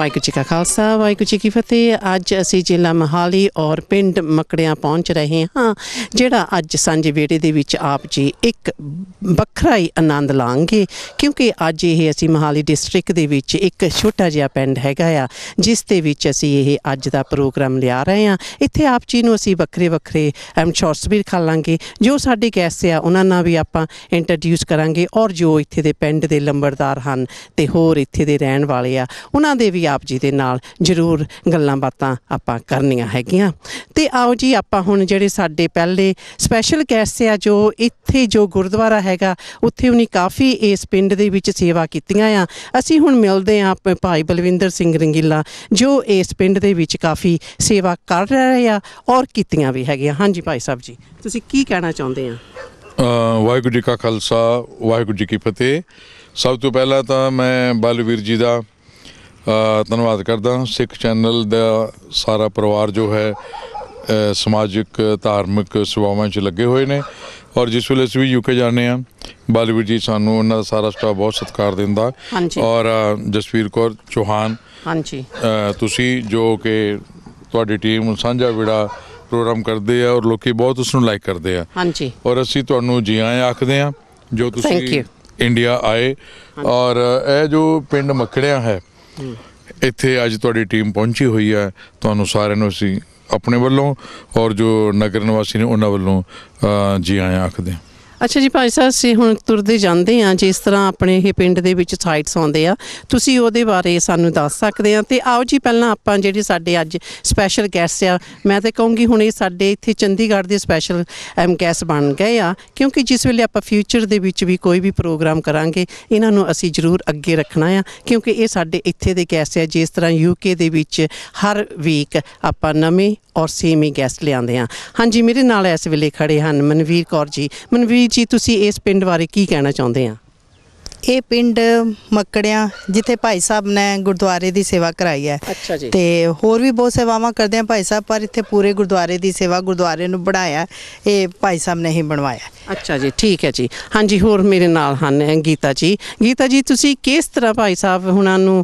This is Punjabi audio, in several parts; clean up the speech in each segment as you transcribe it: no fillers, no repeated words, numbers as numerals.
वाहिगुरू जी का खालसा वाहिगुरू जी की फतेह। अज असी जिला मोहाली और पिंड मकड़ियां पहुँच रहे हाँ, जिहड़ा अज सांझे वेड़े दे विच आप जी एक वखरा ही आनंद लांगे, क्योंकि अज ये असी मोहाली डिस्ट्रिक्ट दे विच एक छोटा जिहा पिंड हैगा आ, जिस दे विच असी ये अज दा प्रोग्राम लिया रहे हैं। इत्थे आप जी नूं असी वखरे वखरे शॉर्ट्स भी दिखा लांगे, जो साडे गैस्ट आ उन्हां नाल भी आपां इंट्रोड्यूस करांगे, और जो इत्थे दे पिंड दे लंबड़दार हन ते होर इत्थे दे रहण वाले आ उन्हां दे भी आप जी दे नाल जरूर गल्लां बातां आपां करनियां हैगियां। ते आओ जी आपां हुण जिहड़े साडे पहले स्पैशल गैस्ट आ, जो इत्थे जो गुरुद्वारा हैगा उत्थे उन्हें काफ़ी इस पिंड दे विच सेवा कीतियां आ। असीं हुण मिलदे आ भाई बलविंदर सिंह रंगीला, जो इस पिंड दे विच काफ़ी सेवा कर रहे आ और कीतियां भी हैगियां। हाँ जी भाई साहब जी, तुसीं की कहना चाहुंदे आ? वाहिगुरू जी का खालसा वाहिगुरू जी की फतेह। सब तो पहला तो मैं बलवीर जी का धन्यवाद करदा। सिख चैनल का सारा परिवार जो है समाजिक धार्मिक सेवावां च लगे हुए ने, और जिस वेले असीं भी यूके जाने बलवीर जी सानू उन्हां दा सारा स्टाफ बहुत सत्कार दिंदा। और जसवीर कौर चौहान तुसीं जो कि तुहाडी टीम सांझा वेड़ा प्रोग्राम करते हैं और लोग बहुत उसनूं लाइक करते हैं, और असीं तुहानूं जी आए आखदे हां जो तुसीं इंडिया आए। और यह जो पिंड मकड़ियां है इत्थे अज तुहाडी टीम पहुंची हुई है, तुहानूं सारिआं नूं असीं अपने वालों और जो नगर निवासी ने उन्हां वालों जी आए आखदे हां। अच्छा जी भाई साहब, असीं हुण तुरदे जांदे आ, जिस तरह अपने ये पिंड दे विच साइट्स आउंदे आ, तुसीं उहदे बारे सानूं दस सकदे आ। ते आओ जी पहलां आपां जिहड़े साडे अज स्पैशल गैस्ट आ, मैं तो कहूँगी हुण ये साडे इत्थे चंडीगढ़ दे स्पैशल गैस्ट बन गए आ, क्योंकि जिस वेले आपां फ्यूचर दे विच भी कोई भी प्रोग्राम करांगे इन्हां नूं असीं जरूर अग्गे रखना आ, क्योंकि ये साडे इत्थे दे गैस्ट आ। जिस तरह यूके दे विच हर वीक आपां नवें और सेम ही गैस्ट लिआंदे आ। हाँ जी, मेरे नाल इस वेले खड़े हैं मनवीर कौर जी। मनवीर जी, तुसीं इस पिंड बारे की कहना चाहुंदे आ? ये पिंड मकड़ियां जिथे भाई साहब ने गुरुद्वारे की सेवा कराई है। अच्छा जी। ते होर भी बहुत सेवावां करते हैं भाई साहब, पर इत्थे पूरे गुरुद्वारे की सेवा गुरुद्वारे नूं बढ़ाया ये भाई साहब ने ही बनवाया। अच्छा जी, ठीक है जी। हाँ जी, होर मेरे नाल हैं गीता जी। गीता जी, तुसीं किस तरह भाई साहब हुणां नूं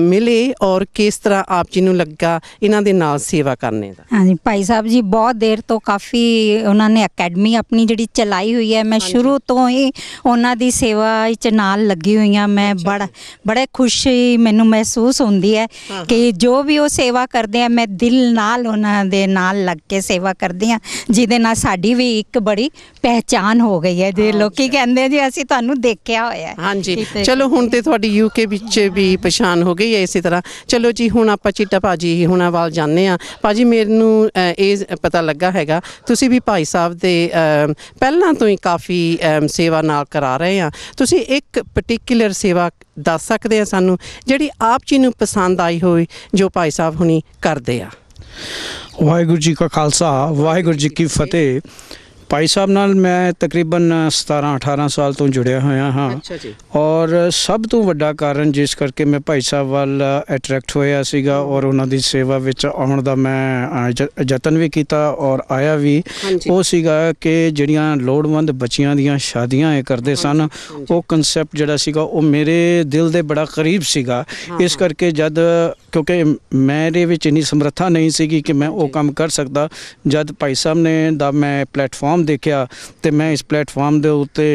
मिले और किस तरह आप जी नूं लगा इन्हां दे नाल सेवा करने दा? हाँ जी, भाई साहब जी बहुत देर तो काफ़ी उन्होंने अकैडमी अपनी जिहड़ी चलाई हुई है, मैं शुरू तो ही उन्हां दी सेवा च नाल लगी हुई हाँ। मैं बड़ा खुशी मैनू महसूस होंदी है कि जो भी वो सेवा करते हैं मैं दिल नाल उन्हां दे नाल लग के सेवा करदी हाँ, जिहदे नाल साडी भी एक बड़ी पहचान हो गई है। जे लोकी कहंदे जी असीं तुहानूं देखिया होया है। हाँ जी, चलो हुण ते तुहाडी यूके विच भी पछाण हो गई है इसी तरह। चलो जी, हुण आपां चिट्टा भाजी हुणां वाल जाने आ। भाजी, मैनूं ये पता लगा हैगा तुसीं भी भाई साहब दे पहलां तो ही काफ़ी सेवा नाल करा रहे हैं। तुसीं एक पर्टिकुलर सेवा दस सकते हैं सानू जिहड़ी आप जी नूं पसंद आई होई, जो भाई साहब हुणी करदे आ? वाहिगुरू जी का खालसा वाहिगुरू जी की फतेह। भाई साहब नाल मैं तकरीबन 17-18 साल तो जुड़िया होया हाँ। अच्छा जी। और सब तो वड्डा कारण जिस करके मैं भाई साहब वाल अट्रैक्ट होया सीगा और उन्हां दी सेवा विच आउण दा मैं जतन भी कीता और आया भी। वो सीगा कि जिहड़ियां लोड़वंद बच्चियां दियां शादियां करदे सन, वो कंसैप्ट जिहड़ा सीगा वो मेरे दिल दे बड़ा करीब सीगा। इस करके जद क्योंकि मेरे विच इन्नी समर्था नहीं सीगी कि मैं वो काम कर सकदा, जद भाई साहब ने दा मैं प्लेटफॉर्म देखिया तो मैं इस प्लेटफॉर्म के उत्ते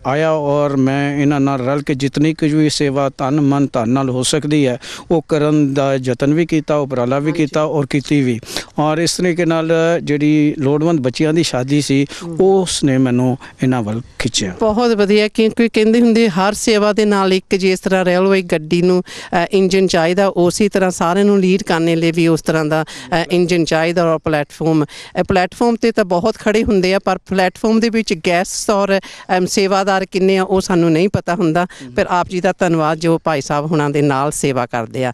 आया और मैं इन्हां नाल रल के जितनी कुछ भी सेवा तन मन धन नाल हो सकती है वो करन दा जतन भी किया, उपराला भी किया और कीती भी। और इस तरीके नाल जिहड़ी लोड़वंद बच्चियां दी शादी सी उसने मैनूं इन्हां वल खिंचिया। बहुत वधिया, क्योंकि कहंदे हुंदे हर सेवा दे नाल एक जिस तरह रेलवे गड्डी नूं इंजन चाहिदा, उसी तरह सारिआं नूं लीड करने लिए भी उस तरह दा इंजन चाहिदा। और प्लेटफॉर्म ते तां बहुत खड़े हुंदे आ, पर प्लेटफॉर्म दे विच गैस्ट और सेवादार किन्ने आ वो सानूं नहीं पता हुंदा। पर आप जी दा धन्नवाद जो भाई साहब हुणां दे नाल सेवा करदे आ।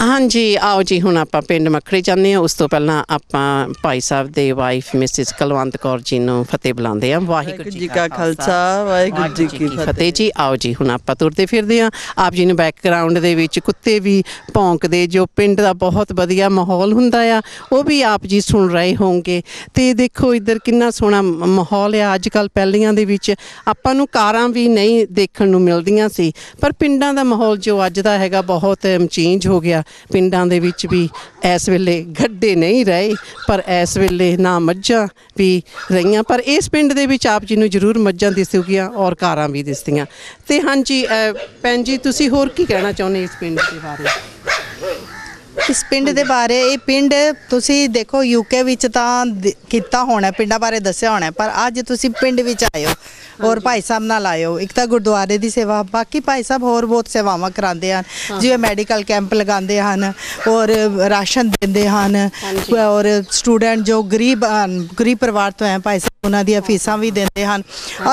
ਹਾਂਜੀ ਆਓ ਜੀ ਹੁਣ ਆਪਾਂ ਪਿੰਡ ਮੱਖੜੀ ਜਾਂਦੇ ਹਾਂ। ਉਸ ਤੋਂ ਪਹਿਲਾਂ ਆਪਾਂ ਭਾਈ ਸਾਹਿਬ ਦੇ ਵਾਈਫ ਮਿਸਿਸ ਕੁਲਵੰਤ ਕੌਰ ਜੀ ਨੂੰ ਫਤਿਹ ਬੁਲਾਉਂਦੇ ਹਾਂ। ਵਾਹਿਗੁਰੂ ਜੀ ਕਾ ਖਾਲਸਾ ਵਾਹਿਗੁਰੂ ਜੀ ਕੀ ਫਤਿਹ ਜੀ। ਆਓ ਜੀ ਹੁਣ ਆਪਾਂ ਤੁਰਦੇ ਫਿਰਦੇ ਹਾਂ। ਆਪ ਜੀ ਨੂੰ ਬੈਕਗਰਾਊਂਡ ਦੇ ਵਿੱਚ ਕੁੱਤੇ ਵੀ ਭੌਂਕਦੇ, ਜੋ ਪਿੰਡ ਦਾ ਬਹੁਤ ਵਧੀਆ ਮਾਹੌਲ ਹੁੰਦਾ ਆ, ਉਹ ਵੀ ਆਪ ਜੀ ਸੁਣ ਰਹੇ ਹੋਣਗੇ। ਤੇ ਦੇਖੋ ਇੱਧਰ ਕਿੰਨਾ ਸੋਹਣਾ ਮਾਹੌਲ ਆ। ਅੱਜ ਕੱਲ੍ਹ ਪਹਿਲੀਆਂ ਦੇ ਵਿੱਚ ਆਪਾਂ ਨੂੰ ਕਾਰਾਂ ਵੀ ਨਹੀਂ ਦੇਖਣ ਨੂੰ ਮਿਲਦੀਆਂ ਸੀ, ਪਰ ਪਿੰਡਾਂ ਦਾ ਮਾਹੌਲ ਜੋ ਅੱਜ ਦਾ ਹੈਗਾ ਬਹੁਤ ਚੇਂਜ ਹੋ ਗਿਆ। ਪਿੰਡਾਂ ਦੇ ਵਿੱਚ ਵੀ ਇਸ ਵੇਲੇ ਗੱਡੇ ਨਹੀਂ ਰਹੇ, ਪਰ ਇਸ ਵੇਲੇ ਨਾ ਮੱਝਾਂ ਵੀ ਰਹੀਆਂ, ਪਰ ਇਸ ਪਿੰਡ ਦੇ ਵਿੱਚ ਆਪ ਜੀ ਨੂੰ ਜ਼ਰੂਰ ਮੱਝਾਂ ਦਿਸੂਗੀਆਂ ਔਰ ਕਾਰਾਂ ਵੀ ਦਿਸਦੀਆਂ। ਤੇ ਹਾਂਜੀ ਭੈਣ ਜੀ, ਤੁਸੀਂ ਹੋਰ ਕੀ ਕਹਿਣਾ ਚਾਹੁੰਦੇ ਇਸ ਪਿੰਡ ਦੇ ਬਾਰੇ? ਇਸ ਪਿੰਡ ਦੇ ਬਾਰੇ, ਇਹ ਪਿੰਡ ਤੁਸੀਂ ਦੇਖੋ ਯੂਕੇ ਵਿੱਚ ਤਾਂ ਕੀਤਾ ਹੋਣਾ, ਪਿੰਡਾਂ ਬਾਰੇ ਦੱਸਿਆ ਹੋਣਾ, ਪਰ ਅੱਜ ਤੁਸੀਂ ਪਿੰਡ ਵਿੱਚ ਆਏ ਹੋ ਔਰ ਭਾਈ ਸਾਹਿਬ ਨਾਲ ਆਏ ਹੋ। ਇੱਕ ਤਾਂ ਗੁਰਦੁਆਰੇ ਦੀ ਸੇਵਾ, ਬਾਕੀ ਭਾਈ ਸਾਹਿਬ ਹੋਰ ਬਹੁਤ ਸੇਵਾਵਾਂ ਕਰਾਉਂਦੇ ਹਨ, ਜਿਵੇਂ ਮੈਡੀਕਲ ਕੈਂਪ ਲਗਾਉਂਦੇ ਹਨ ਔਰ ਰਾਸ਼ਨ ਦਿੰਦੇ ਹਨ, ਔਰ ਸਟੂਡੈਂਟ ਜੋ ਗਰੀਬ ਪਰਿਵਾਰ ਤੋਂ ਹੈ, ਭਾਈ ਸਾਹਿਬ ਉਹਨਾਂ ਦੀਆਂ ਫੀਸਾਂ ਵੀ ਦਿੰਦੇ ਹਨ।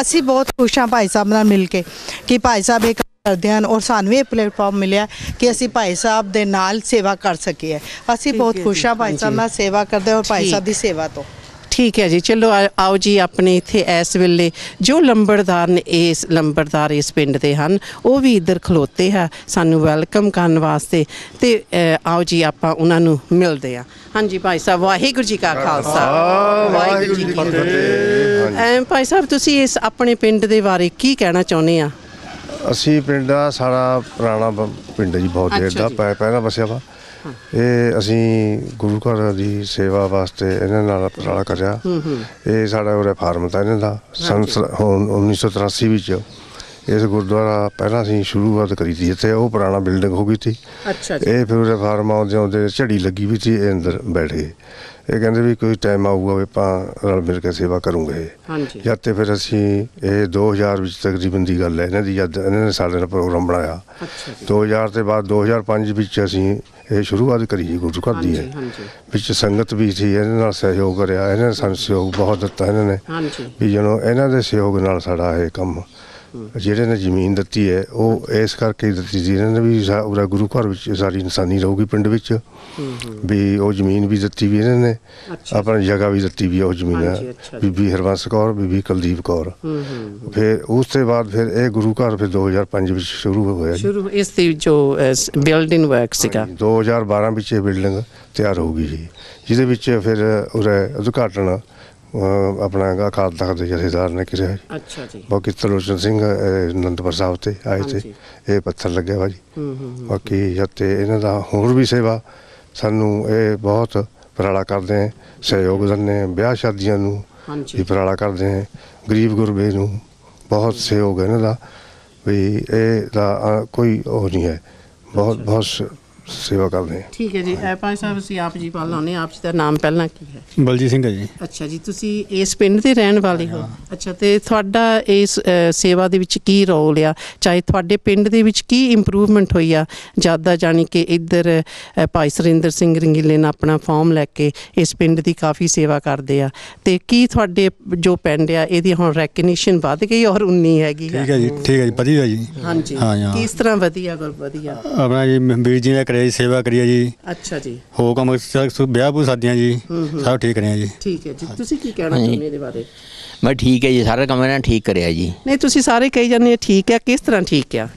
ਅਸੀਂ ਬਹੁਤ ਖੁਸ਼ ਹਾਂ ਭਾਈ ਸਾਹਿਬ ਨਾਲ ਮਿਲ ਕੇ ਕਿ ਭਾਈ ਸਾਹਿਬ ਇਹ ਕਰਦੇ ਹਨ ਔਰ ਸਾਨੂੰ ਇਹ ਪਲੇਟਫਾਰਮ ਮਿਲਿਆ ਕਿ ਅਸੀਂ ਭਾਈ ਸਾਹਿਬ ਦੇ ਨਾਲ ਸੇਵਾ ਕਰ ਸਕੀਏ। ਅਸੀਂ ਬਹੁਤ ਖੁਸ਼ ਹਾਂ ਭਾਈ ਸਾਹਿਬ ਨਾਲ ਸੇਵਾ ਕਰਦੇ ਔਰ ਭਾਈ ਸਾਹਿਬ ਦੀ ਸੇਵਾ ਤੋਂ। ਠੀਕ ਹੈ ਜੀ, ਚਲੋ ਆਓ ਜੀ। ਆਪਣੇ ਇੱਥੇ ਇਸ ਵੇਲੇ ਜੋ ਲੰਬੜਦਾਰ ਨੇ, ਲੰਬੜਦਾਰ ਇਸ ਪਿੰਡ ਦੇ ਹਨ, ਉਹ ਵੀ ਇੱਧਰ ਖਲੋਤੇ ਹੈ ਸਾਨੂੰ ਵੈਲਕਮ ਕਰਨ ਵਾਸਤੇ। ਤੇ ਆਓ ਜੀ ਆਪਾਂ ਉਹਨਾਂ ਨੂੰ ਮਿਲਦੇ ਹਾਂ। ਹਾਂਜੀ ਭਾਈ ਸਾਹਿਬ, ਵਾਹਿਗੁਰੂ ਜੀ ਕਾ ਖਾਲਸਾ ਵਾਹਿਗੁਰੂ ਜੀ ਕੀ ਫਤਿਹ। ਭਾਈ ਸਾਹਿਬ, ਤੁਸੀਂ ਇਸ ਆਪਣੇ ਪਿੰਡ ਦੇ ਬਾਰੇ ਕੀ ਕਹਿਣਾ ਚਾਹੁੰਦੇ ਆ? ਅਸੀਂ ਪਿੰਡ ਦਾ ਸਾਡਾ ਪੁਰਾਣਾ ਪਿੰਡ ਜੀ, ਬਹੁਤ ਦੇਰ ਦਾ ਪਹਿਲਾਂ ਵਸਿਆ ਵਾ। ਇਹ ਅਸੀਂ ਗੁਰੂ ਘਰ ਦੀ ਸੇਵਾ ਵਾਸਤੇ ਇਹਨਾਂ ਨਾਲ ਉਪਰਾਲਾ ਕਰਿਆ। ਇਹ ਸਾਡਾ ਉਰੇ ਫਾਰਮ ਤਾਂ ਇਹਨਾਂ ਦਾ ਸੰਨ 1983 ਵਿੱਚ ਇਸ ਗੁਰਦੁਆਰਾ ਪਹਿਲਾਂ ਅਸੀਂ ਸ਼ੁਰੂਆਤ ਕਰੀ ਸੀ ਇੱਥੇ। ਉਹ ਪੁਰਾਣਾ ਬਿਲਡਿੰਗ ਹੋ ਗਈ ਸੀ। ਅੱਛਾ ਜੀ। ਇਹ ਫਿਰ ਉਰੇ ਫਾਰਮ ਆਉਂਦੇ ਝੜੀ ਲੱਗੀ ਵੀ ਸੀ, ਇਹ ਅੰਦਰ ਬੈਠ ਗਏ। ਇਹ ਕਹਿੰਦੇ ਵੀ ਕੋਈ ਟਾਈਮ ਆਊਗਾ ਵੀ ਆਪਾਂ ਰਲ ਮਿਲ ਕੇ ਸੇਵਾ ਕਰੂੰਗੇ। ਜਦ ਤੇ ਫਿਰ ਅਸੀਂ ਇਹ 2000 ਵਿੱਚ ਤਕਰੀਬਨ ਦੀ ਗੱਲ ਹੈ ਇਹਨਾਂ ਦੀ, ਜਦ ਇਹਨਾਂ ਨੇ ਸਾਡੇ ਨਾਲ ਪ੍ਰੋਗਰਾਮ ਬਣਾਇਆ। 2000 ਤੋਂ ਬਾਅਦ 2005 ਵਿੱਚ ਅਸੀਂ ਇਹ ਸ਼ੁਰੂਆਤ ਕਰੀ ਜੀ ਗੁਰੂ ਘਰ ਦੀ ਹੈ। ਵਿੱਚ ਸੰਗਤ ਵੀ ਸੀ, ਇਹਨਾਂ ਨਾਲ ਸਹਿਯੋਗ ਕਰਿਆ। ਇਹਨਾਂ ਨੇ ਸਾਨੂੰ ਸਹਿਯੋਗ ਬਹੁਤ ਦਿੱਤਾ ਇਹਨਾਂ ਨੇ ਵੀ ਜਦੋਂ ਇਹਨਾਂ ਦੇ ਸਹਿਯੋਗ ਨਾਲ ਸਾਡਾ ਇਹ ਕੰਮ, ਜਿਹੜੇ ਨੇ ਜ਼ਮੀਨ ਦਿੱਤੀ ਹੈ ਉਹ ਇਸ ਕਰਕੇ ਦਿੱਤੀ ਸੀ ਇਹਨਾਂ ਨੇ ਵੀ ਉਰੇ ਗੁਰੂ ਘਰ ਵਿੱਚ ਸਾਰੀ ਇਨਸਾਨੀ ਰਹੂਗੀ ਪਿੰਡ ਵਿੱਚ, ਵੀ ਉਹ ਜ਼ਮੀਨ ਵੀ ਦਿੱਤੀ ਵੀ ਇਹਨਾਂ ਨੇ, ਆਪਣੀ ਜਗ੍ਹਾ ਵੀ ਦਿੱਤੀ ਵੀ ਉਹ ਜ਼ਮੀਨ ਹੈ। ਬੀਬੀ ਹਰਬੰਸ ਕੌਰ, ਬੀਬੀ ਕੁਲਦੀਪ ਕੌਰ। ਫਿਰ ਉਸ ਤੋਂ ਬਾਅਦ ਫਿਰ ਇਹ ਗੁਰੂ ਘਰ ਫਿਰ 2005 ਵਿੱਚ ਸ਼ੁਰੂ ਹੋਇਆ। ਸ਼ੁਰੂ ਇਸ ਦੀ ਜੋ ਬਿਲਡਿੰਗ ਵਰਕ ਸੀਗਾ 2012 ਵਿੱਚ ਇਹ ਬਿਲਡਿੰਗ ਤਿਆਰ ਹੋਊਗੀ ਜੀ, ਜਿਹਦੇ ਵਿੱਚ ਫਿਰ ਉਰੇ ਉਦਘਾਟਨ ਆਪਣਾ ਅਕਾਲ ਤਖਤ ਦੇ ਜਥੇਦਾਰ ਨੇ ਕਰਿਆ। ਅੱਛਾ ਜੀ। ਬਾਕੀ ਤਰਲੋਚਨ ਸਿੰਘ ਅਨੰਦਪੁਰ ਸਾਹਿਬ ਤੇ ਆਏ ਤੇ ਇਹ ਪੱਥਰ ਲੱਗਿਆ ਵਾ ਜੀ। ਬਾਕੀ ਜਦ ਇਹਨਾਂ ਦਾ ਹੋਰ ਵੀ ਸੇਵਾ ਸਾਨੂੰ ਇਹ ਬਹੁਤ ਉਪਰਾਲਾ ਕਰਦੇ ਹੈ, ਸਹਿਯੋਗ ਦਿੰਦੇ ਹੈ। ਵਿਆਹ ਸ਼ਾਦੀਆਂ ਨੂੰ ਵੀ ਉਪਰਾਲਾ ਕਰਦੇ ਹੈ। ਗਰੀਬ ਗੁਰਬੇ ਨੂੰ ਬਹੁਤ ਸਹਿਯੋਗ ਹੈ ਇਹਨਾਂ ਦਾ, ਵੀ ਇਹ ਦਾ ਕੋਈ ਉਹ ਨਹੀਂ ਹੈ, ਬਹੁਤ ਸੇਵਾ ਕਰਦੇ ਹਾਂ। ਠੀਕ ਹੈ ਜੀ। ਭਾਈ ਸਾਹਿਬ, ਅਸੀਂ ਆਪ ਜੀ ਪਾਲ ਲਾਉਂਦੇ, ਆਪ ਜੀ ਦਾ ਨਾਮ ਪਹਿਲਾਂ ਕੀ ਹੈ? ਬਲਜੀਤ ਸਿੰਘ ਹੈ ਜੀ। ਅੱਛਾ ਜੀ, ਤੁਸੀਂ ਇਸ ਪਿੰਡ ਦੇ ਰਹਿਣ ਵਾਲੇ ਹੋ? ਅੱਛਾ, ਤੇ ਤੁਹਾਡਾ ਇਸ ਸੇਵਾ ਦੇ ਵਿੱਚ ਕੀ ਰੋਲ ਆ? ਚਾਹੇ ਤੁਹਾਡੇ ਪਿੰਡ ਦੇ ਵਿੱਚ ਕੀ ਇੰਪਰੂਵਮੈਂਟ ਹੋਈ ਆ ਜ਼ਿਆਦਾ, ਜਾਣੀ ਕਿ ਇੱਧਰ ਭਾਈ ਸੁਰਿੰਦਰ ਸਿੰਘ ਰੰਗੀਲੇ ਨੇ ਆਪਣਾ ਫਾਰਮ ਲੈ ਕੇ ਇਸ ਪਿੰਡ ਦੀ ਕਾਫੀ ਸੇਵਾ ਕਰਦੇ ਆ, ਤੇ ਕੀ ਤੁਹਾਡੇ ਜੋ ਪਿੰਡ ਆ ਇਹਦੀ ਹੁਣ ਰੈਕਗਨੀਸ਼ਨ ਵੱਧ ਗਈ ਔਰ ਉਨੀ ਹੈਗੀ? ਠੀਕ ਹੈ ਜੀ, ਠੀਕ ਹੈ ਜੀ, ਵਧੀਆ ਜੀ। ਹਾਂਜੀ, ਕਿਸ ਤਰ੍ਹਾਂ ਵਧੀਆ? ਵਧੀਆ ਆਪਣਾ ਜੀ ਵੀਰ ਜੀ ਨੇ ਕਰਿਆ ਜੀ, ਸੇਵਾ ਕਰੀਏ ਜੀ। ਅੱਛਾ ਜੀ। ਹੋ ਕੰਮ ਵਿਆਹ ਬੂ ਸਾਦੀਆਂ ਜੀ ਸਭ ਠੀਕ ਕਰਿਆ ਜੀ। ਠੀਕ ਹੈ ਜੀ। ਤੁਸੀਂ ਕੀ ਕਹਿਣਾ ਚਾਹੁੰਦੇ ਇਹਦੇ ਬਾਰੇ? ਮੈਂ ਠੀਕ ਹੈ ਜੀ, ਸਾਰਾ ਕੰਮ ਇਹਨਾਂ ਠੀਕ ਕਰਿਆ ਜੀ। ਨਹੀਂ, ਤੁਸੀਂ ਸਾਰੇ ਕਹੀ ਜਾਂਦੇ ਠੀਕ ਹੈ, ਕਿਸ ਤਰ੍ਹਾਂ ਠੀਕ ਆ?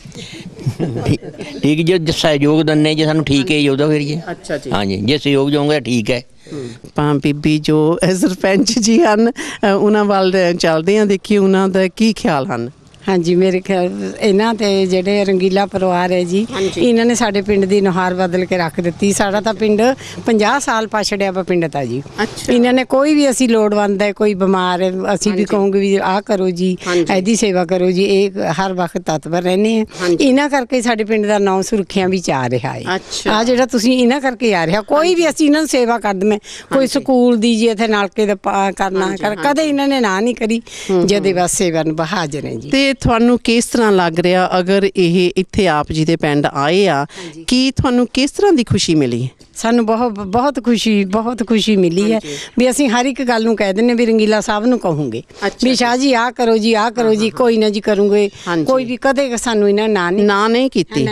ਠੀਕ ਜੋ ਸਹਿਯੋਗ ਦਿੰਦੇ ਜੇ ਸਾਨੂੰ, ਠੀਕ ਹੈ ਜੀ ਉਹਦਾ ਫਿਰ ਜੀ। ਅੱਛਾ ਜੀ। ਹਾਂਜੀ, ਜੇ ਸਹਿਯੋਗ ਦੇਵਾਂਗੇ ਠੀਕ ਹੈ। ਬੀਬੀ ਜੋ ਸਰਪੰਚ ਜੀ ਹਨ, ਉਹਨਾਂ ਵੱਲ ਚੱਲਦੇ ਆ, ਦੇਖੀਏ ਉਹਨਾਂ ਦਾ ਕੀ ਖਿਆਲ ਹਨ। ਹਾਂਜੀ, ਮੇਰੇ ਖਿਆਲ ਇਹਨਾਂ ਤੇ ਜਿਹੜੇ ਰੰਗੀਲਾ ਪਰਿਵਾਰ ਹੈ ਜੀ, ਇਹਨਾਂ ਨੇ ਸਾਡੇ ਪਿੰਡ ਦੀ ਨੁਹਾਰ ਬਦਲ ਕੇ ਰੱਖ ਦਿੱਤੀ। ਸਾਡਾ ਤਾਂ ਪਿੰਡ 50 ਸਾਲ ਪਛੜਿਆ ਵਾ ਪਿੰਡ ਤਾਂ ਜੀ। ਇਹਨਾਂ ਨੇ ਕੋਈ ਵੀ ਅਸੀਂ ਲੋੜਵੰਦ ਹੈ, ਕੋਈ ਬਿਮਾਰ ਹੈ, ਅਸੀਂ ਵੀ ਕਹੋਗੇ ਵੀ ਆਹ ਕਰੋ ਜੀ, ਇਹਦੀ ਸੇਵਾ ਕਰੋ ਜੀ, ਇਹ ਹਰ ਵਕਤ ਤਤਪਰ ਰਹਿੰਦੇ ਆ। ਇਹਨਾਂ ਕਰਕੇ ਸਾਡੇ ਪਿੰਡ ਦਾ ਨਾਂ ਸੁਰੱਖਿਆ ਵਿੱਚ ਆ ਰਿਹਾ ਹੈ। ਆ ਜਿਹੜਾ ਤੁਸੀਂ ਇਹਨਾਂ ਕਰਕੇ ਆ ਰਿਹਾ, ਕੋਈ ਵੀ ਅਸੀਂ ਇਹਨਾਂ ਨੂੰ ਸੇਵਾ ਕਰ ਦਵੇਂ, ਕੋਈ ਸਕੂਲ ਦੀ ਜੀ ਇੱਥੇ ਨਲਕੇ ਦਾ ਕਰਨਾ ਕਦੇ ਇਹਨਾਂ ਨੇ ਨਾ ਨਹੀਂ ਕਰੀ, ਜਦੇ ਬਸ ਸੇਵਾ ਨੂੰ ਬਹਾਜ਼ਰ ਹੈ ਜੀ। ਤੇ ਤੁਹਾਨੂੰ ਕਿਸ ਤਰ੍ਹਾਂ ਲੱਗ ਰਿਹਾ ਅਗਰ ਇਹ ਇੱਥੇ ਆਪ ਜੀ ਦੇ ਪਿੰਡ ਆਏ ਆ, ਕੀ ਤੁਹਾਨੂੰ ਕਿਸ ਤਰ੍ਹਾਂ ਦੀ ਖੁਸ਼ੀ ਮਿਲੀ? ਸਾਨੂੰ ਬਹੁਤ ਖੁਸ਼ੀ ਮਿਲੀ ਹੈ ਵੀ ਅਸੀਂ ਹਰ ਇੱਕ ਗੱਲ ਨੂੰ ਕਹਿ ਦਿੰਦੇ ਵੀ ਰੰਗੀਲਾ ਸਾਹਿਬ ਨੂੰ ਕਹੂੰਗੇ ਵੀ ਸ਼ਾਹ ਜੀ ਆਹ ਕਰੋ ਜੀ, ਕੋਈ ਨਾ ਜੀ ਕਰੂੰਗੇ। ਕੋਈ ਵੀ ਕਦੇ ਸਾਨੂੰ ਇਹਨਾਂ ਨਾ ਨਹੀਂ ਕੀਤੀ।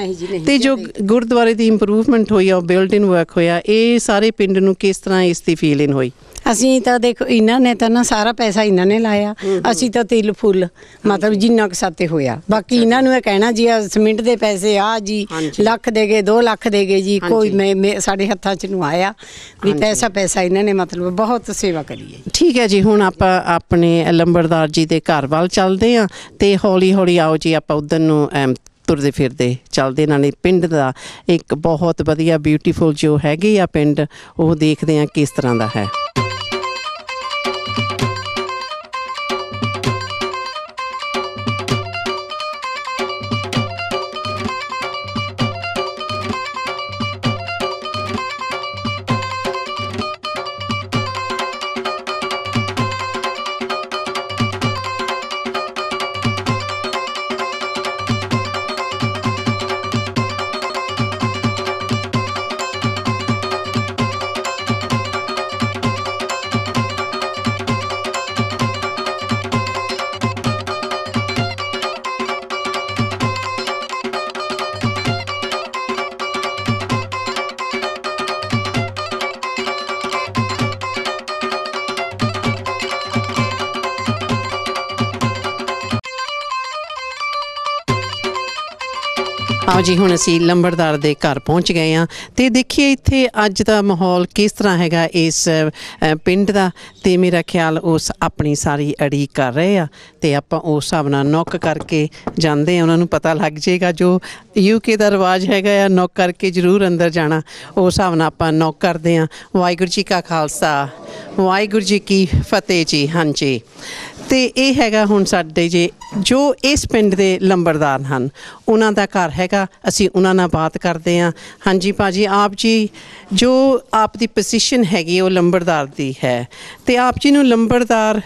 ਤੇ ਜੋ ਗੁਰਦੁਆਰੇ ਦੀ ਇੰਪਰੂਵਮੈਂਟ ਹੋਈ ਆ, ਬਿਲਡਿੰਗ ਵਰਕ ਹੋਇਆ, ਇਹ ਸਾਰੇ ਪਿੰਡ ਨੂੰ ਕਿਸ ਤਰ੍ਹਾਂ ਇਸ ਦੀ ਫੀਲਿੰਗ ਹੋਈ? ਅਸੀਂ ਤਾਂ ਦੇਖੋ ਇਹਨਾਂ ਨੇ ਤਾਂ ਨਾ ਸਾਰਾ ਪੈਸਾ ਇਹਨਾਂ ਨੇ ਲਾਇਆ, ਅਸੀਂ ਤਾਂ ਤਿਲ ਫੁੱਲ ਮਤਲਬ ਜਿੰਨਾ ਕੁ ਸਾਤੇ ਹੋਇਆ। ਬਾਕੀ ਇਹਨਾਂ ਨੂੰ ਇਹ ਕਹਿਣਾ ਜੀ ਸੀਮਿੰਟ ਦੇ ਪੈਸੇ ਆ ਜੀ ਲੱਖ ਦੇ ਗਏ, 2 ਲੱਖ ਦੇ ਗਏ ਜੀ, ਕੋਈ ਮੈਂ ਸਾਡੇ ਹੱਥਾਂ 'ਚ ਨੂੰ ਆਇਆ ਵੀ ਪੈਸਾ ਇਹਨਾਂ ਨੇ ਮਤਲਬ ਬਹੁਤ ਸੇਵਾ ਕਰੀ ਹੈ। ਠੀਕ ਹੈ ਜੀ, ਹੁਣ ਆਪਾਂ ਆਪਣੇ ਲੰਬੜਦਾਰ ਜੀ ਦੇ ਘਰ ਵੱਲ ਚੱਲਦੇ ਹਾਂ ਤੇ ਹੌਲੀ ਹੌਲੀ ਆਓ ਜੀ ਆਪਾਂ ਉਧਰ ਨੂੰ ਤੁਰਦੇ ਫਿਰਦੇ ਚੱਲਦੇ ਨਾਲੇ ਪਿੰਡ ਦਾ ਇੱਕ ਬਹੁਤ ਵਧੀਆ ਬਿਊਟੀਫੁਲ ਜੋ ਹੈਗੇ ਆ ਪਿੰਡ, ਉਹ ਦੇਖਦੇ ਹਾਂ ਕਿਸ ਤਰ੍ਹਾਂ ਦਾ ਹੈ। ਆਓ ਜੀ, ਹੁਣ ਅਸੀਂ ਲੰਬੜਦਾਰ ਦੇ ਘਰ ਪਹੁੰਚ ਗਏ ਹਾਂ ਤੇ ਦੇਖੀਏ ਇੱਥੇ ਅੱਜ ਦਾ ਮਾਹੌਲ ਕਿਸ ਤਰ੍ਹਾਂ ਹੈਗਾ ਇਸ ਪਿੰਡ ਦਾ। ਤੇ ਮੇਰਾ ਖਿਆਲ ਉਸ ਆਪਣੀ ਸਾਰੀ ਅੜੀਕ ਕਰ ਰਹੇ ਆ ਤੇ ਆਪਾਂ ਉਸ ਹਿਸਾਬ ਨਾਲ ਨੌਕ ਕਰਕੇ ਜਾਂਦੇ ਆ, ਉਹਨਾਂ ਨੂੰ ਪਤਾ ਲੱਗ ਜਾਏਗਾ। ਜੋ UK ਦਾ ਰਿਵਾਜ ਹੈਗਾ ਆ ਨੌਕ ਕਰਕੇ ਜ਼ਰੂਰ ਅੰਦਰ ਜਾਣਾ, ਉਸ ਹਿਸਾਬ ਨਾਲ ਆਪਾਂ ਨੌਕ ਕਰਦੇ ਹਾਂ। ਵਾਹਿਗੁਰੂ ਜੀ ਕਾ ਖਾਲਸਾ, ਵਾਹਿਗੁਰੂ ਜੀ ਕੀ ਫਤਿਹ ਜੀ। ਹਾਂਜੀ, ਤੇ ਇਹ ਹੈਗਾ ਹੁਣ ਸਾਡੇ ਜੋ ਇਸ ਪਿੰਡ ਦੇ ਲੰਬੜਦਾਰ ਹਨ, ਉਹਨਾਂ ਦਾ ਘਰ ਹੈਗਾ, ਅਸੀਂ ਉਹਨਾਂ ਨਾਲ ਬਾਤ ਕਰਦੇ ਹਾਂ। ਹਾਂਜੀ ਭਾਜੀ, ਆਪ ਜੀ ਜੋ ਆਪ ਦੀ ਪੋਜੀਸ਼ਨ ਹੈਗੀ ਉਹ ਲੰਬੜਦਾਰ ਦੀ ਹੈ, ਤੇ ਆਪ ਜੀ ਨੂੰ ਲੰਬੜਦਾਰ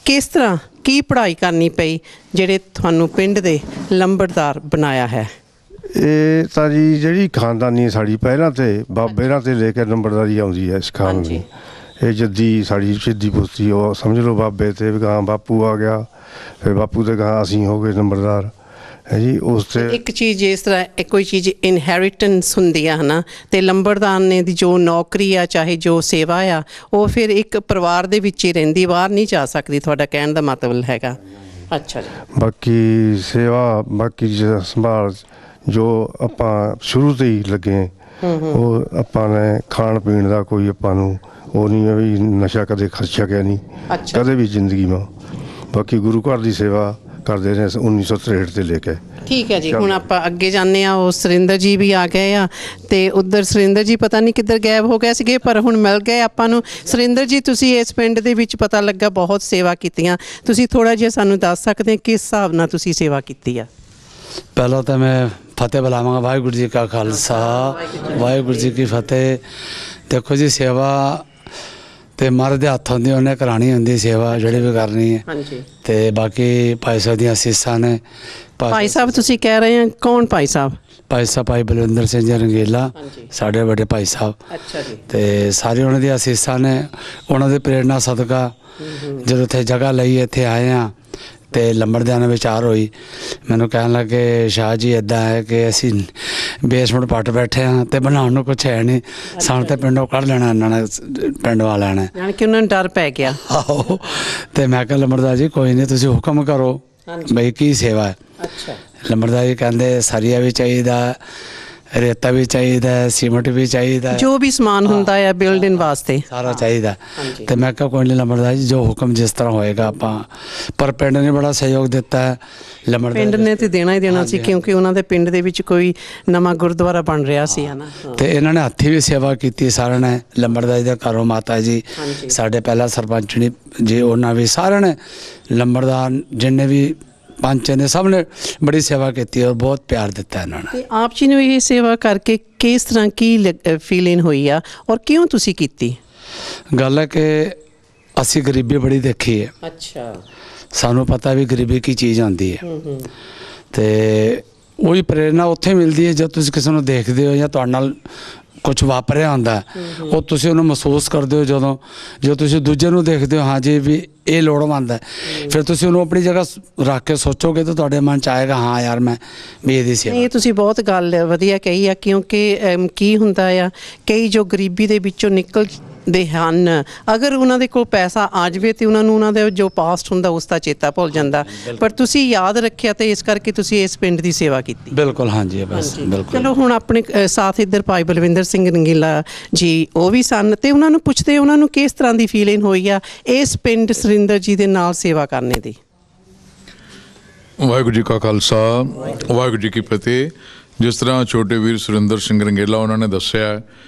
ਕਿਸ ਤਰ੍ਹਾਂ ਕੀ ਪੜ੍ਹਾਈ ਕਰਨੀ ਪਈ ਜਿਹੜੇ ਤੁਹਾਨੂੰ ਪਿੰਡ ਦੇ ਲੰਬੜਦਾਰ ਬਣਾਇਆ ਹੈ? ਇਹ ਤਾਂ ਜੀ ਜਿਹੜੀ ਖਾਨਦਾਨੀ ਸਾਡੀ ਪਹਿਲਾਂ ਤੇ ਬਾਬੇਰਾਂ ਤੇ ਲੈ ਕੇ ਨੰਬਰਦਾਰੀ ਆਉਂਦੀ ਹੈ ਇਸ ਖਾਨ ਦੀ। ਇਹ ਜੱਦੀ ਸਾਡੀ ਸਿੱਧੀ ਪੁੱਤੀ, ਉਹ ਸਮਝ ਲਓ ਬਾਬੇ ਤੇ ਗਾਂ ਬਾਪੂ ਆ ਗਿਆ, ਫਿਰ ਬਾਪੂ ਤੇ ਗਾਂ ਅਸੀਂ ਹੋ ਗਏ ਨੰਬਰਦਾਰ ਹੈ ਜੀ। ਉਸ ਤੇ ਇੱਕ ਚੀਜ਼ ਜਿਸ ਤਰ੍ਹਾਂ ਕੋਈ ਚੀਜ਼ ਇਨਹੈਰੀਟੈਂਸ ਹੁੰਦੀ ਆ ਹੈ ਨਾ, ਤੇ ਲੰਬੜਦਾਰ ਨੇ ਦੀ ਜੋ ਨੌਕਰੀ ਆ ਚਾਹੇ ਜੋ ਸੇਵਾ ਆ ਉਹ ਫਿਰ ਇੱਕ ਪਰਿਵਾਰ ਦੇ ਵਿੱਚ ਹੀ ਰਹਿੰਦੀ, ਬਾਹਰ ਨਹੀਂ ਜਾ ਸਕਦੀ, ਤੁਹਾਡਾ ਕਹਿਣ ਦਾ ਮਤਲਬ ਹੈਗਾ। ਅੱਛਾ ਜੀ, ਬਾਕੀ ਸੇਵਾ ਬਾਕੀ ਸੰਭਾਲ ਜੋ ਆਪਾਂ ਸ਼ੁਰੂ ਤੋਂ ਹੀ ਲੱਗੇ, ਉਹ ਆਪਾਂ ਨੇ ਖਾਣ ਪੀਣ ਦਾ ਕੋਈ ਆਪਾਂ ਨੂੰ ਉਹ ਨਹੀਂ ਹੈ ਵੀ ਨਸ਼ਾ ਕਦੇ ਖਰਚਿਆ ਗਿਆ ਨਹੀਂ ਕਦੇ ਵੀ ਜ਼ਿੰਦਗੀ ਮਾ। ਬਾਕੀ ਗੁਰੂ ਘਰ ਦੀ ਸੇਵਾ ਕਰਦੇ ਨੇ 1963 ਤੇ ਲੈ ਕੇ। ਠੀਕ ਹੈ ਜੀ, ਹੁਣ ਆਪਾਂ ਅੱਗੇ ਜਾਂਦੇ ਆ। ਉਹ ਸੁਰਿੰਦਰ ਜੀ ਵੀ ਆ ਗਏ ਆ ਤੇ ਉਧਰ ਸੁਰਿੰਦਰ ਜੀ ਪਤਾ ਨਹੀਂ ਕਿੱਧਰ ਗਾਇਬ ਹੋ ਗਏ ਸੀਗੇ, ਪਰ ਹੁਣ ਮਿਲ ਗਏ ਆਪਾਂ ਨੂੰ। ਸੁਰਿੰਦਰ ਜੀ, ਤੁਸੀਂ ਇਸ ਪਿੰਡ ਦੇ ਵਿੱਚ ਪਤਾ ਲੱਗਾ ਬਹੁਤ ਸੇਵਾ ਕੀਤੀਆਂ, ਤੁਸੀਂ ਥੋੜਾ ਜਿਹਾ ਸਾਨੂੰ ਦੱਸ ਸਕਦੇ ਕਿਸ ਹਿਸਾਬ ਨਾਲ ਤੁਸੀਂ ਸੇਵਾ ਕੀਤੀ ਆ? ਪਹਿਲਾਂ ਤਾਂ ਮੈਂ ਫਤਿਹ ਬੁਲਾਵਾਂਗਾ। ਵਾਹਿਗੁਰੂ ਜੀ ਕਾ ਖਾਲਸਾ, ਵਾਹਿਗੁਰੂ ਜੀ ਕੀ ਫਤਿਹ। ਦੇਖੋ ਜੀ, ਸੇਵਾ ਤੇ ਮਹਾਰਾਜ ਦੇ ਹੱਥ ਹੁੰਦੀ, ਉਹਨੇ ਕਰਾਣੀ ਹੁੰਦੀ ਸੇਵਾ ਜਿਹੜੀ ਵੀ ਕਰਨੀ ਹੈ। ਤੇ ਬਾਕੀ ਭਾਈ ਸਾਹਿਬ ਦੀਆਂ ਅਸੀਸਾਂ ਨੇ। ਭਾਈ ਸਾਹਿਬ ਤੁਸੀਂ ਕਹਿ ਰਹੇ ਹੋ, ਕੌਣ ਭਾਈ ਸਾਹਿਬ? ਭਾਈ ਸਾਹਿਬ ਭਾਈ ਬਲਵਿੰਦਰ ਸਿੰਘ ਜੀ ਰੰਗੀਲਾ, ਸਾਡੇ ਵੱਡੇ ਭਾਈ ਸਾਹਿਬ। ਅੱਛਾ ਜੀ। ਤੇ ਸਾਰੇ ਉਹਨਾਂ ਦੀਆਂ ਅਸੀਸਾਂ ਨੇ, ਉਹਨਾਂ ਦੀ ਪ੍ਰੇਰਨਾ ਸਦਕਾ ਜਦੋਂ ਇੱਥੇ ਜਗ੍ਹਾ ਲਈ ਇੱਥੇ ਆਏ ਹਾਂ ਤੇ ਲੰਬੜਦਿਆਂ ਨਾਲ ਵਿਚਾਰ ਹੋਈ। ਮੈਨੂੰ ਕਹਿਣ ਲੱਗੇ ਸ਼ਾਹ ਜੀ ਇੱਦਾਂ ਹੈ ਕਿ ਅਸੀਂ ਬੇਸਮੈਂਟ ਪੱਟ ਬੈਠੇ ਹਾਂ ਤੇ ਬਣਾਉਣ ਨੂੰ ਕੁਛ ਹੈ ਨਹੀਂ, ਸਾਨੂੰ ਤਾਂ ਪਿੰਡੋਂ ਕੱਢ ਲੈਣਾ ਇਹਨਾਂ ਨੇ, ਪਿੰਡ ਵਾਲਿਆਂ ਨੇ, ਯਾਨੀ ਕਿ ਉਹਨਾਂ ਨੂੰ ਡਰ ਪੈ ਗਿਆ। ਆਹੋ, ਤੇ ਮੈਂ ਕਿਹਾ ਲੰਬੜਦਾਰ ਜੀ ਕੋਈ ਨਹੀਂ, ਤੁਸੀਂ ਹੁਕਮ ਕਰੋ ਬਈ ਕੀ ਸੇਵਾ ਹੈ। ਅੱਛਾ। ਲੰਬੜਦਾਰ ਜੀ ਕਹਿੰਦੇ ਸਰੀਆ ਵੀ ਚਾਹੀਦਾ, ਰੇਤਾ ਵੀ ਚਾਹੀਦਾ, ਸੀਮਟ ਵੀ ਚਾਹੀਦਾ, ਜੋ ਵੀ ਸਮਾਨ ਹੁੰਦਾ ਹੈ ਬਿਲਡਿੰਗ ਵਾਸਤੇ ਸਾਰਾ ਚਾਹੀਦਾ। ਤੇ ਮੈਂ ਕਿਹਾ ਕੋਈ ਨਹੀਂ ਲੰਬੜਦਾਰ ਜੀ, ਜੋ ਹੁਕਮ ਜਿਸ ਤਰ੍ਹਾਂ ਹੋਏਗਾ ਆਪਾਂ। ਪਰ ਪਿੰਡ ਨੇ ਬੜਾ ਸਹਿਯੋਗ ਦਿੱਤਾ ਹੈ। ਪਿੰਡ ਨੇ ਤੇ ਦੇਣਾ ਹੀ ਦੇਣਾ ਸੀ, ਕਿਉਂਕਿ ਉਹਨਾਂ ਦੇ ਪਿੰਡ ਦੇ ਵਿੱਚ ਕੋਈ ਨਵਾਂ ਗੁਰਦੁਆਰਾ ਬਣ ਰਿਹਾ ਸੀ ਹੈ ਨਾ। ਤੇ ਇਹਨਾਂ ਨੇ ਹੱਥੀਂ ਵੀ ਸੇਵਾ ਕੀਤੀ ਸਾਰਿਆਂ ਨੇ। ਲੰਬੜਦਾਰ ਜੀ ਦੇ ਘਰੋਂ ਮਾਤਾ ਜੀ, ਸਾਡੇ ਪਹਿਲਾ ਸਰਪੰਚ ਜੀ, ਉਹਨਾਂ ਵੀ ਸਾਰਿਆਂ ਨੇ, ਲੰਬੜਦਾਰ ਜਿੰਨੇ ਵੀ ਪੰਚ ਨੇ, ਸਭ ਨੇ ਬੜੀ ਸੇਵਾ ਕੀਤੀ ਔਰ ਬਹੁਤ ਪਿਆਰ ਦਿੱਤਾ ਇਹਨਾਂ ਨੇ। ਤੇ ਆਪ ਜੀ ਨੂੰ ਇਹ ਸੇਵਾ ਕਰਕੇ ਕਿਸ ਤਰ੍ਹਾਂ ਕੀ ਫੀਲਿੰਗ ਹੋਈ ਆ ਔਰ ਕਿਉਂ ਤੁਸੀਂ ਕੀਤੀ? ਗੱਲ ਹੈ ਕਿ ਅਸੀਂ ਗਰੀਬੀ ਬੜੀ ਦੇਖੀ ਹੈ। ਅੱਛਾ, ਸਾਨੂੰ ਪਤਾ ਵੀ ਗਰੀਬੀ ਕੀ ਚੀਜ਼ ਹੁੰਦੀ ਹੈ। ਤੇ ਉਹੀ ਪ੍ਰੇਰਨਾ ਉੱਥੇ ਮਿਲਦੀ ਹੈ ਜਦ ਤੁਸੀਂ ਕਿਸੇ ਨੂੰ ਦੇਖਦੇ ਹੋ ਜਾਂ ਤੁਹਾਡੇ ਨਾਲ ਕੁਝ ਵਾਪਰਿਆ ਹੁੰਦਾ, ਉਹ ਤੁਸੀਂ ਉਹਨੂੰ ਮਹਿਸੂਸ ਕਰਦੇ ਹੋ। ਜਦੋਂ ਤੁਸੀਂ ਦੂਜੇ ਨੂੰ ਦੇਖਦੇ ਹੋ, ਹਾਂ ਜੀ ਵੀ ਇਹ ਲੋੜਵੰਦ ਹੈ, ਫਿਰ ਤੁਸੀਂ ਉਹਨੂੰ ਆਪਣੀ ਜਗ੍ਹਾ ਰੱਖ ਕੇ ਸੋਚੋਗੇ ਤਾਂ ਤੁਹਾਡੇ ਮਨ 'ਚ ਆਏਗਾ ਹਾਂ ਯਾਰ ਮੈਂ ਵੀ ਇਹਦੀ ਸੇਵਾ। ਇਹ ਤੁਸੀਂ ਬਹੁਤ ਗੱਲ ਵਧੀਆ ਕਹੀ ਆ, ਕਿਉਂਕਿ ਕੀ ਹੁੰਦਾ ਆ, ਕਈ ਜੋ ਗਰੀਬੀ ਦੇ ਵਿੱਚੋਂ ਨਿਕਲਦੇ ਹਨ, ਅਗਰ ਉਹਨਾਂ ਦੇ ਕੋਲ ਪੈਸਾ ਆ ਜਾਵੇ ਤੇ ਉਹਨਾਂ ਨੂੰ ਉਹਨਾਂ ਦਾ ਜੋ ਪਾਸਟ ਹੁੰਦਾ ਉਸ ਦਾ ਚੇਤਾ ਭੁੱਲ ਜਾਂਦਾ, ਪਰ ਤੁਸੀਂ ਯਾਦ ਰੱਖਿਆ ਤੇ ਇਸ ਕਰਕੇ ਤੁਸੀਂ ਇਸ ਪਿੰਡ ਦੀ ਸੇਵਾ ਕੀਤੀ। ਬਿਲਕੁਲ, ਹਾਂਜੀ, ਬਸ ਬਿਲਕੁਲ। ਚਲੋ ਹੁਣ ਆਪਣੇ ਸਾਥ ਇੱਧਰ ਭਾਈ ਬਲਵਿੰਦਰ ਸਿੰਘ ਰੰਗੀਲਾ ਜੀ ਉਹ ਵੀ ਸਨ, ਤੇ ਉਹਨਾਂ ਨੂੰ ਪੁੱਛਦੇ ਉਹਨਾਂ ਨੂੰ ਕਿਸ ਤਰ੍ਹਾਂ ਦੀ ਫੀਲਿੰਗ ਹੋਈ ਆ ਇਸ ਪਿੰਡ ਸੁਰਿੰਦਰ ਜੀ ਦੇ ਨਾਲ ਸੇਵਾ ਕਰਨੇ ਦੀ। ਵਾਹਿਗੁਰੂ ਜੀ ਕਾ ਖਾਲਸਾ, ਵਾਹਿਗੁਰੂ ਜੀ ਕੀ ਫਤਿਹ। ਜਿਸ ਤਰ੍ਹਾਂ ਛੋਟੇ ਵੀਰ ਸੁਰਿੰਦਰ ਸਿੰਘ ਰੰਗੀਲਾ ਉਹਨਾਂ ਨੇ ਦੱਸਿਆ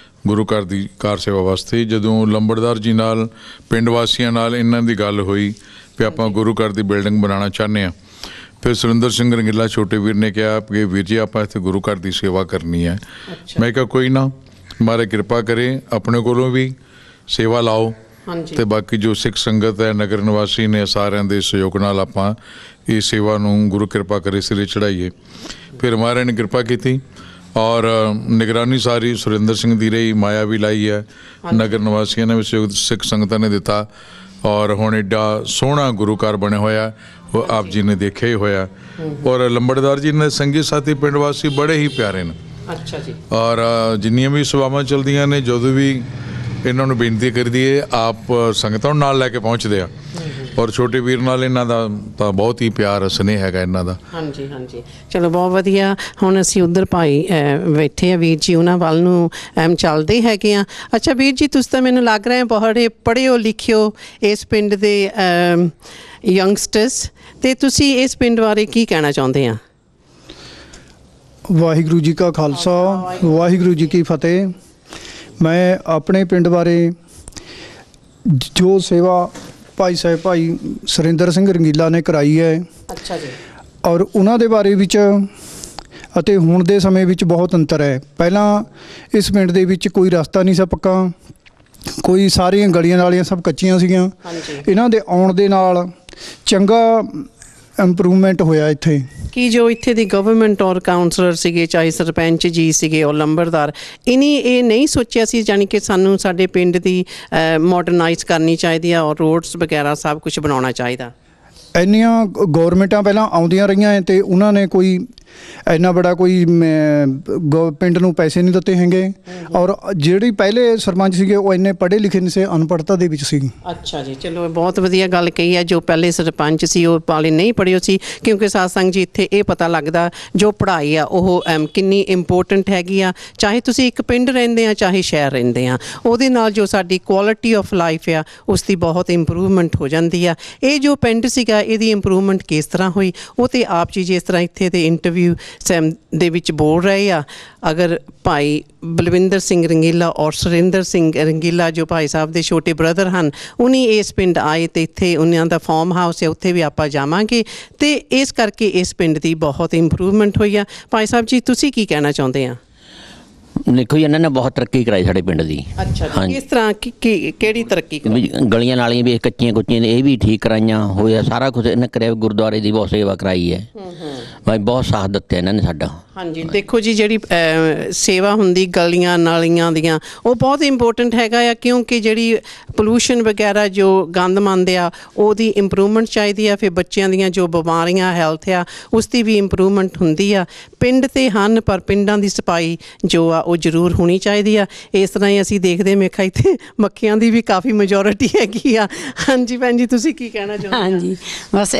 ਗੁਰੂ ਘਰ ਦੀ ਕਾਰ ਸੇਵਾ ਵਾਸਤੇ, ਜਦੋਂ ਲੰਬੜਦਾਰ ਜੀ ਨਾਲ ਪਿੰਡ ਵਾਸੀਆਂ ਨਾਲ ਇਹਨਾਂ ਦੀ ਗੱਲ ਹੋਈ ਵੀ ਆਪਾਂ ਗੁਰੂ ਘਰ ਦੀ ਬਿਲਡਿੰਗ ਬਣਾਉਣਾ ਚਾਹੁੰਦੇ ਹਾਂ, ਫਿਰ ਸੁਰਿੰਦਰ ਸਿੰਘ ਰੰਗੀਲਾ ਛੋਟੇ ਵੀਰ ਨੇ ਕਿਹਾ ਕਿ ਵੀਰ ਜੀ ਆਪਾਂ ਇੱਥੇ ਗੁਰੂ ਘਰ ਦੀ ਸੇਵਾ ਕਰਨੀ ਹੈ। ਮੈਂ ਕਿਹਾ ਕੋਈ ਨਾ, ਮਾਰੇ ਕਿਰਪਾ ਕਰੇ, ਆਪਣੇ ਕੋਲੋਂ ਵੀ ਸੇਵਾ ਲਾਓ ਤੇ ਬਾਕੀ ਜੋ ਸਿੱਖ ਸੰਗਤ ਹੈ, ਨਗਰ ਨਿਵਾਸੀ ਨੇ, ਸਾਰਿਆਂ ਦੇ ਸਹਿਯੋਗ ਨਾਲ ਆਪਾਂ ਇਹ ਸੇਵਾ ਨੂੰ ਗੁਰੂ ਕਿਰਪਾ ਕਰੇ ਸਿਰੇ ਚੜਾਈਏ। ਫਿਰ ਮਹਾਰਾਜ ਨੇ ਕਿਰਪਾ ਕੀਤੀ ਔਰ ਨਿਗਰਾਨੀ ਸਾਰੀ ਸੁਰਿੰਦਰ ਸਿੰਘ ਦੀ ਰਹੀ, ਮਾਇਆ ਵੀ ਲਾਈ ਹੈ, ਨਗਰ ਨਿਵਾਸੀਆਂ ਨੇ ਵੀ ਸਹਿਯੋਗ ਸਿੱਖ ਸੰਗਤਾਂ ਨੇ ਦਿੱਤਾ ਔਰ ਹੁਣ ਐਡਾ ਸੋਹਣਾ ਗੁਰੂ ਘਰ ਬਣਿਆ ਹੋਇਆ ਉਹ ਆਪ ਜੀ ਨੇ ਦੇਖਿਆ ਹੀ ਹੋਇਆ। ਔਰ ਲੰਬੜਦਾਰ ਜੀ ਨੇ ਸੰਗੀ ਸਾਥੀ ਪਿੰਡ ਵਾਸੀ ਬੜੇ ਹੀ ਪਿਆਰੇ ਨੇ। ਅੱਛਾ ਜੀ। ਔਰ ਜਿੰਨੀਆਂ ਵੀ ਸੇਵਾਵਾਂ ਚੱਲਦੀਆਂ ਨੇ, ਜਦੋਂ ਵੀ ਇਹਨਾਂ ਨੂੰ ਬੇਨਤੀ ਕਰਦੀ ਹੈ ਆਪ ਸੰਗਤਾਂ ਨੂੰ ਨਾਲ ਲੈ ਕੇ ਪਹੁੰਚਦੇ ਆ ਔਰ ਛੋਟੇ ਵੀਰ ਨਾਲ ਇਹਨਾਂ ਦਾ ਤਾਂ ਬਹੁਤ ਹੀ ਪਿਆਰ ਸਨੇਹ ਹੈਗਾ ਇਹਨਾਂ ਦਾ। ਹਾਂਜੀ ਹਾਂਜੀ, ਚਲੋ ਬਹੁਤ ਵਧੀਆ। ਹੁਣ ਅਸੀਂ ਉੱਧਰ ਭਾਈ ਬੈਠੇ ਆ ਵੀਰ ਜੀ, ਉਹਨਾਂ ਵੱਲ ਨੂੰ ਚੱਲਦੇ ਹੈਗੇ ਆ। ਅੱਛਾ ਵੀਰ ਜੀ, ਤੁਸੀਂ ਤਾਂ ਮੈਨੂੰ ਲੱਗ ਰਿਹਾ ਬਹੁਤ ਪੜ੍ਹਿਓ ਲਿਖਿਓ ਇਸ ਪਿੰਡ ਦੇ ਯੰਗਸਟਰਸ, ਤੇ ਤੁਸੀਂ ਇਸ ਪਿੰਡ ਬਾਰੇ ਕੀ ਕਹਿਣਾ ਚਾਹੁੰਦੇ ਆ? ਵਾਹਿਗੁਰੂ ਜੀ ਕਾ ਖਾਲਸਾ, ਵਾਹਿਗੁਰੂ ਜੀ ਕੀ ਫਤਿਹ। ਮੈਂ ਆਪਣੇ ਪਿੰਡ ਬਾਰੇ ਜੋ ਸੇਵਾ ਭਾਈ ਸਾਹਿਬ ਭਾਈ ਸੁਰਿੰਦਰ ਸਿੰਘ ਰੰਗੀਲਾ ਨੇ ਕਰਾਈ ਹੈ, ਅੱਛਾ ਜੀ, ਔਰ ਉਹਨਾਂ ਦੇ ਬਾਰੇ ਵਿੱਚ ਅਤੇ ਹੁਣ ਦੇ ਸਮੇਂ ਵਿੱਚ ਬਹੁਤ ਅੰਤਰ ਹੈ। ਪਹਿਲਾਂ ਇਸ ਪਿੰਡ ਦੇ ਵਿੱਚ ਕੋਈ ਰਸਤਾ ਨਹੀਂ ਸੀ ਪੱਕਾ, ਕੋਈ ਸਾਰੀਆਂ ਗਲੀਆਂ ਨਾਲੀਆਂ ਸਭ ਕੱਚੀਆਂ ਸੀਗੀਆਂ। ਇਹਨਾਂ ਦੇ ਆਉਣ ਦੇ ਨਾਲ ਚੰਗਾ ਇੰਪਰੂਵਮੈਂਟ ਹੋਇਆ ਇੱਥੇ। ਕਿ ਜੋ ਇੱਥੇ ਦੀ ਗਵਰਨਮੈਂਟ ਔਰ ਕਾਉਂਸਲਰ ਸੀਗੇ, ਚਾਹੇ ਸਰਪੰਚ ਜੀ ਸੀਗੇ ਔਰ ਲੰਬੜਦਾਰ, ਇਹ ਨਹੀਂ ਸੋਚਿਆ ਸੀ ਜਾਣੀ ਕਿ ਸਾਨੂੰ ਸਾਡੇ ਪਿੰਡ ਦੀ ਮਾਡਰਨਾਈਜ਼ ਕਰਨੀ ਚਾਹੀਦੀ ਆ ਔਰ ਰੋਡਸ ਵਗੈਰਾ ਸਭ ਕੁਝ ਬਣਾਉਣਾ ਚਾਹੀਦਾ। ਇੰਨੀਆਂ ਗੌਰਮੈਂਟਾਂ ਪਹਿਲਾਂ ਆਉਂਦੀਆਂ ਰਹੀਆਂ ਅਤੇ ਉਹਨਾਂ ਨੇ ਕੋਈ ਇੰਨਾ ਬੜਾ ਕੋਈ ਪਿੰਡ ਨੂੰ ਪੈਸੇ ਨਹੀਂ ਦਿੱਤੇ ਹੈਗੇ, ਔਰ ਜਿਹੜੀ ਪਹਿਲੇ ਸਰਪੰਚ ਸੀਗੇ ਉਹ ਇੰਨੇ ਪੜ੍ਹੇ ਲਿਖੇ ਨਹੀਂ ਸੀ, ਅਨਪੜ੍ਹਤਾ ਦੇ ਵਿੱਚ ਸੀ। ਅੱਛਾ ਜੀ, ਚਲੋ ਬਹੁਤ ਵਧੀਆ ਗੱਲ ਕਹੀ ਹੈ। ਜੋ ਪਹਿਲੇ ਸਰਪੰਚ ਸੀ ਉਹ ਵਾਲੇ ਨਹੀਂ ਪੜ੍ਹੇ ਸੀ, ਕਿਉਂਕਿ ਸਾਧ ਜੀ ਇੱਥੇ ਇਹ ਪਤਾ ਲੱਗਦਾ ਜੋ ਪੜ੍ਹਾਈ ਆ ਉਹ ਕਿੰਨੀ ਇੰਪੋਰਟੈਂਟ ਹੈਗੀ ਆ। ਚਾਹੇ ਤੁਸੀਂ ਇੱਕ ਪਿੰਡ ਰਹਿੰਦੇ ਆ ਚਾਹੇ ਸ਼ਹਿਰ ਰਹਿੰਦੇ ਆ, ਉਹਦੇ ਨਾਲ ਜੋ ਸਾਡੀ ਕੁਆਲਿਟੀ ਆਫ ਲਾਈਫ ਆ ਉਸ ਦੀ ਬਹੁਤ ਇੰਪਰੂਵਮੈਂਟ ਹੋ ਜਾਂਦੀ ਆ। ਇਹ ਜੋ ਪਿੰਡ ਸੀਗਾ ਇਹਦੀ ਇੰਪਰੂਵਮੈਂਟ ਕਿਸ ਤਰ੍ਹਾਂ ਹੋਈ ਉਹ ਤੇ ਆਪ ਜੀ ਜਿਸ ਤਰ੍ਹਾਂ ਇੱਥੇ ਦੇ ਇੰਟਰਵਿਊ ਦੇ ਵਿੱਚ ਬੋਲ ਰਹੇ ਆ। ਅਗਰ ਭਾਈ ਬਲਵਿੰਦਰ ਸਿੰਘ ਰੰਗੀਲਾ ਔਰ ਸੁਰਿੰਦਰ ਸਿੰਘ ਰੰਗੀਲਾ ਜੋ ਭਾਈ ਸਾਹਿਬ ਦੇ ਛੋਟੇ ਬ੍ਰਦਰ ਹਨ, ਉਹਨੇ ਇਸ ਪਿੰਡ ਆਏ ਤੇ ਇੱਥੇ ਉਹਨਾਂ ਦਾ ਫਾਰਮ ਹਾਊਸ ਹੈ, ਉੱਥੇ ਵੀ ਆਪਾਂ ਜਾਵਾਂਗੇ ਤੇ ਇਸ ਕਰਕੇ ਇਸ ਪਿੰਡ ਦੀ ਬਹੁਤ ਇੰਪਰੂਵਮੈਂਟ ਹੋਈ ਆ। ਭਾਈ ਸਾਹਿਬ ਜੀ, ਤੁਸੀਂ ਕੀ ਕਹਿਣਾ ਚਾਹੁੰਦੇ ਆ? ਦੇਖੋ ਜੀ, ਇਹਨਾਂ ਨੇ ਬਹੁਤ ਤਰੱਕੀ ਕਰਾਈ ਸਾਡੇ ਪਿੰਡ ਦੀ। ਅੱਛਾ ਜੀ, ਕਿਸ ਤਰ੍ਹਾਂ ਕਿਹੜੀ ਤਰੱਕੀ? ਗਲੀਆਂ ਨਾਲੀਆਂ ਵੀ ਕੱਚੀਆਂ ਕੁੱਚੀਆਂ ਨੇ, ਇਹ ਵੀ ਠੀਕ ਕਰਾਈਆਂ ਹੋਇਆ, ਸਾਰਾ ਕੁਝ ਇਹਨਾਂ ਕਰਿਆ। ਗੁਰਦੁਆਰੇ ਦੀ ਬਹੁਤ ਸੇਵਾ ਕਰਾਈ ਹੈ ਭਾਈ, ਬਹੁਤ ਸਾਥ ਦਿੱਤਾ ਇਹਨਾਂ ਨੇ ਸਾਡਾ। ਹਾਂਜੀ, ਦੇਖੋ ਜੀ, ਜਿਹੜੀ ਸੇਵਾ ਹੁੰਦੀ ਗਲੀਆਂ ਨਾਲੀਆਂ ਦੀਆਂ ਉਹ ਬਹੁਤ ਇੰਪੋਰਟੈਂਟ ਹੈਗਾ ਆ, ਕਿਉਂਕਿ ਜਿਹੜੀ ਪੋਲੂਸ਼ਨ ਵਗੈਰਾ ਜੋ ਗੰਦ ਮੰਦ ਆ ਉਹਦੀ ਇੰਪਰੂਵਮੈਂਟ ਚਾਹੀਦੀ ਆ। ਫਿਰ ਬੱਚਿਆਂ ਦੀਆਂ ਜੋ ਬਿਮਾਰੀਆਂ ਹੈਲਥ ਆ ਉਸ ਦੀ ਵੀ ਇੰਪਰੂਵਮੈਂਟ ਹੁੰਦੀ ਆ। ਪਿੰਡ ਤੇ ਹਨ ਪਰ ਪਿੰਡਾਂ ਦੀ ਸਫਾਈ ਜੋ ਆ ਉਹ ਜ਼ਰੂਰ ਹੋਣੀ ਚਾਹੀਦੀ ਆ। ਇਸ ਤਰ੍ਹਾਂ ਹੀ ਅਸੀਂ ਦੇਖਦੇ ਮੇਖਾ ਇੱਥੇ ਮੱਖੀਆਂ ਦੀ ਵੀ ਕਾਫੀ ਮੈਜੋਰਿਟੀ ਹੈਗੀ ਆ। ਹਾਂਜੀ ਭੈਣ ਜੀ, ਤੁਸੀਂ ਕੀ ਕਹਿਣਾ ਚਾਹੁੰਦੇ? ਹਾਂਜੀ, ਬਸ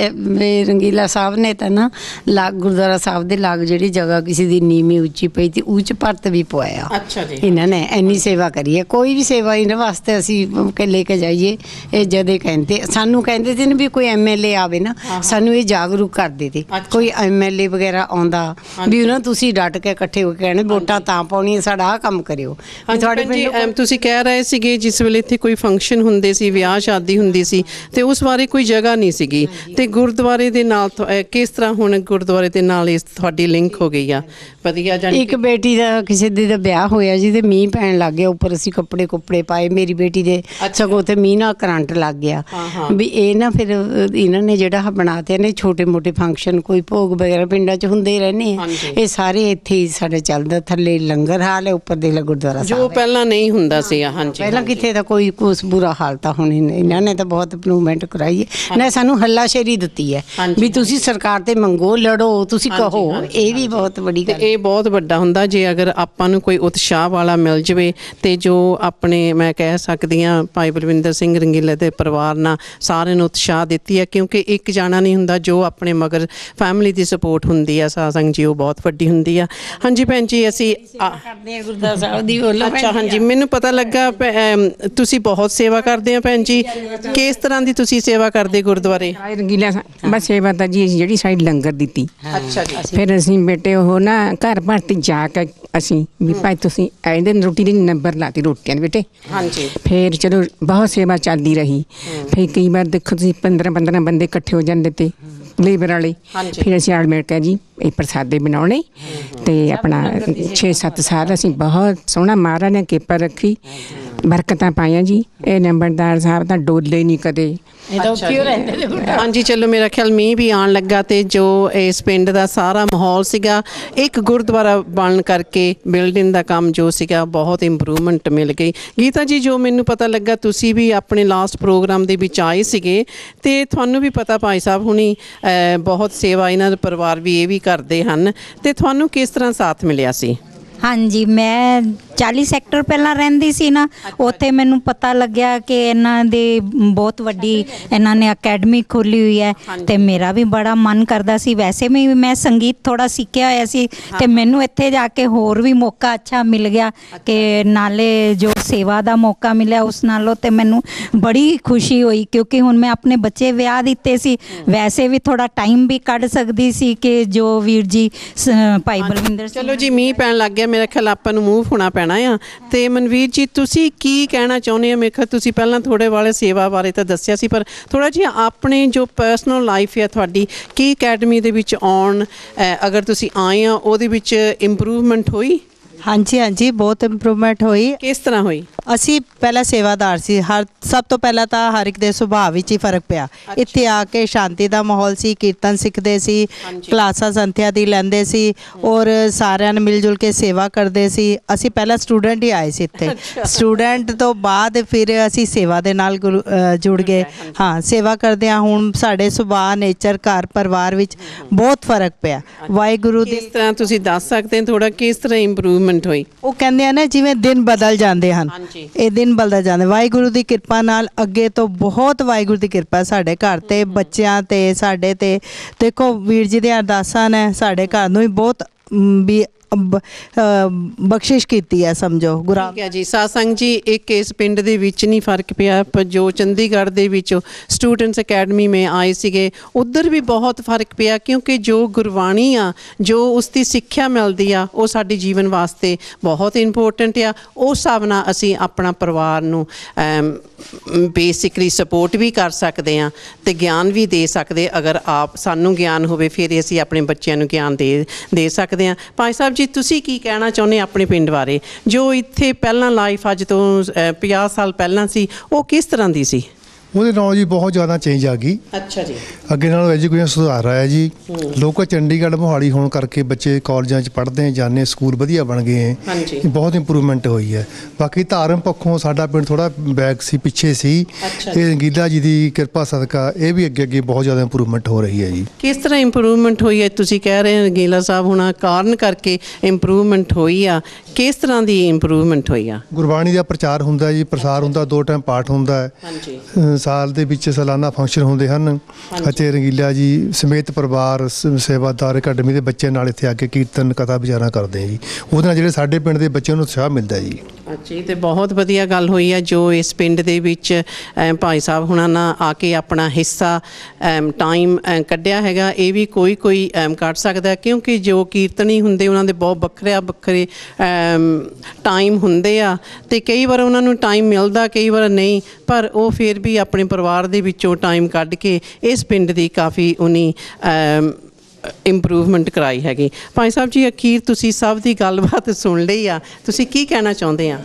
ਰੰਗੀਲਾ ਸਾਹਿਬ ਨੇ ਤਾਂ ਨਾ ਲਾਗ ਗੁਰਦੁਆਰਾ ਸਾਹਿਬ ਦੇ ਲਾਗ ਜਿਹੜੀ ਜਗ੍ਹਾ ਕਿਸੇ ਦੀ ਨੀਵੀਂ ਉੱਚੀ ਪਈ ਤੇ ਉੱਚ ਭਰਤ ਵੀ ਪਵਾਇਆ। ਅੱਛਾ ਜੀ, ਇਹਨਾਂ ਨੇ ਇੰਨੀ ਸੇਵਾ ਕਰੀ ਹੈ। ਕੋਈ ਵੀ ਸੇਵਾ ਇਹਨਾਂ ਵਾਸਤੇ ਅਸੀਂ ਲੈ ਕੇ ਜਾਈਏ, ਇਹ ਜਦੇ ਕਹਿੰਦੇ ਸਾਨੂੰ ਕਹਿੰਦੇ ਸੀ ਨਾ ਵੀ ਕੋਈ ਐਮਐਲਏ ਆਵੇ ਨਾ ਸਾਨੂੰ ਇਹ ਜਾਗਰੂਕ ਕਰਦੇ ਤੇ। ਕੋਈ ਐਮਐਲਏ ਵਗੈਰਾ ਆਉਂਦਾ ਵੀ ਉਹਨਾਂ ਤੁਸੀਂ ਡਟ ਕੇ ਇਕੱਠੇ ਹੋ ਕੇ ਕਹਿਣਾ ਵੋਟਾਂ ਤਾਂ ਪਾਉਣੀਆਂ, ਸਾਡਾ ਆਹ ਕੰਮ ਕਰਿਓ। ਤੁਹਾਡੇ ਪਿੰਡ ਤੁਸੀਂ ਕਹਿ ਰਹੇ ਸੀਗੇ ਜਿਸ ਵੇਲੇ ਇੱਥੇ ਕੋਈ ਫੰਕਸ਼ਨ ਹੁੰਦੇ ਸੀ, ਵਿਆਹ ਸ਼ਾਦੀ ਹੁੰਦੀ ਸੀ ਤੇ ਉਸ ਬਾਰੇ ਕੋਈ ਜਗ੍ਹਾ ਨਹੀਂ ਸੀਗੀ, ਤੇ ਗੁਰਦੁਆਰੇ ਦੇ ਨਾਲ ਕਿਸ ਤਰ੍ਹਾਂ ਹੁਣ ਗੁਰਦੁਆਰੇ ਦੇ ਨਾਲ ਇਸ ਤੁਹਾਡੀ ਲਿੰਕ ਹੋ ਗਈ ਆ? ਵਧੀਆ ਜਾਣੀ ਇੱਕ ਬੇਟੀ ਦਾ ਕਿਸੇ ਦੇ ਦਾ ਵਿਆਹ ਹੋਇਆ ਜੀ ਤੇ ਮੀਂਹ ਪੈਣ ਲੱਗ ਗਿਆ, ਉੱਪਰ ਅਸੀਂ ਕੱਪੜੇ ਕੁੱਪੜੇ ਪਾਏ, ਮੇਰੀ ਬੇਟੀ ਦੇ ਸਗੋਂ ਤੇ ਮੀਂਹ ਨਾਲ ਕਰੰਟ ਲੱਗ ਗਿਆ ਵੀ ਇਹ ਨਾ ਫਿਰ ਇਹਨਾਂ ਨੇ ਜਿਹੜਾ ਬਣਾਤੇ ਨੇ ਛੋਟੇ ਮੋਟੇ ਫੰਕਸ਼ਨ ਕੋਈ ਭੋਗ ਵਗੈਰਾ ਪਿੰਡਾਂ 'ਚ ਹੁੰਦੇ ਹੀ ਰਹਿੰਦੇ ਆ, ਇਹ ਸਾਰੇ ਇੱਥੇ ਹੀ ਸਾਡੇ ਚੱਲਦਾ। ਥੱਲੇ ਲੰਗਰ ਹਾਲ ਹੈ, ਉੱਪਰ ਦੇ ਗੁਰਦੁਆਰਾ ਸਾਹਿਬ ਜੋ ਪਹਿਲਾਂ ਨਹੀਂ ਹੁੰਦਾ ਸੀ। ਹਾਂਜੀ, ਪਹਿਲਾਂ ਕਿੱਥੇ ਤਾਂ ਕੋਈ ਕੁਛ ਬੁਰਾ ਹਾਲ ਤਾਂ ਹੁਣ ਇਹਨਾਂ ਨੇ ਤਾਂ ਬਹੁਤ ਇੰਪਰੂਵਮੈਂਟ ਕਰਾਈ ਹੈ ਨਾ, ਸਾਨੂੰ ਹੱਲਾਸ਼ੇਰੀ ਦਿੱਤੀ ਹੈ ਵੀ ਤੁਸੀਂ ਸਰਕਾਰ ਤੇ ਮੰਗੋ, ਲੜੋ, ਤੁਸੀਂ ਕਹੋ, ਇਹ ਵੀ ਬਹੁਤ ਵੱਡੀ ਗੱਲ। ਇਹ ਬਹੁਤ ਵੱਡਾ ਹੁੰਦਾ ਜੇ ਅਗਰ ਆਪਾਂ ਨੂੰ ਕੋਈ ਉਤਸ਼ਾਹ ਵਾਲਾ ਮਿਲ ਜਵੇ ਤੇ ਜੋ ਆਪਣੇ ਮੈਂ ਕਹਿ ਸਕਦੀ ਹਾਂ ਭਾਈ ਬਲਵਿੰਦਰ ਸਿੰਘ ਰੰਗੀਲੇ ਦੇ ਪਰਿਵਾਰ ਨਾਲ ਸਾਰਿਆਂ ਨੂੰ ਉਤਸ਼ਾਹ ਦਿੱਤੀ ਹੈ, ਕਿਉਂਕਿ ਇੱਕ ਜਾਣਾ ਨਹੀਂ ਹੁੰਦਾ, ਜੋ ਆਪਣੇ ਮਗਰ ਫੈਮਿਲੀ ਦੀ ਸਪੋਰਟ ਹੁੰਦੀ ਆ ਸਾਧ ਸੰਗਤ ਜੀ, ਉਹ ਬਹੁਤ ਵੱਡੀ ਹੁੰਦੀ ਆ। ਹਾਂਜੀ ਭੈਣ ਜੀ, ਅਸੀਂ ਕਰਦੇ ਹਾਂ ਗੁਰਦੁਆਰਾ ਸਾਹਿਬ ਦੀ। ਅੱਛਾ, ਹਾਂਜੀ, ਮੈਨੂੰ ਪਤਾ ਲੱਗਾ ਤੁਸੀਂ ਬਹੁਤ ਸੇਵਾ ਕਰਦੇ ਆ ਭੈਣ ਜੀ। ਕਿਸ ਤਰ੍ਹਾਂ ਦੀ ਤੁਸੀਂ ਸੇਵਾ ਕਰਦੇ ਗੁਰਦੁਆਰੇ? ਰੰਗੀਲਾ ਬਸ ਸੇਵਾ ਤਾਂ ਜੀ ਜਿਹੜੀ ਸਾਡੀ ਲੰਗਰ ਦਿੱਤੀ। ਅੱਛਾ ਜੀ। ਫਿਰ ਅਸੀਂ ਬੇਟੇ ਉਹ ਨਾ ਘਰ ਭਰ ਤੇ ਜਾ ਕੇ ਅਸੀਂ ਵੀ ਭਾਈ ਤੁਸੀਂ ਇਹਦੇ ਰੋਟੀ ਦੇ ਨੰਬਰ ਲਾਤੀ ਰੋਟੀਆਂ ਦੇ ਬੇਟੇ। ਹਾਂਜੀ। ਫਿਰ ਚਲੋ ਬਹੁਤ ਸੇਵਾ ਚੱਲਦੀ ਰਹੀ। ਫਿਰ ਕਈ ਵਾਰ ਦੇਖੋ ਤੁਸੀਂ 15 ਬੰਦੇ ਇਕੱਠੇ ਹੋ ਜਾਂਦੇ ਤੇ ਲੇਬਰ ਵਾਲੇ, ਫਿਰ ਅਸੀਂ ਆਲ ਮਿਲ ਕੇ ਜੀ ਇਹ ਪ੍ਰਸਾਦੇ ਬਣਾਉਣੇ ਤੇ ਆਪਣਾ 6-7 ਸਾਲ ਅਸੀਂ ਬਹੁਤ ਸੋਹਣਾ ਮਹਾਰਾਜ ਨੇ ਕਿਰਪਾ ਰੱਖੀ, ਬਰਕਤਾਂ ਪਾਈਆਂ ਜੀ। ਇਹ ਨੰਬਰਦਾਰ ਸਾਹਿਬ ਤਾਂ ਡੋਲੇ ਨਹੀਂ ਕਦੇ। ਹਾਂਜੀ, ਚਲੋ ਮੇਰਾ ਖਿਆਲ ਮੀਂਹ ਵੀ ਆਉਣ ਲੱਗਾ ਤੇ ਜੋ ਇਸ ਪਿੰਡ ਦਾ ਸਾਰਾ ਮਾਹੌਲ ਸੀਗਾ, ਇੱਕ ਗੁਰਦੁਆਰਾ ਬਣਨ ਕਰਕੇ ਬਿਲਡਿੰਗ ਦਾ ਕੰਮ ਜੋ ਸੀਗਾ ਬਹੁਤ ਇੰਪਰੂਵਮੈਂਟ ਮਿਲ ਗਈ। ਗੀਤਾ ਜੀ, ਜੋ ਮੈਨੂੰ ਪਤਾ ਲੱਗਾ ਤੁਸੀਂ ਵੀ ਆਪਣੇ ਲਾਸਟ ਪ੍ਰੋਗਰਾਮ ਦੇ ਵਿੱਚ ਆਏ ਸੀਗੇ ਤੇ ਤੁਹਾਨੂੰ ਵੀ ਪਤਾ ਭਾਈ ਸਾਹਿਬ ਹੁਣੀ ਬਹੁਤ ਸੇਵਾ ਇਹਨਾਂ ਦੇ ਪਰਿਵਾਰ ਵੀ ਇਹ ਵੀ ਕਰਦੇ ਹਨ, ਤੇ ਤੁਹਾਨੂੰ ਕਿਸ ਤਰ੍ਹਾਂ ਸਾਥ ਮਿਲਿਆ ਸੀ? ਹਾਂਜੀ, ਮੈਂ 40 ਸੈਕਟਰ ਪਹਿਲਾਂ ਰਹਿੰਦੀ ਸੀ ਨਾ, ਉੱਥੇ ਮੈਨੂੰ ਪਤਾ ਲੱਗਿਆ ਕਿ ਇਹਨਾਂ ਦੇ ਬਹੁਤ ਵੱਡੀ ਇਹਨਾਂ ਨੇ ਅਕੈਡਮੀ ਖੋਲ੍ਹੀ ਹੋਈ ਹੈ ਤੇ ਮੇਰਾ ਵੀ ਬੜਾ ਮਨ ਕਰਦਾ ਸੀ। ਵੈਸੇ ਵੀ ਮੈਂ ਸੰਗੀਤ ਥੋੜਾ ਸਿੱਖਿਆ ਹੋਇਆ ਸੀ ਤੇ ਮੈਨੂੰ ਇੱਥੇ ਜਾ ਕੇ ਹੋਰ ਵੀ ਮੌਕਾ ਅੱਛਾ ਮਿਲ ਗਿਆ ਕਿ ਨਾਲੇ ਜੋ ਸੇਵਾ ਦਾ ਮੌਕਾ ਮਿਲਿਆ ਉਸ ਨਾਲੋਂ ਤੇ ਮੈਨੂੰ ਬੜੀ ਖੁਸ਼ੀ ਹੋਈ, ਕਿਉਂਕਿ ਹੁਣ ਮੈਂ ਆਪਣੇ ਬੱਚੇ ਵਿਆਹ ਦਿੱਤੇ ਸੀ, ਵੈਸੇ ਵੀ ਥੋੜਾ ਟਾਈਮ ਵੀ ਕੱਢ ਸਕਦੀ ਸੀ ਕਿ ਜੋ ਵੀਰ ਜੀ ਭਾਈ ਬਲਵਿੰਦਰ ਸਿੰਘ। ਚਲੋ ਜੀ, ਮੀਂਹ ਪੈਣ ਲੱਗ ਗਿਆ, ਮੇਰਾ ਖਿਆਲ ਆਪਾਂ ਨੂੰ ਮੂਵ ਹੋਣਾ ਪੈਣਾ ਆ। ਤੇ ਮਨਵੀਰ ਜੀ, ਤੁਸੀਂ ਕੀ ਕਹਿਣਾ ਚਾਹੁੰਦੇ ਹੋ? ਮੇਰੇ ਖਿਆਲ ਤੁਸੀਂ ਪਹਿਲਾਂ ਥੋੜੇ ਵਾਲੇ ਸੇਵਾ ਬਾਰੇ ਤਾਂ ਦੱਸਿਆ ਸੀ, ਪਰ ਥੋੜਾ ਜਿਹਾ ਆਪਣੇ ਜੋ ਪਰਸਨਲ ਲਾਈਫ ਹੈ ਤੁਹਾਡੀ, ਕੀ ਅਕੈਡਮੀ ਦੇ ਵਿੱਚ ਆਉਣ ਅਗਰ ਤੁਸੀਂ ਆਏ ਆ ਉਹਦੇ ਵਿੱਚ ਇੰਪਰੂਵਮੈਂਟ ਹੋਈ? ਹਾਂਜੀ ਹਾਂਜੀ, ਬਹੁਤ ਇੰਪਰੂਵਮੈਂਟ ਹੋਈ। ਕਿਸ ਤਰ੍ਹਾਂ ਹੋਈ? ਅਸੀਂ ਪਹਿਲਾਂ ਸੇਵਾਦਾਰ ਸੀ, ਸਭ ਤੋਂ ਪਹਿਲਾਂ ਤਾਂ ਹਰ ਇੱਕ ਦੇ ਸੁਭਾਅ ਵਿੱਚ ਹੀ ਫਰਕ ਪਿਆ। ਇੱਥੇ ਆ ਕੇ ਸ਼ਾਂਤੀ ਦਾ ਮਾਹੌਲ ਸੀ, ਕੀਰਤਨ ਸਿੱਖਦੇ ਸੀ, ਕਲਾਸਾਂ ਸੰਥਿਆ ਦੀ ਲੈਂਦੇ ਸੀ ਔਰ ਸਾਰਿਆਂ ਨੇ ਮਿਲ ਜੁਲ ਕੇ ਸੇਵਾ ਕਰਦੇ ਸੀ। ਅਸੀਂ ਪਹਿਲਾਂ ਸਟੂਡੈਂਟ ਹੀ ਆਏ ਸੀ ਇੱਥੇ, ਸਟੂਡੈਂਟ ਤੋਂ ਬਾਅਦ ਫਿਰ ਅਸੀਂ ਸੇਵਾ ਦੇ ਨਾਲ ਜੁੜ ਗਏ। ਹਾਂ, ਸੇਵਾ ਕਰਦੇ ਹਾਂ। ਹੁਣ ਸਾਡੇ ਸੁਭਾਅ, ਨੇਚਰ, ਘਰ ਪਰਿਵਾਰ ਵਿੱਚ ਬਹੁਤ ਫਰਕ ਪਿਆ। ਵਾਹਿਗੁਰੂ ਦੀ ਕਿਸ ਤਰ੍ਹਾਂ ਤੁਸੀਂ ਦੱਸ ਸਕਦੇ ਹੋ ਥੋੜਾ, ਕਿਸ ਤਰ੍ਹਾਂ ਇੰਪਰੂਵਮੈਂਟ ਹੋਈ? ਉਹ ਕਹਿੰਦੇ ਆ ਨਾ, ਜਿਵੇਂ ਦਿਨ ਬਦਲ ਜਾਂਦੇ ਹਨ, ਇਹ ਦਿਨ ਬਦਲ ਜਾਂਦੇ। ਵਾਹਿਗੁਰੂ ਦੀ ਕਿਰਪਾ ਨਾਲ ਅੱਗੇ ਤੋਂ ਬਹੁਤ ਵਾਹਿਗੁਰੂ ਦੀ ਕਿਰਪਾ ਸਾਡੇ ਘਰ ਤੇ, ਬੱਚਿਆਂ ਤੇ, ਸਾਡੇ ਤੇ। ਦੇਖੋ ਵੀਰ ਜੀ ਦੀਆਂ ਅਰਦਾਸਾਂ ਨੇ ਸਾਡੇ ਘਰ ਨੂੰ ਵੀ ਬਹੁਤ ਵੀ ਬਖਸ਼ਿਸ਼ ਕੀਤੀ ਹੈ, ਸਮਝੋ ਗੁਰਾਂ। ਠੀਕ ਹੈ ਜੀ। ਸਾਧ ਸੰਗਤ ਜੀ, ਇੱਕ ਇਸ ਪਿੰਡ ਦੇ ਵਿੱਚ ਨਹੀਂ ਫਰਕ ਪਿਆ, ਪਰ ਜੋ ਚੰਡੀਗੜ੍ਹ ਦੇ ਵਿੱਚ ਸਟੂਡੈਂਟਸ ਅਕੈਡਮੀ ਮੈਂ ਆਏ ਸੀਗੇ ਉੱਧਰ ਵੀ ਬਹੁਤ ਫਰਕ ਪਿਆ, ਕਿਉਂਕਿ ਜੋ ਗੁਰਬਾਣੀ ਆ, ਜੋ ਉਸ ਦੀ ਸਿੱਖਿਆ ਮਿਲਦੀ ਆ, ਉਹ ਸਾਡੇ ਜੀਵਨ ਵਾਸਤੇ ਬਹੁਤ ਇੰਪੋਰਟੈਂਟ ਆ। ਉਸ ਹਿਸਾਬ ਨਾਲ ਅਸੀਂ ਆਪਣਾ ਪਰਿਵਾਰ ਨੂੰ ਬੇਸਿਕਲੀ ਸਪੋਰਟ ਵੀ ਕਰ ਸਕਦੇ ਹਾਂ ਤੇ ਗਿਆਨ ਵੀ ਦੇ ਸਕਦੇ। ਅਗਰ ਆਪ ਸਾਨੂੰ ਗਿਆਨ ਹੋਵੇ ਫਿਰ ਅਸੀਂ ਆਪਣੇ ਬੱਚਿਆਂ ਨੂੰ ਗਿਆਨ ਦੇ ਸਕਦੇ ਹਾਂ। ਭਾਈ ਸਾਹਿਬ ਜੀ, ਤੁਸੀਂ ਕੀ ਕਹਿਣਾ ਚਾਹੁੰਦੇ ਆਪਣੇ ਪਿੰਡ ਬਾਰੇ? ਜੋ ਇੱਥੇ ਪਹਿਲਾਂ ਲਾਈਫ ਅੱਜ ਤੋਂ 50 ਸਾਲ ਪਹਿਲਾਂ ਸੀ, ਉਹ ਕਿਸ ਤਰ੍ਹਾਂ ਦੀ ਸੀ? ਉਹਦੇ ਨਾਲ ਜੀ ਬਹੁਤ ਜ਼ਿਆਦਾ ਚੇਂਜ ਆ ਗਈ। ਅੱਛਾ ਜੀ। ਅੱਗੇ ਨਾਲੋਂ ਐਜੂਕੇਸ਼ਨ ਸੁਧਾਰ ਆਇਆ ਜੀ। ਲੋਕ ਚੰਡੀਗੜ੍ਹ ਮੋਹਾਲੀ ਹੋਣ ਕਰਕੇ ਬੱਚੇ ਕਾਲਜਾਂ 'ਚ ਪੜ੍ਹਦੇ ਜਾਂਦੇ, ਸਕੂਲ ਵਧੀਆ ਬਣ ਗਏ ਹੈ। ਹਾਂਜੀ, ਬਹੁਤ ਇੰਪਰੂਵਮੈਂਟ ਹੋਈ ਹੈ। ਬਾਕੀ ਧਾਰਮ ਪੱਖੋਂ ਸਾਡਾ ਪਿੰਡ ਥੋੜਾ ਬੈਕ ਸੀ, ਪਿੱਛੇ ਸੀ। ਇਹ ਰੰਗੀਲਾ ਜੀ ਦੀ ਕਿਰਪਾ ਸਦਕਾ ਇਹ ਵੀ ਅੱਗੇ ਬਹੁਤ ਜ਼ਿਆਦਾ ਇੰਪਰੂਵਮੈਂਟ ਹੋ ਰਹੀ ਹੈ ਜੀ। ਕਿਸ ਤਰ੍ਹਾਂ ਇੰਪਰੂਵਮੈਂਟ ਹੋਈ ਹੈ? ਤੁਸੀਂ ਕਹਿ ਰਹੇ ਰੰਗੀਲਾ ਸਾਹਿਬ ਹੁਣਾਂ ਕਾਰਨ ਕਰਕੇ ਇੰਪਰੂਵਮੈਂਟ ਹੋਈ ਆ, ਕਿਸ ਤਰ੍ਹਾਂ ਦੀ ਇੰਪਰੂਵਮੈਂਟ ਹੋਈ ਆ? ਗੁਰਬਾਣੀ ਦਾ ਪ੍ਰਚਾਰ ਹੁੰਦਾ ਜੀ, ਪ੍ਰਸਾਰ ਹੁੰਦਾ, 2 ਟਾਈਮ ਪਾਠ ਹੁੰਦਾ ਹੈ। ਹਾਂਜੀ, ਸਾਲ ਦੇ ਵਿੱਚ ਸਾਲਾਨਾ ਫੰਕਸ਼ਨ ਹੁੰਦੇ ਹਨ। ਅਤੇ ਰੰਗੀਲਾ ਜੀ ਸਮੇਤ ਪਰਿਵਾਰ ਸੇਵਾਦਾਰ ਅਕੈਡਮੀ ਦੇ ਬੱਚੇ ਨਾਲ ਇੱਥੇ ਆ ਕੇ ਕੀਰਤਨ ਕਥਾ ਵਿਚਾਰਾਂ ਕਰਦੇ ਆ ਜੀ। ਉਹਦੇ ਨਾਲ ਜਿਹੜੇ ਸਾਡੇ ਪਿੰਡ ਦੇ ਬੱਚਿਆਂ ਨੂੰ ਉਤਸ਼ਾਹ ਮਿਲਦਾ ਜੀ। ਅੱਛਾ, ਤੇ ਬਹੁਤ ਵਧੀਆ ਗੱਲ ਹੋਈ ਹੈ ਜੋ ਇਸ ਪਿੰਡ ਦੇ ਵਿੱਚ ਭਾਈ ਸਾਹਿਬ ਹੁਣਾਂ ਨਾਲ ਆ ਕੇ ਆਪਣਾ ਹਿੱਸਾ ਟਾਈਮ ਕੱਢਿਆ ਹੈਗਾ। ਇਹ ਵੀ ਕੋਈ ਕੱਢ ਸਕਦਾ, ਕਿਉਂਕਿ ਜੋ ਕੀਰਤਨੀ ਹੁੰਦੇ ਉਹਨਾਂ ਦੇ ਬਹੁਤ ਵੱਖਰੇ ਟਾਈਮ ਹੁੰਦੇ ਆ ਤੇ ਕਈ ਵਾਰ ਉਹਨਾਂ ਨੂੰ ਟਾਈਮ ਮਿਲਦਾ, ਕਈ ਵਾਰ ਨਹੀਂ, ਪਰ ਉਹ ਫਿਰ ਵੀ ਆਪਣੇ ਪਰਿਵਾਰ ਦੇ ਵਿੱਚੋਂ ਟਾਈਮ ਕੱਢ ਕੇ ਇਸ ਪਿੰਡ ਦੀ ਕਾਫੀ ਉਹਨੀ ਇੰਪਰੂਵਮੈਂਟ ਕਰਾਈ ਹੈਗੀ। ਭਾਈ ਸਾਹਿਬ ਜੀ, ਅਖੀਰ ਤੁਸੀਂ ਸਭ ਦੀ ਗੱਲਬਾਤ ਸੁਣ ਲਈ ਆ, ਤੁਸੀਂ ਕੀ ਕਹਿਣਾ ਚਾਹੁੰਦੇ ਆ?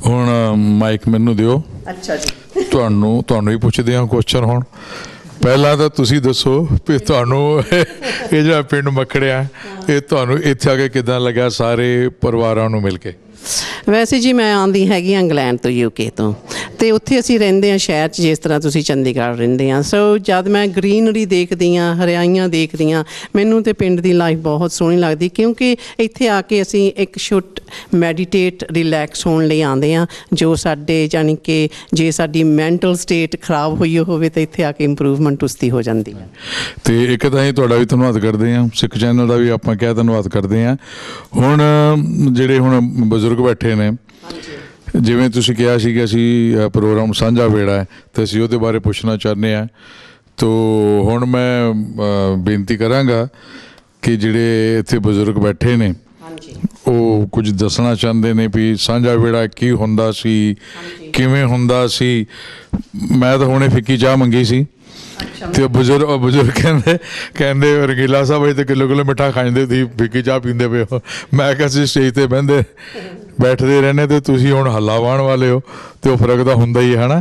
ਹੁਣ ਮਾਈਕ ਮੈਨੂੰ ਦਿਓ। ਅੱਛਾ ਜੀ, ਤੁਹਾਨੂੰ ਹੀ ਪੁੱਛਦੇ ਹਾਂ ਕੁਐਸਚਨ। ਹੁਣ ਪਹਿਲਾਂ ਤਾਂ ਤੁਸੀਂ ਦੱਸੋ ਵੀ ਤੁਹਾਨੂੰ ਇਹ ਜਿਹੜਾ ਪਿੰਡ ਮੱਖੜਿਆ ਇਹ ਤੁਹਾਨੂੰ ਇੱਥੇ ਆ ਕੇ ਕਿੱਦਾਂ ਲੱਗਿਆ ਸਾਰੇ ਪਰਿਵਾਰਾਂ ਨੂੰ ਮਿਲ ਕੇ? ਵੈਸੇ ਜੀ ਮੈਂ ਆਉਂਦੀ ਹੈਗੀ ਇੰਗਲੈਂਡ ਤੋਂ, UK ਤੋਂ, ਅਤੇ ਉੱਥੇ ਅਸੀਂ ਰਹਿੰਦੇ ਹਾਂ ਸ਼ਹਿਰ 'ਚ ਜਿਸ ਤਰ੍ਹਾਂ ਤੁਸੀਂ ਚੰਡੀਗੜ੍ਹ ਰਹਿੰਦੇ ਹਾਂ। ਸੋ ਜਦ ਮੈਂ ਗਰੀਨਰੀ ਦੇਖਦੀ ਹਾਂ, ਹਰਿਆਈਆਂ ਦੇਖਦੀ ਹਾਂ, ਮੈਨੂੰ ਤਾਂ ਪਿੰਡ ਦੀ ਲਾਈਫ ਬਹੁਤ ਸੋਹਣੀ ਲੱਗਦੀ, ਕਿਉਂਕਿ ਇੱਥੇ ਆ ਕੇ ਅਸੀਂ ਇੱਕ ਛੁੱਟ ਮੈਡੀਟੇਟ ਰਿਲੈਕਸ ਹੋਣ ਲਈ ਆਉਂਦੇ ਹਾਂ, ਜੋ ਸਾਡੇ ਯਾਨੀ ਕਿ ਜੇ ਸਾਡੀ ਮੈਂਟਲ ਸਟੇਟ ਖਰਾਬ ਹੋਈ ਹੋਵੇ ਤਾਂ ਇੱਥੇ ਆ ਕੇ ਇੰਪਰੂਵਮੈਂਟ ਉਸਦੀ ਹੋ ਜਾਂਦੀ ਹੈ। ਅਤੇ ਇੱਕ ਤਾਂ ਅਸੀਂ ਤੁਹਾਡਾ ਵੀ ਧੰਨਵਾਦ ਕਰਦੇ ਹਾਂ, ਸਿੱਖ ਚੈਨਲ ਦਾ ਵੀ ਆਪਾਂ ਕਿਆ ਧੰਨਵਾਦ ਕਰਦੇ ਹਾਂ। ਹੁਣ ਜਿਹੜੇ ਹੁਣ ਬਜ਼ੁਰਗ ਬੈਠੇ ਨੇ, ਜਿਵੇਂ ਤੁਸੀਂ ਕਿਹਾ ਸੀ ਕਿ ਅਸੀਂ ਪ੍ਰੋਗਰਾਮ ਸਾਂਝਾ ਵੇੜਾ ਹੈ ਅਤੇ ਅਸੀਂ ਉਹਦੇ ਬਾਰੇ ਪੁੱਛਣਾ ਚਾਹੁੰਦੇ ਹਾਂ। ਤੋ ਹੁਣ ਮੈਂ ਬੇਨਤੀ ਕਰਾਂਗਾ ਕਿ ਜਿਹੜੇ ਇੱਥੇ ਬਜ਼ੁਰਗ ਬੈਠੇ ਨੇ ਉਹ ਕੁਝ ਦੱਸਣਾ ਚਾਹੁੰਦੇ ਨੇ ਵੀ ਸਾਂਝਾ ਵੇੜਾ ਕੀ ਹੁੰਦਾ ਸੀ, ਕਿਵੇਂ ਹੁੰਦਾ ਸੀ। ਮੈਂ ਤਾਂ ਹੁਣੇ ਫਿੱਕੀ ਚਾਹ ਮੰਗੀ ਸੀ ਅਤੇ ਬਜ਼ੁਰਗ ਕਹਿੰਦੇ ਰੰਗੀਲਾ ਸਾਹਿਬ ਅਜੇ ਤਾਂ ਕਿਲੋ ਮਿੱਠਾ ਖਾਂਦੇ, ਤੁਸੀਂ ਫਿੱਕੀ ਚਾਹ ਪੀਂਦੇ ਪਏ ਹੋ। ਮੈਂ ਕਿਹਾ ਅਸੀਂ ਸਟੇਜ 'ਤੇ ਬੈਠਦੇ ਰਹਿੰਦੇ ਅਤੇ ਤੁਸੀਂ ਹੁਣ ਹੱਲਾ ਵਾਹਣ ਵਾਲੇ ਹੋ, ਅਤੇ ਉਹ ਫਰਕ ਤਾਂ ਹੁੰਦਾ ਹੀ ਹੈ ਨਾ।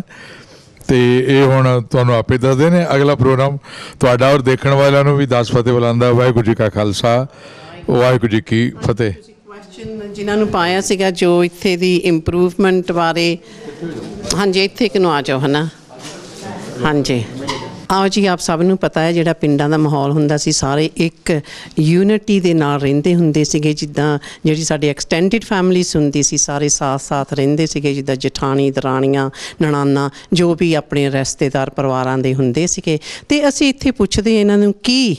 ਅਤੇ ਇਹ ਹੁਣ ਤੁਹਾਨੂੰ ਆਪੇ ਦੱਸਦੇ ਨੇ। ਅਗਲਾ ਪ੍ਰੋਗਰਾਮ ਤੁਹਾਡਾ ਔਰ ਦੇਖਣ ਵਾਲਿਆਂ ਨੂੰ ਵੀ 10 ਫਤਿਹ ਬੁਲਾਉਂਦਾ। ਵਾਹਿਗੁਰੂ ਜੀ ਕਾ ਖਾਲਸਾ, ਵਾਹਿਗੁਰੂ ਜੀ ਕੀ ਫਤਿਹ। ਕੁਐਸਚਨ ਜਿਨ੍ਹਾਂ ਨੂੰ ਪਾਇਆ ਸੀਗਾ ਜੋ ਇੱਥੇ ਦੀ ਇੰਪਰੂਵਮੈਂਟ ਬਾਰੇ, ਹਾਂਜੀ ਇੱਥੇ ਕਿਨੂੰ ਆ ਜਾਓ ਹੈ ਨਾ। ਹਾਂਜੀ ਆਓ ਜੀ, ਆਪ ਸਭ ਨੂੰ ਪਤਾ ਹੈ ਜਿਹੜਾ ਪਿੰਡਾਂ ਦਾ ਮਾਹੌਲ ਹੁੰਦਾ ਸੀ, ਸਾਰੇ ਇੱਕ ਯੂਨਿਟੀ ਦੇ ਨਾਲ ਰਹਿੰਦੇ ਹੁੰਦੇ ਸੀਗੇ। ਜਿੱਦਾਂ ਜਿਹੜੀ ਸਾਡੀ ਐਕਸਟੈਂਡਡ ਫੈਮਲੀਜ਼ ਹੁੰਦੀ ਸੀ, ਸਾਰੇ ਸਾਥ ਰਹਿੰਦੇ ਸੀਗੇ, ਜਿੱਦਾਂ ਜਠਾਣੀ, ਦਰਾਣੀਆਂ, ਨਣਾਨਾ, ਜੋ ਵੀ ਆਪਣੇ ਰਿਸ਼ਤੇਦਾਰ ਪਰਿਵਾਰਾਂ ਦੇ ਹੁੰਦੇ ਸੀਗੇ। ਅਤੇ ਅਸੀਂ ਇੱਥੇ ਪੁੱਛਦੇ ਇਹਨਾਂ ਨੂੰ ਕਿ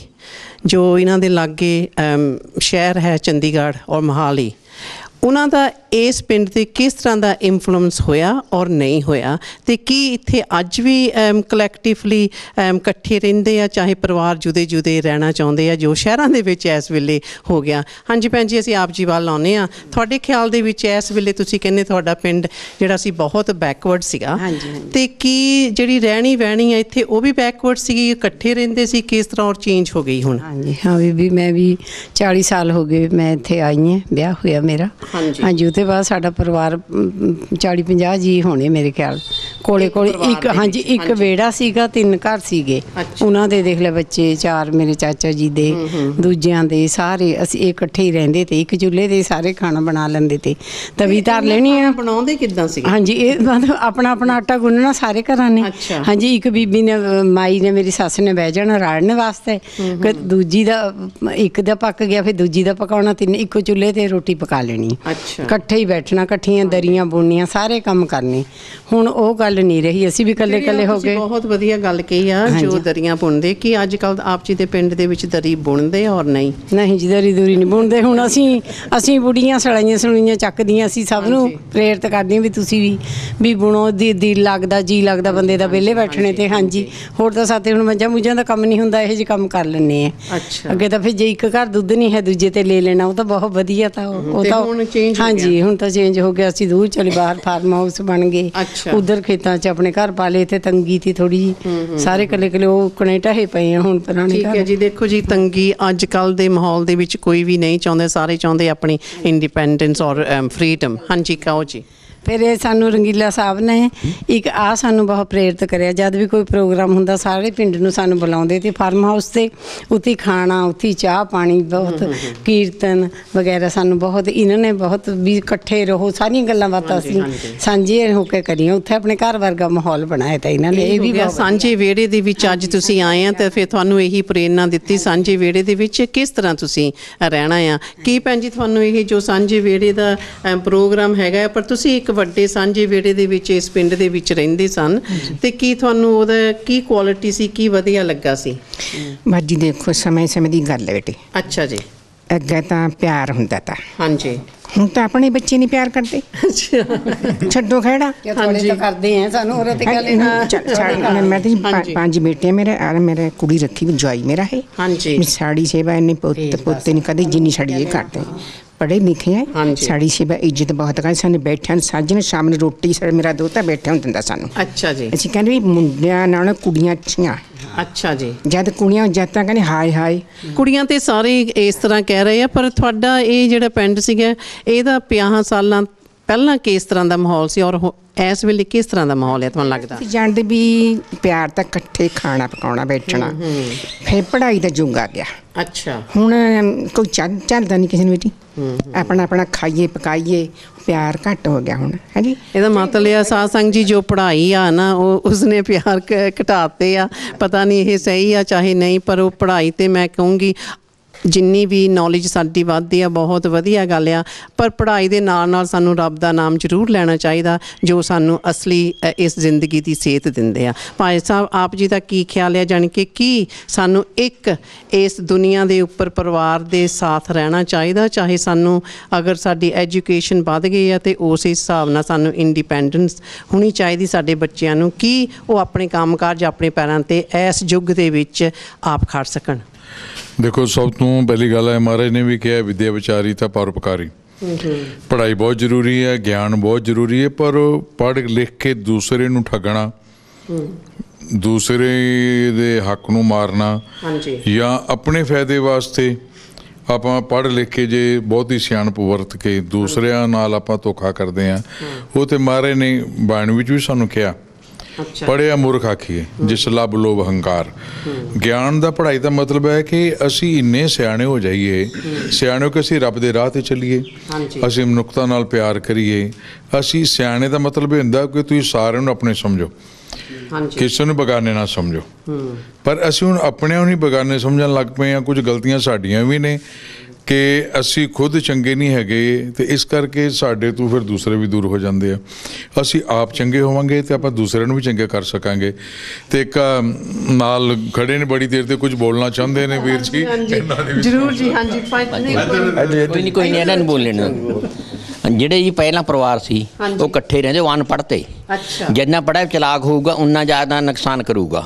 ਜੋ ਇਹਨਾਂ ਦੇ ਲਾਗੇ ਸ਼ਹਿਰ ਹੈ ਚੰਡੀਗੜ੍ਹ ਔਰ ਮੋਹਾਲੀ, ਉਹਨਾਂ ਦਾ ਇਸ ਪਿੰਡ 'ਤੇ ਕਿਸ ਤਰ੍ਹਾਂ ਦਾ ਇਨਫਲੂਐਂਸ ਹੋਇਆ ਔਰ ਨਹੀਂ ਹੋਇਆ, ਅਤੇ ਕੀ ਇੱਥੇ ਅੱਜ ਵੀ ਕਲੈਕਟਿਵਲੀ ਇਕੱਠੇ ਰਹਿੰਦੇ ਆ, ਚਾਹੇ ਪਰਿਵਾਰ ਜੁਦੇ ਰਹਿਣਾ ਚਾਹੁੰਦੇ ਆ, ਜੋ ਸ਼ਹਿਰਾਂ ਦੇ ਵਿੱਚ ਇਸ ਵੇਲੇ ਹੋ ਗਿਆ। ਹਾਂਜੀ ਭੈਣ ਜੀ, ਅਸੀਂ ਆਪ ਜੀ ਵੱਲ ਆਉਂਦੇ ਹਾਂ। ਤੁਹਾਡੇ ਖਿਆਲ ਦੇ ਵਿੱਚ ਇਸ ਵੇਲੇ ਤੁਸੀਂ ਕਹਿੰਦੇ ਤੁਹਾਡਾ ਪਿੰਡ ਜਿਹੜਾ ਸੀ ਬਹੁਤ ਬੈਕਵਰਡ ਸੀਗਾ, ਅਤੇ ਕੀ ਜਿਹੜੀ ਰਹਿਣੀ ਵਹਿਣੀ ਆ ਇੱਥੇ ਉਹ ਵੀ ਬੈਕਵਰਡ ਸੀਗੀ, ਇਕੱਠੇ ਰਹਿੰਦੇ ਸੀ, ਕਿਸ ਤਰ੍ਹਾਂ ਔਰ ਚੇਂਜ ਹੋ ਗਈ ਹੁਣ? ਹਾਂਜੀ ਹਾਂ ਬੀਬੀ, ਮੈਂ ਵੀ 40 ਸਾਲ ਹੋ ਗਏ ਮੈਂ ਇੱਥੇ ਆਈ ਹਾਂ, ਵਿਆਹ ਹੋਇਆ ਮੇਰਾ। ਹਾਂਜੀ ਉਹਦੇ ਬਾਅਦ ਸਾਡਾ ਪਰਿਵਾਰ 40-50 ਜੀ ਹੋਣੇ ਮੇਰੇ ਖਿਆਲ ਕੋਲੇ ਇੱਕ। ਹਾਂਜੀ ਇੱਕ ਵਿਹੜਾ ਸੀਗਾ, 3 ਘਰ ਸੀਗੇ, ਉਹਨਾਂ ਦੇ ਦੇਖ ਲੈ ਬੱਚੇ 4 ਮੇਰੇ ਚਾਚਾ ਜੀ ਦੇ, ਦੂਜਿਆਂ ਦੇ, ਸਾਰੇ ਅਸੀਂ ਇਕੱਠੇ ਹੀ ਰਹਿੰਦੇ ਤੇ ਇੱਕ ਚੁੱਲ੍ਹੇ ਦੇ ਸਾਰੇ ਖਾਣਾ ਬਣਾ ਲੈਂਦੇ ਤੇ ਤਵੀ ਧਰ ਲੈਣੀ ਆ। ਬਣਾਉਂਦੇ ਕਿੱਦਾਂ ਸੀ? ਹਾਂਜੀ ਇਹ ਮਤਲਬ ਆਪਣਾ ਆਟਾ ਗੁੰਨਣਾ ਸਾਰੇ ਘਰਾਂ ਨੇ। ਹਾਂਜੀ ਇੱਕ ਬੀਬੀ ਨੇ, ਮਾਈ ਨੇ, ਮੇਰੀ ਸੱਸ ਨੇ ਬਹਿ ਜਾਣਾ ਰਾੜਨ ਵਾਸਤੇ, ਦੂਜੀ ਦਾ ਇੱਕ ਦਾ ਪੱਕ ਗਿਆ ਫਿਰ ਦੂਜੀ ਦਾ ਪਕਾਉਣਾ, 3 ਇੱਕੋ ਚੁੱਲ੍ਹੇ ਤੇ ਰੋਟੀ ਪਕਾ ਲੈਣੀ, ਇਕੱਠੇ ਹੀ ਬੈਠਣਾ, ਇਕੱਠੀਆਂ ਦਰੀਆਂ ਬੁਣਨੀਆਂ, ਸਾਰੇ ਕੰਮ ਕਰਨੇ। ਹੁਣ ਉਹ ਗੱਲ ਨਹੀਂ ਰਹੀ, ਅਸੀਂ ਵੀ ਇਕੱਲੇ ਹੋ ਗਏ। ਬਹੁਤ ਵਧੀਆ ਗੱਲ ਕਹੀ ਆ, ਜੋ ਦਰੀਆਂ ਬੁਣਦੇ। ਕੀ ਅੱਜ ਕੱਲ੍ਹ ਆਪ ਜੀ ਦੇ ਪਿੰਡ ਦੇ ਵਿੱਚ ਦਰੀ ਬੁਣਦੇ ਔਰ ਨਹੀਂ ਜੀ, ਦਰੀ ਦੂਰੀ ਨਹੀਂ ਬੁਣਦੇ। ਹੁਣ ਅਸੀਂ ਬੁੜੀਆਂ ਸਲਾਈਆਂ ਚੱਕਦੀਆਂ, ਅਸੀਂ ਸਭ ਨੂੰ ਪ੍ਰੇਰਿਤ ਕਰਦੀਆਂ ਵੀ ਤੁਸੀਂ ਵੀ ਬੁਣੋ, ਦਿਲ ਲੱਗਦਾ, ਜੀ ਲੱਗਦਾ ਬੰਦੇ ਦਾ ਵਿਹਲੇ ਬੈਠਣੇ ਤੇ। ਹਾਂਜੀ ਹੋਰ ਤਾਂ ਸਾਥੇ ਹੁਣ ਮੱਝਾਂ ਮੁੱਝਾਂ ਦਾ ਕੰਮ ਨਹੀਂ ਹੁੰਦਾ, ਇਹੋ ਜਿਹੇ ਕੰਮ ਕਰ ਲੈਂਦੇ ਆ। ਅੱਗੇ ਤਾਂ ਫਿਰ ਜੇ ਇੱਕ ਘਰ ਦੁੱਧ ਨਹੀਂ ਹੈ ਦੂਜੇ ਤੇ ਲੈ ਲੈਣਾ, ਉਹ ਤਾਂ ਬਹੁਤ ਵਧੀਆ। ਤਾਂ ਉਹ ਤਾਂ ਹਾਂਜੀ ਹੁਣ ਤਾਂ ਚੇਂਜ ਹੋ ਗਿਆ। ਅਸੀਂ ਦੂਰ ਚਲੇ ਬਾਹਰ ਫਾਰਮ ਹਾਊਸ ਬਣ ਗਏ, ਉਧਰ ਖੇਤਾਂ 'ਚ ਆਪਣੇ ਘਰ ਪਾ ਲਏ। ਇੱਥੇ ਤੰਗੀ ਤੀ ਥੋੜੀ ਜਿਹੀ, ਸਾਰੇ ਇਕੱਲੇ ਉਹ ਕਣੇ ਢਹੇ ਪਏ ਆ ਹੁਣ ਪੁਰਾਣੇ। ਠੀਕ ਹੈ ਜੀ, ਦੇਖੋ ਜੀ ਤੰਗੀ ਅੱਜ ਕੱਲ੍ਹ ਦੇ ਮਾਹੌਲ ਦੇ ਵਿੱਚ ਕੋਈ ਵੀ ਨਹੀਂ ਚਾਹੁੰਦੇ, ਸਾਰੇ ਚਾਹੁੰਦੇ ਆਪਣੀ ਇੰਡੀਪੈਂਡੈਂਸ ਔਰ ਫਰੀਡਮ। ਹਾਂਜੀ ਕਹੋ ਜੀ। ਫਿਰ ਇਹ ਸਾਨੂੰ ਰੰਗੀਲਾ ਸਾਹਿਬ ਨੇ ਇੱਕ ਸਾਨੂੰ ਬਹੁਤ ਪ੍ਰੇਰਿਤ ਕਰਿਆ। ਜਦ ਵੀ ਕੋਈ ਪ੍ਰੋਗਰਾਮ ਹੁੰਦਾ ਸਾਰੇ ਪਿੰਡ ਨੂੰ ਸਾਨੂੰ ਬੁਲਾਉਂਦੇ ਤੇ ਫਾਰਮ ਹਾਊਸ 'ਤੇ, ਉੱਥੇ ਖਾਣਾ, ਉੱਥੇ ਚਾਹ ਪਾਣੀ, ਬਹੁਤ ਕੀਰਤਨ ਵਗੈਰਾ ਸਾਨੂੰ ਬਹੁਤ ਇਹਨਾਂ ਨੇ ਬਹੁਤ ਵੀ ਇਕੱਠੇ ਰਹੋ, ਸਾਰੀਆਂ ਗੱਲਾਂ ਬਾਤਾਂ ਅਸੀਂ ਸਾਂਝੇ ਹੋ ਕੇ ਕਰੀਆਂ। ਉੱਥੇ ਆਪਣੇ ਘਰ ਵਰਗਾ ਮਾਹੌਲ ਬਣਾਇਆ ਤਾਂ ਇਹਨਾਂ ਨੇ। ਇਹ ਵੀ ਸਾਂਝੇ ਵਿਹੜੇ ਦੇ ਵਿੱਚ ਅੱਜ ਤੁਸੀਂ ਆਏ ਆ ਅਤੇ ਫਿਰ ਤੁਹਾਨੂੰ ਇਹੀ ਪ੍ਰੇਰਨਾ ਦਿੱਤੀ ਸਾਂਝੇ ਵਿਹੜੇ ਦੇ ਵਿੱਚ ਕਿਸ ਤਰ੍ਹਾਂ ਤੁਸੀਂ ਰਹਿਣਾ ਆ। ਕੀ ਭੈਣ ਜੀ ਤੁਹਾਨੂੰ ਇਹ ਜੋ ਸਾਂਝੇ ਵਿਹੜੇ ਦਾ ਪ੍ਰੋਗਰਾਮ ਹੈਗਾ, ਪਰ ਤੁਸੀਂ ਇੱਕ ਵੱਡੇ ਸਾਂਝੇ ਵਿਹੜੇ ਦੇ ਵਿੱਚ ਇਸ ਪਿੰਡ ਦੇ ਵਿੱਚ ਰਹਿੰਦੇ ਸਨ, ਤੇ ਕੀ ਤੁਹਾਨੂੰ ਉਹਦਾ ਕੀ ਕੁਆਲਿਟੀ ਸੀ, ਕੀ ਵਧੀਆ ਲੱਗਾ ਸੀ? ਬਾਜੀ ਦੇਖੋ ਸਮੇਂ ਦੀ ਗੱਲ ਹੈ ਬੇਟੇ। ਅੱਛਾ ਜੀ। ਅੱਗੇ ਤਾਂ ਪਿਆਰ ਹੁੰਦਾ ਤਾਂ, ਹਾਂਜੀ ਹੁਣ ਤਾਂ ਆਪਣੇ ਬੱਚੇ ਨਹੀਂ ਪਿਆਰ ਕਰਦੇ। ਛੱਡੋ ਖਹਿੜਾ, ਹਾਂਜੀ ਕਰਦੇ ਆ ਸਾਨੂੰ ਉਹਦੇ ਤੇ ਗੱਲ। ਮੈਂ ਤਾਂ 5 ਬੇਟੇ ਮੇਰੇ ਕੁੜੀ ਰੱਖੀ ਵੀ ਜਵਾਈ ਮੇਰਾ ਹੈ। ਹਾਂਜੀ ਸਾੜੀ ਸੇਵਾ ਇੰਨੀ ਪੋਤੇ ਨਹੀਂ ਕਦੇ ਜਿੰਨੀ ਸਾੜੀ ਇਹ ਕਰਦੇ। ਪੜ੍ਹੇ ਲਿਖੇ ਹੈ, ਸਾਡੀ ਸੇਵਾ ਇੱਜ਼ਤ ਬਹੁਤ ਕਰਦੇ। ਸਾਨੂੰ ਬੈਠਿਆਂ ਸਾਂਝਣ ਸ਼ਾਮ ਨੂੰ ਰੋਟੀ ਮੇਰਾ ਦੋਤਾ ਬੈਠਿਆ ਹੁੰਦਾ ਸਾਨੂੰ। ਅੱਛਾ ਜੀ। ਅਸੀਂ ਕਹਿੰਦੇ ਵੀ ਮੁੰਡਿਆਂ ਨਾਲ ਕੁੜੀਆਂ ਅੱਛੀਆਂ। ਅੱਛਾ ਜੀ। ਜਦ ਕੁੜੀਆਂ ਜੱਤਾਂ ਕਹਿੰਦੇ ਹਾਏ ਹਾਏ, ਕੁੜੀਆਂ ਤੇ ਸਾਰੇ ਇਸ ਤਰ੍ਹਾਂ ਕਹਿ ਰਹੇ ਆ, ਪਰ ਤੁਹਾਡਾ ਇਹ ਜਿਹੜਾ ਪਿੰਡ ਸੀਗਾ ਇਹਦਾ 50 ਸਾਲਾਂ ਪਹਿਲਾਂ ਕਿਸ ਤਰ੍ਹਾਂ ਦਾ ਮਾਹੌਲ ਸੀ ਔਰ ਇਸ ਵੇਲੇ ਕਿਸ ਤਰ੍ਹਾਂ ਦਾ ਮਾਹੌਲ ਹੈ ਤੁਹਾਨੂੰ ਲੱਗਦਾ? ਅਸੀਂ ਜਾਣਦੇ ਵੀ ਪਿਆਰ ਤਾਂ ਇਕੱਠੇ ਖਾਣਾ ਪਕਾਉਣਾ ਬੈਠਣਾ, ਫਿਰ ਪੜ੍ਹਾਈ ਦਾ ਯੁੱਗ ਆ ਗਿਆ। ਅੱਛਾ। ਹੁਣ ਕੋਈ ਚੱਲਦਾ ਨਹੀਂ ਕਿਸੇ ਨੂੰ ਵੀ, ਆਪਣਾ ਆਪਣਾ ਖਾਈਏ ਪਕਾਈਏ, ਪਿਆਰ ਘੱਟ ਹੋ ਗਿਆ ਹੁਣ, ਹੈ ਜੀ। ਇਹਦਾ ਮਤਲਬ ਇਹ ਸਾਧ ਸੰਗਤ ਜੀ ਜੋ ਪੜ੍ਹਾਈ ਆ ਨਾ ਉਹ ਉਸਨੇ ਪਿਆਰ ਘਟਾਤੇ ਆ। ਪਤਾ ਨਹੀਂ ਇਹ ਸਹੀ ਆ ਚਾਹੇ ਨਹੀਂ, ਪਰ ਉਹ ਪੜ੍ਹਾਈ ਤੇ ਮੈਂ ਕਹੂੰਗੀ ਜਿੰਨੀ ਵੀ ਨੌਲੇਜ ਸਾਡੀ ਵੱਧਦੀ ਆ ਬਹੁਤ ਵਧੀਆ ਗੱਲ ਆ, ਪਰ ਪੜ੍ਹਾਈ ਦੇ ਨਾਲ ਨਾਲ ਸਾਨੂੰ ਰੱਬ ਦਾ ਨਾਮ ਜ਼ਰੂਰ ਲੈਣਾ ਚਾਹੀਦਾ ਜੋ ਸਾਨੂੰ ਅਸਲੀ ਇਸ ਜ਼ਿੰਦਗੀ ਦੀ ਸੇਧ ਦਿੰਦੇ ਆ। ਭਾਈ ਸਾਹਿਬ ਆਪ ਜੀ ਦਾ ਕੀ ਖਿਆਲ ਹੈ, ਜਾਣੀ ਕਿ ਕੀ ਸਾਨੂੰ ਇੱਕ ਇਸ ਦੁਨੀਆ ਦੇ ਉੱਪਰ ਪਰਿਵਾਰ ਦੇ ਸਾਥ ਰਹਿਣਾ ਚਾਹੀਦਾ, ਚਾਹੇ ਸਾਨੂੰ ਅਗਰ ਸਾਡੀ ਐਜੂਕੇਸ਼ਨ ਵੱਧ ਗਈ ਆ ਤੇ ਉਸ ਹਿਸਾਬ ਨਾਲ ਸਾਨੂੰ ਇੰਡੀਪੈਂਡੈਂਸ ਹੋਣੀ ਚਾਹੀਦੀ ਸਾਡੇ ਬੱਚਿਆਂ ਨੂੰ, ਕਿ ਉਹ ਆਪਣੇ ਕੰਮ ਕਾਜ ਆਪਣੇ ਪੈਰਾਂ 'ਤੇ ਇਸ ਯੁੱਗ ਦੇ ਵਿੱਚ ਆਪ ਖੜ ਸਕਣ? ਦੇਖੋ, ਸਭ ਤੋਂ ਪਹਿਲੀ ਗੱਲ ਹੈ ਮਹਾਰਾਜ ਨੇ ਵੀ ਕਿਹਾ ਵਿਦਿਆ ਵਿਚਾਰੀ ਤਾਂ ਪਰਉਪਕਾਰੀ। ਪੜ੍ਹਾਈ ਬਹੁਤ ਜ਼ਰੂਰੀ ਹੈ, ਗਿਆਨ ਬਹੁਤ ਜ਼ਰੂਰੀ ਹੈ, ਪਰ ਪੜ੍ਹ ਲਿਖ ਕੇ ਦੂਸਰੇ ਨੂੰ ਠੱਗਣਾ, ਦੂਸਰੇ ਦੇ ਹੱਕ ਨੂੰ ਮਾਰਨਾ ਜਾਂ ਆਪਣੇ ਫਾਇਦੇ ਵਾਸਤੇ ਆਪਾਂ ਪੜ੍ਹ ਲਿਖ ਕੇ ਜੇ ਬਹੁਤੀ ਸਿਆਣਪ ਵਰਤ ਕੇ ਦੂਸਰਿਆਂ ਨਾਲ ਆਪਾਂ ਧੋਖਾ ਕਰਦੇ ਹਾਂ, ਉਹ ਤੇ ਮਹਾਰਾਜ ਨੇ ਬਾਣੀ ਵਿੱਚ ਵੀ ਸਾਨੂੰ ਕਿਹਾ ਪੜ੍ਹਿਆ ਮੂਰਖ ਆਖੀਏ ਜਿਸ ਲੱਭ ਲੋਭ ਹੰਕਾਰ। ਗਿਆਨ ਦਾ ਪੜ੍ਹਾਈ ਦਾ ਮਤਲਬ ਹੈ ਕਿ ਅਸੀਂ ਇੰਨੇ ਸਿਆਣੇ ਹੋ ਜਾਈਏ, ਸਿਆਣੇ ਹੋ ਕਿ ਅਸੀਂ ਰੱਬ ਦੇ ਰਾਹ 'ਤੇ ਚੱਲੀਏ, ਅਸੀਂ ਮਨੁੱਖਤਾ ਨਾਲ ਪਿਆਰ ਕਰੀਏ। ਅਸੀਂ ਸਿਆਣੇ ਦਾ ਮਤਲਬ ਇਹ ਹੁੰਦਾ ਕਿ ਤੁਸੀਂ ਸਾਰਿਆਂ ਨੂੰ ਆਪਣੇ ਸਮਝੋ, ਕਿਸੇ ਨੂੰ ਬਗਾਨੇ ਨਾ ਸਮਝੋ। ਪਰ ਅਸੀਂ ਹੁਣ ਆਪਣਿਆਂ ਨੂੰ ਹੀ ਬਗਾਨੇ ਸਮਝਣ ਲੱਗ ਪਏ ਹਾਂ। ਕੁਝ ਗਲਤੀਆਂ ਸਾਡੀਆਂ ਵੀ ਨੇ ਕਿ ਅਸੀਂ ਖੁਦ ਚੰਗੇ ਨਹੀਂ ਹੈਗੇ, ਤੇ ਇਸ ਕਰਕੇ ਸਾਡੇ ਤੋਂ ਫਿਰ ਦੂਸਰੇ ਵੀ ਦੂਰ ਹੋ ਜਾਂਦੇ ਆ। ਅਸੀਂ ਆਪ ਚੰਗੇ ਹੋਵਾਂਗੇ ਤੇ ਆਪਾਂ ਦੂਸਰਿਆਂ ਨੂੰ ਵੀ ਚੰਗੇ ਕਰ ਸਕਾਂਗੇ। ਤੇ ਇੱਕ ਨਾਲ ਖੜੇ ਨੇ ਬੜੀ ਦੇਰ ਤੇ ਕੁਝ ਬੋਲਣਾ ਚਾਹੁੰਦੇ ਨੇ ਵੀਰ ਜੀ, ਜ਼ਰੂਰ ਜੀ। ਹਾਂਜੀ ਕੋਈ ਨਹੀਂ ਇਹਨਾਂ ਨੂੰ ਬੋਲਣ। ਜਿਹੜੇ ਜੀ ਪਹਿਲਾਂ ਪਰਿਵਾਰ ਸੀ ਉਹ ਇਕੱਠੇ ਰਹਿੰਦੇ, ਉਹ ਅਨਪੜ੍ਹ ਤੇ ਜਿੰਨਾ ਪੜ੍ਹਿਆ ਚਲਾਕ ਹੋਊਗਾ ਉਨਾ ਜ਼ਿਆਦਾ ਨੁਕਸਾਨ ਕਰੂਗਾ।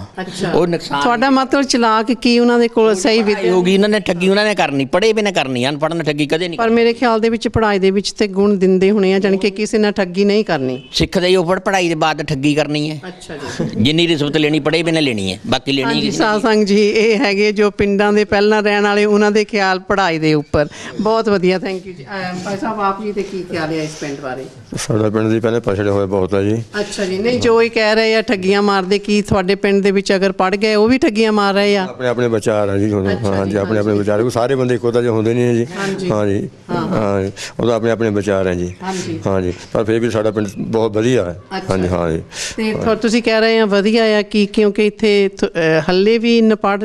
ਉਹ ਨੁਕਸਾਨ ਤੁਹਾਡਾ ਮਤਲਬ ਚਲਾਕ ਕੀ ਉਹਨਾਂ ਦੇ ਕੋਲ ਸਹੀ ਵਿਦਿਆ ਹੋਊਗੀ, ਉਹਨਾਂ ਨੇ ਠੱਗੀ ਉਹਨਾਂ ਨੇ ਕਰਨੀ, ਪੜ੍ਹੇ ਵੀ ਨਾ ਕਰਨੀ, ਅਨਪੜ੍ਹ ਨੇ ਠੱਗੀ ਕਦੇ ਨਹੀਂ। ਪਰ ਮੇਰੇ ਖਿਆਲ ਦੇ ਵਿੱਚ ਪੜ੍ਹਾਈ ਦੇ ਵਿੱਚ ਤੇ ਗੁਣ ਦਿੰਦੇ ਹੋਣੇ ਆ, ਜਾਣੀ ਕਿ ਕਿਸੇ ਨਾਲ ਠੱਗੀ ਨਹੀਂ ਕਰਨੀ। ਸਿੱਖਦੇ ਹੀ ਉਹ ਪੜ੍ਹਾਈ ਦੇ ਬਾਅਦ ਠੱਗੀ ਕਰਨੀ ਹੈ। ਅੱਛਾ ਜੀ। ਜਿੰਨੀ ਰਿਸ਼ਵਤ ਲੈਣੀ ਪੜ੍ਹੇ ਵੀ ਨਾ ਲੈਣੀ ਹੈ, ਬਾਕੀ ਲੈਣੀ ਹੈ। ਸਾਧ ਸੰਗਤ ਜੀ ਇਹ ਹੈਗੇ ਜੋ ਪਿੰਡਾਂ ਦੇ ਪਹਿਲਾਂ ਰਹਿਣ ਵਾਲੇ, ਉਹਨਾਂ ਦੇ ਖਿਆਲ ਪੜ੍ਹਾਈ ਦੇ ਉੱਪਰ ਬਹੁਤ ਵਧੀਆ। ਥੈਂਕ ਯੂ ਜੀ। ਭਾਈ ਸਾਹਿਬ ਆਪ ਜੀ ਦੇ ਕੀ ਖਿਆਲ ਹੈ ਇਸ ਪਿੰਡ ਬਾਰੇ? ਸਾਡਾ ਪਿੰਡ ਦੀ ਪਹਿਲੇ ਪਛੜੇ ਹੋਏ ਬਹੁਤ ਹੈ ਜੀ। ਅੱਛਾ ਜੀ। ਨਹੀਂ ਜੋ ਇਹ ਕਹਿ ਰਹੇ ਆ ਠੱਗੀਆਂ ਮਾਰਦੇ, ਕੀ ਤੁਹਾਡੇ ਪਿੰਡ ਦੇ ਵਿੱਚ ਅਗਰ ਪੜ ਗਏ ਉਹ ਵੀ ਠੱਗੀਆਂ ਮਾਰ ਰਹੇ ਆ? ਆਪਣੇ ਆਪਣੇ ਵਿਚਾਰ ਆ ਜੀ ਹੁਣ। ਹਾਂਜੀ, ਆਪਣੇ ਆਪਣੇ ਵਿਚਾਰ, ਸਾਰੇ ਬੰਦੇ ਇੱਕੋ ਤਾਂ ਹੁੰਦੇ ਨਹੀਂ ਜੀ। ਹਾਂਜੀ ਹਾਂ, ਉਹਦਾ ਆਪਣੇ ਆਪਣੇ ਵਿਚਾਰ ਹੈ ਜੀ। ਹਾਂਜੀ, ਪਰ ਫਿਰ ਵੀ ਸਾਡਾ ਪਿੰਡ ਬਹੁਤ ਵਧੀਆ ਹੈ। ਹਾਂਜੀ ਹਾਂਜੀ। ਤੇ ਤੁਸੀਂ ਕਹਿ ਰਹੇ ਆ ਵਧੀਆ ਆ ਕੀ, ਕਿਉਂਕਿ ਇੱਥੇ ਹੱਲੇ ਵੀ ਨਪੜ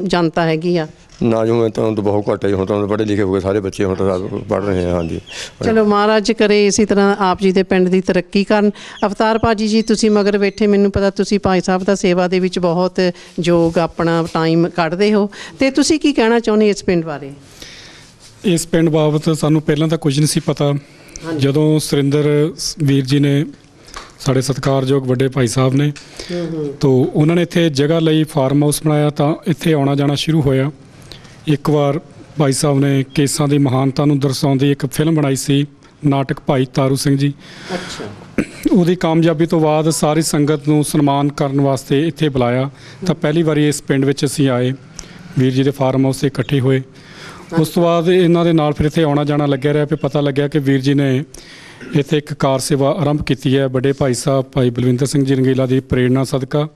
ਜਨਤਾ ਹੈਗੀ ਆ? ਨਾ ਜੋ ਮੈਂ ਤਾਂ ਬਹੁਤ ਘੱਟ ਹੈ, ਹੁਣ ਤਾਂ ਪੜ੍ਹੇ ਲਿਖੇ ਹੋ ਗਏ ਸਾਰੇ ਬੱਚੇ, ਹੁਣ ਤਾਂ ਪੜ੍ਹ ਰਹੇ ਹਾਂ। ਹਾਂਜੀ ਚਲੋ ਮਹਾਰਾਜ ਕਰੇ ਇਸੇ ਤਰ੍ਹਾਂ ਆਪ ਜੀ ਦੇ ਪਿੰਡ ਦੀ ਤਰੱਕੀ ਕਰਨ। ਅਵਤਾਰ ਭਾਜੀ ਜੀ ਤੁਸੀਂ ਮਗਰ ਬੈਠੇ, ਮੈਨੂੰ ਪਤਾ ਤੁਸੀਂ ਭਾਈ ਸਾਹਿਬ ਦਾ ਸੇਵਾ ਦੇ ਵਿੱਚ ਬਹੁਤ ਯੋਗ ਆਪਣਾ ਟਾਈਮ ਕੱਢਦੇ ਹੋ, ਤੇ ਤੁਸੀਂ ਕੀ ਕਹਿਣਾ ਚਾਹੁੰਦੇ ਇਸ ਪਿੰਡ ਬਾਰੇ? ਇਸ ਪਿੰਡ ਬਾਬਤ ਸਾਨੂੰ ਪਹਿਲਾਂ ਤਾਂ ਕੁਝ ਨਹੀਂ ਸੀ ਪਤਾ। ਜਦੋਂ ਸੁਰਿੰਦਰ ਵੀਰ ਜੀ ਨੇ, ਸਾਡੇ ਸਤਿਕਾਰਯੋਗ ਵੱਡੇ ਭਾਈ ਸਾਹਿਬ ਨੇ, ਤਾਂ ਉਹਨਾਂ ਨੇ ਇੱਥੇ ਜਗ੍ਹਾ ਲਈ ਫਾਰਮ ਹਾਊਸ ਬਣਾਇਆ, ਤਾਂ ਇੱਥੇ ਆਉਣਾ ਜਾਣਾ ਸ਼ੁਰੂ ਹੋਇਆ। ਇੱਕ ਵਾਰ ਭਾਈ ਸਾਹਿਬ ਨੇ ਕੇਸਾਂ ਦੀ ਮਹਾਨਤਾ ਨੂੰ ਦਰਸਾਉਂਦੀ ਇੱਕ ਫਿਲਮ ਬਣਾਈ ਸੀ, ਨਾਟਕ ਭਾਈ ਤਾਰੂ ਸਿੰਘ ਜੀ। ਉਹਦੀ ਕਾਮਯਾਬੀ ਤੋਂ ਬਾਅਦ ਸਾਰੀ ਸੰਗਤ ਨੂੰ ਸਨਮਾਨ ਕਰਨ ਵਾਸਤੇ ਇੱਥੇ ਬੁਲਾਇਆ, ਤਾਂ ਪਹਿਲੀ ਵਾਰੀ ਇਸ ਪਿੰਡ ਵਿੱਚ ਅਸੀਂ ਆਏ, ਵੀਰ ਜੀ ਦੇ ਫਾਰਮ ਹਾਊਸ 'ਤੇ ਇਕੱਠੇ ਹੋਏ। ਉਸ ਤੋਂ ਬਾਅਦ ਇਹਨਾਂ ਦੇ ਨਾਲ ਫਿਰ ਇੱਥੇ ਆਉਣਾ ਜਾਣਾ ਲੱਗਿਆ ਰਿਹਾ। ਫਿਰ ਪਤਾ ਲੱਗਿਆ ਕਿ ਵੀਰ ਜੀ ਨੇ ਇੱਥੇ ਇੱਕ ਕਾਰ ਸੇਵਾ ਆਰੰਭ ਕੀਤੀ ਹੈ, ਵੱਡੇ ਭਾਈ ਸਾਹਿਬ ਭਾਈ ਬਲਵਿੰਦਰ ਸਿੰਘ ਜੀ ਰੰਗੀਲਾ ਦੀ ਪ੍ਰੇਰਣਾ ਸਦਕਾ।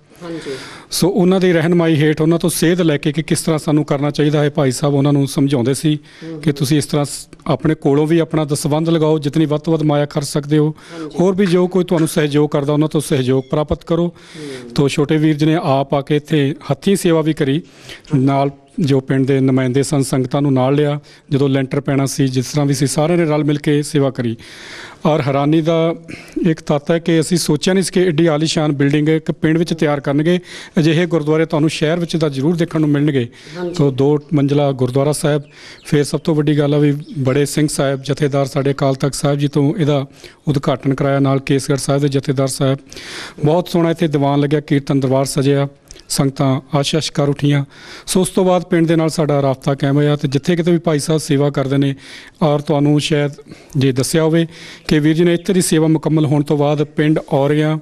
ਸੋ ਉਹਨਾਂ ਦੀ ਰਹਿਨਮਾਈ ਹੇਠ, ਉਹਨਾਂ ਤੋਂ ਸੇਧ ਲੈ ਕੇ ਕਿ ਕਿਸ ਤਰ੍ਹਾਂ ਸਾਨੂੰ ਕਰਨਾ ਚਾਹੀਦਾ ਹੈ, ਭਾਈ ਸਾਹਿਬ ਉਹਨਾਂ ਨੂੰ ਸਮਝਾਉਂਦੇ ਸੀ ਕਿ ਤੁਸੀਂ ਇਸ ਤਰ੍ਹਾਂ ਆਪਣੇ ਕੋਲੋਂ ਵੀ ਆਪਣਾ ਦਸਵੰਧ ਲਗਾਓ, ਜਿਤਨੀ ਵੱਧ ਤੋਂ ਵੱਧ ਮਾਇਆ ਕਰ ਸਕਦੇ ਹੋ। ਹੋਰ ਵੀ ਜੋ ਕੋਈ ਤੁਹਾਨੂੰ ਸਹਿਯੋਗ ਕਰਦਾ ਉਹਨਾਂ ਤੋਂ ਸਹਿਯੋਗ ਪ੍ਰਾਪਤ ਕਰੋ। ਤੋਂ ਛੋਟੇ ਵੀਰ ਜੀ ਨੇ ਆਪ ਆ ਕੇ ਇੱਥੇ ਹੱਥੀਂ ਸੇਵਾ ਵੀ ਕਰੀ, ਨਾਲ ਜੋ ਪਿੰਡ ਦੇ ਨੁਮਾਇੰਦੇ ਸਨ ਸੰਗਤਾਂ ਨੂੰ ਨਾਲ ਲਿਆ। ਜਦੋਂ ਲੈਂਟਰ ਪੈਣਾ ਸੀ, ਜਿਸ ਤਰ੍ਹਾਂ ਵੀ ਸੀ, ਸਾਰਿਆਂ ਨੇ ਰਲ ਮਿਲ ਕੇ ਸੇਵਾ ਕਰੀ। ਔਰ ਹੈਰਾਨੀ ਦਾ ਇੱਕ ਤੱਤ ਹੈ ਕਿ ਅਸੀਂ ਸੋਚਿਆ ਨਹੀਂ ਸੀ ਕਿ ਐਡੀ ਆਲੀਸ਼ਾਨ ਬਿਲਡਿੰਗ ਇੱਕ ਪਿੰਡ ਵਿੱਚ ਤਿਆਰ ਕਰਨਗੇ। ਅਜਿਹੇ ਗੁਰਦੁਆਰੇ ਤੁਹਾਨੂੰ ਸ਼ਹਿਰ ਵਿੱਚ ਤਾਂ ਜ਼ਰੂਰ ਦੇਖਣ ਨੂੰ ਮਿਲਣਗੇ। ਤੋਂ 2 ਮੰਜ਼ਿਲਾ ਗੁਰਦੁਆਰਾ ਸਾਹਿਬ। ਫਿਰ ਸਭ ਤੋਂ ਵੱਡੀ ਗੱਲ ਆ ਵੀ ਬੜੇ ਸਿੰਘ ਸਾਹਿਬ ਜਥੇਦਾਰ ਸਾਡੇ ਅਕਾਲ ਤਖਤ ਸਾਹਿਬ ਜੀ ਤੋਂ ਇਹਦਾ ਉਦਘਾਟਨ ਕਰਾਇਆ, ਨਾਲ ਕੇਸਗੜ੍ਹ ਸਾਹਿਬ ਦੇ ਜਥੇਦਾਰ ਸਾਹਿਬ। ਬਹੁਤ ਸੋਹਣਾ ਇੱਥੇ ਦੀਵਾਨ ਲੱਗਿਆ, ਕੀਰਤਨ ਦਰਬਾਰ ਸਜਿਆ, ਸੰਗਤਾਂ ਆਸ਼ੀਸ਼ ਕਰ ਉੱਠੀਆਂ। ਸੋ ਉਸ ਤੋਂ ਬਾਅਦ ਪਿੰਡ ਦੇ ਨਾਲ ਸਾਡਾ ਰਾਬਤਾ ਕਾਇਮ ਹੋਇਆ, ਅਤੇ ਜਿੱਥੇ ਕਿਤੇ ਵੀ ਭਾਈ ਸਾਹਿਬ ਸੇਵਾ ਕਰਦੇ ਨੇ, ਔਰ ਤੁਹਾਨੂੰ ਸ਼ਾਇਦ ਜੇ ਦੱਸਿਆ ਹੋਵੇ ਕਿ ਵੀਰ ਜੀ ਨੇ ਇੱਥੇ ਦੀ ਸੇਵਾ ਮੁਕੰਮਲ ਹੋਣ ਤੋਂ ਬਾਅਦ ਪਿੰਡ ਔਰੀਆਂ